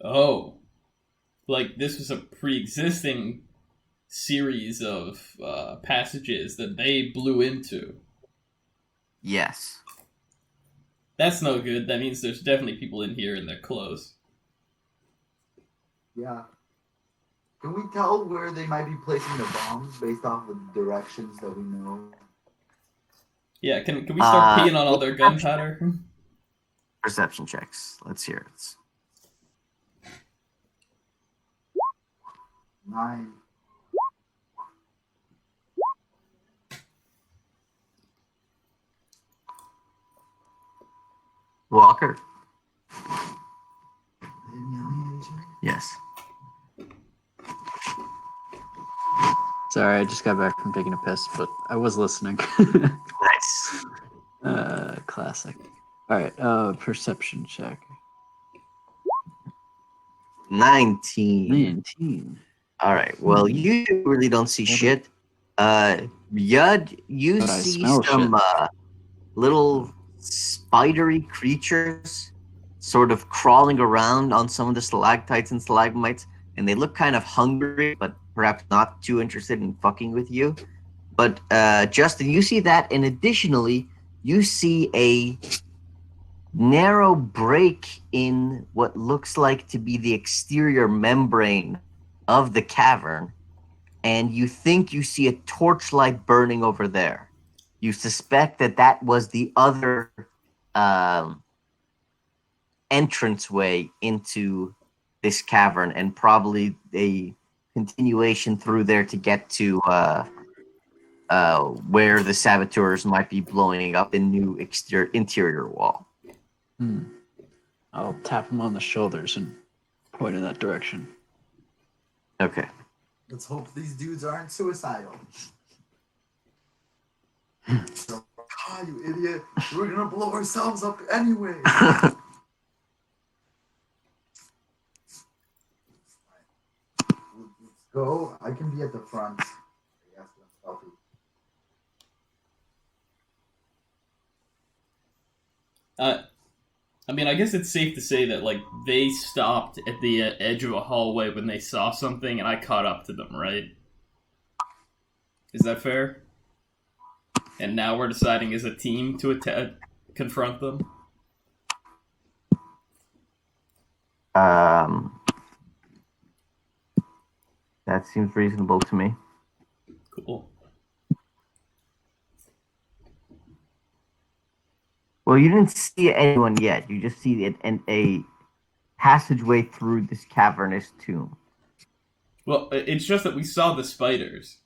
Oh. Like this was a pre-existing series of passages that they blew into. Yes. That's no good. That means there's definitely people in here and they're close. Yeah. Can we tell where they might be placing the bombs based off of the directions that we know? Yeah, can we start peeing on all their gunpowder? Perception checks. Let's hear it. 9. Walker. Yes. Sorry, I just got back from taking a piss, but I was listening. Nice. Classic. All right, perception check. 19. 19. All right. Well, you really don't see shit. Yud, you But I see smell some shit. little spidery creatures sort of crawling around on some of the stalactites and stalagmites, and they look kind of hungry, but perhaps not too interested in fucking with you. But Justin, you see that, and additionally, you see a narrow break in what looks like to be the exterior membrane of the cavern, and you think you see a torchlight burning over there. You suspect that was the other entranceway into this cavern, and probably a continuation through there to get to where the saboteurs might be blowing up a new interior wall. I'll tap him on the shoulders and point in that direction. Okay. Let's hope these dudes aren't suicidal. Ah, you idiot! We're gonna blow ourselves up anyway. Let's go. I can be at the front. Yes, let's stop it. I mean, I guess it's safe to say that like they stopped at the edge of a hallway when they saw something, and I caught up to them, right? Is that fair? And now we're deciding as a team to confront them. That seems reasonable to me. Cool. Well, you didn't see anyone yet. You just see it in a passageway through this cavernous tomb. Well, it's just that we saw the spiders.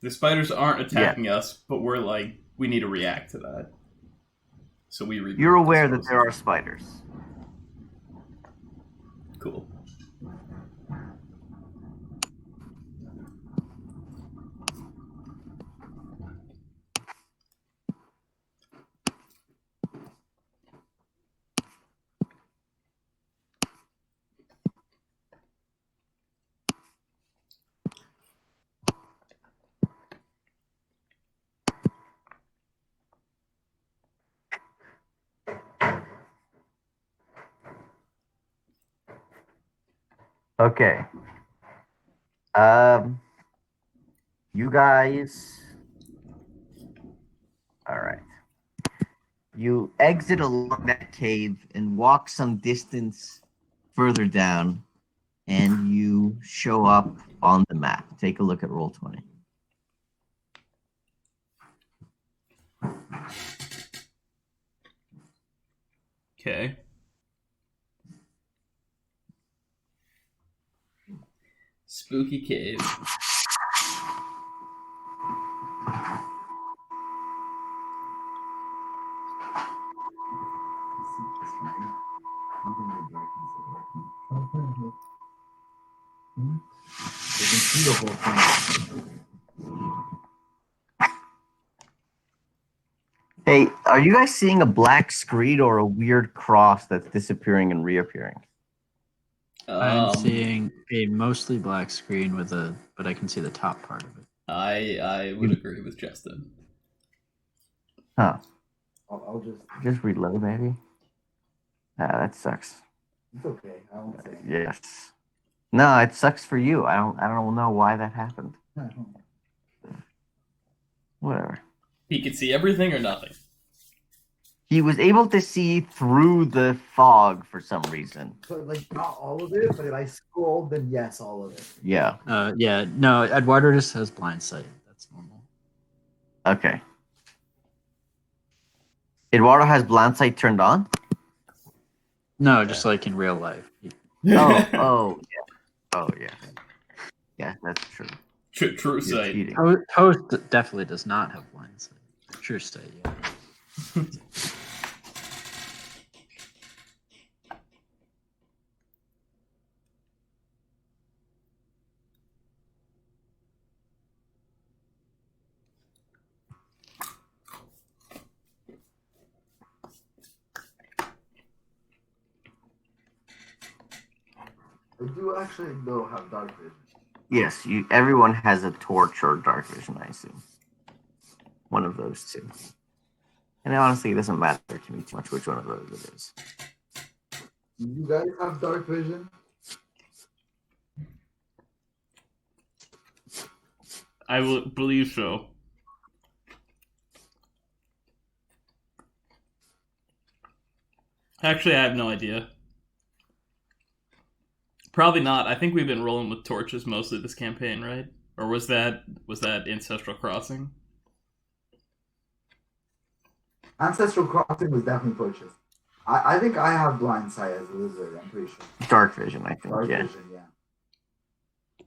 The spiders aren't attacking us, but we're like, we need to react to that. So we regroup. You're aware that there are spiders. Cool. Okay. You guys. All right. You exit along that cave and walk some distance further down, and you show up on the map. Take a look at Roll20. Okay. Spooky cave. Hey, are you guys seeing a black screen or a weird cross that's disappearing and reappearing? I'm seeing a mostly black screen but I can see the top part of it. I would agree with Justin. Huh. I'll Just reload, maybe. That sucks. It's okay. I won't say. Yes. No, it sucks for you. I don't know why that happened. Whatever. He could see everything or nothing. He was able to see through the fog for some reason. So, like, not all of it, but if I scroll, then yes, all of it. Yeah. Yeah, no, Eduardo just has blind sight. That's normal. Okay. Eduardo has blind sight turned on? No, just like in real life. Yeah. Oh, yeah. Yeah, that's true. True You're sight. cheating. Toast definitely does not have blind sight. True sight, yeah. I do actually, though, have dark vision. Yes, everyone has a torch or dark vision, I assume. One of those two. And honestly, it doesn't matter to me too much which one of those it is. Do you guys have dark vision? I would believe so. Actually, I have no idea. Probably not. I think we've been rolling with torches mostly this campaign, right? Or was that Ancestral Crossing? Ancestral Crossing was definitely purchased. I think I have blind sight as a wizard, I'm pretty sure. Dark vision, I think, Dark yeah. vision, yeah.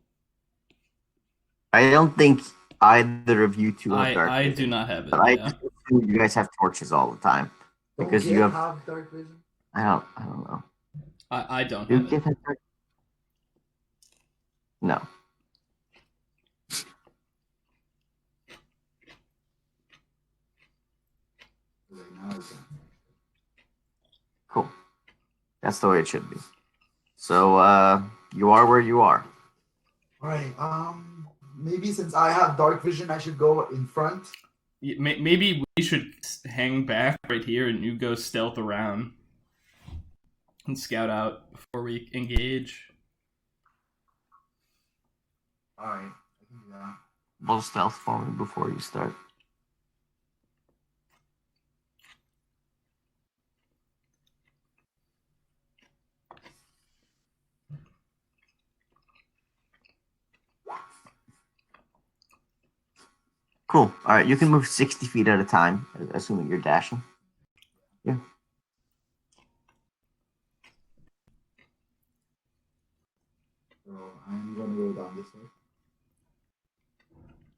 I don't think either of you two have dark I vision. do not have it. But I Yeah. just assume you guys have torches all the time. Because Don't you Git have dark vision? I don't know. I don't Do have Git it. have dark? No. That's the way it should be. So you are where you are. All right. Maybe since I have dark vision, I should go in front. Maybe we should hang back right here and you go stealth around and scout out before we engage. All right. I can do that. Roll stealth for me before you start. Cool. All right, you can move 60 feet at a time, assuming you're dashing. Yeah. So I'm gonna go down this way.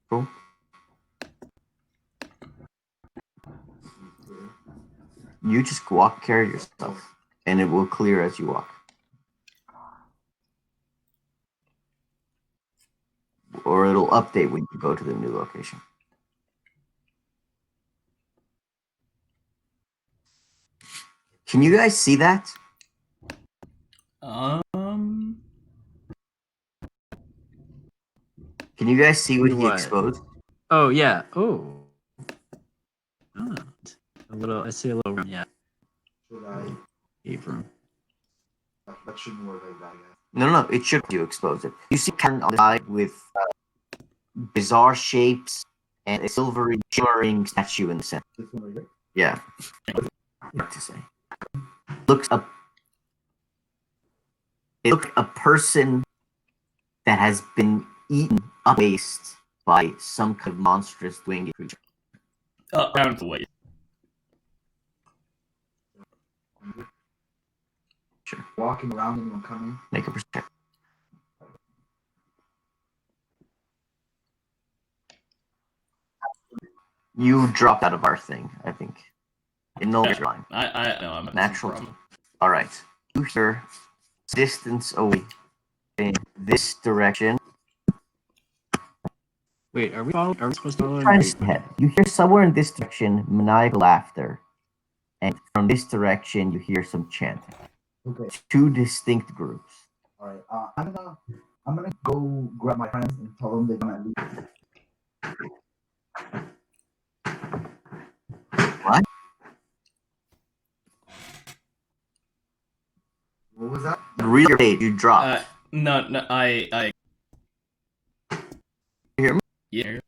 Cool. You just walk, carry yourself, and it will clear as you walk. Or it'll update when you go to the new location. Can you guys see that? Um, Can you guys see what he What? exposed? Oh yeah. Oh. Ah, a little. I see a little room. Yeah. Should I? Cave room. That shouldn't work like that, guys. No, it should you expose it. You see Karen on the side with bizarre shapes and a silvery shimmering statue in the center. This one right here. Yeah. What to say? Looks up. It looks like a person that has been eaten up waste by some kind of monstrous winged creature. around the way. Sure. Walking around, anyone coming? Make a perception. You dropped out of our thing, I think. In no line. I know I'm Natural. problem. All right. You hear distance away in this direction. Wait, are we supposed to follow? Trying to stay ahead. You hear somewhere in this direction maniacal laughter, and from this direction you hear some chanting. Okay. Two distinct groups. All right. I'm gonna go grab my friends and tell them they're gonna leave. What? What was that? Real page, you dropped. No, I. You hear me? Yeah.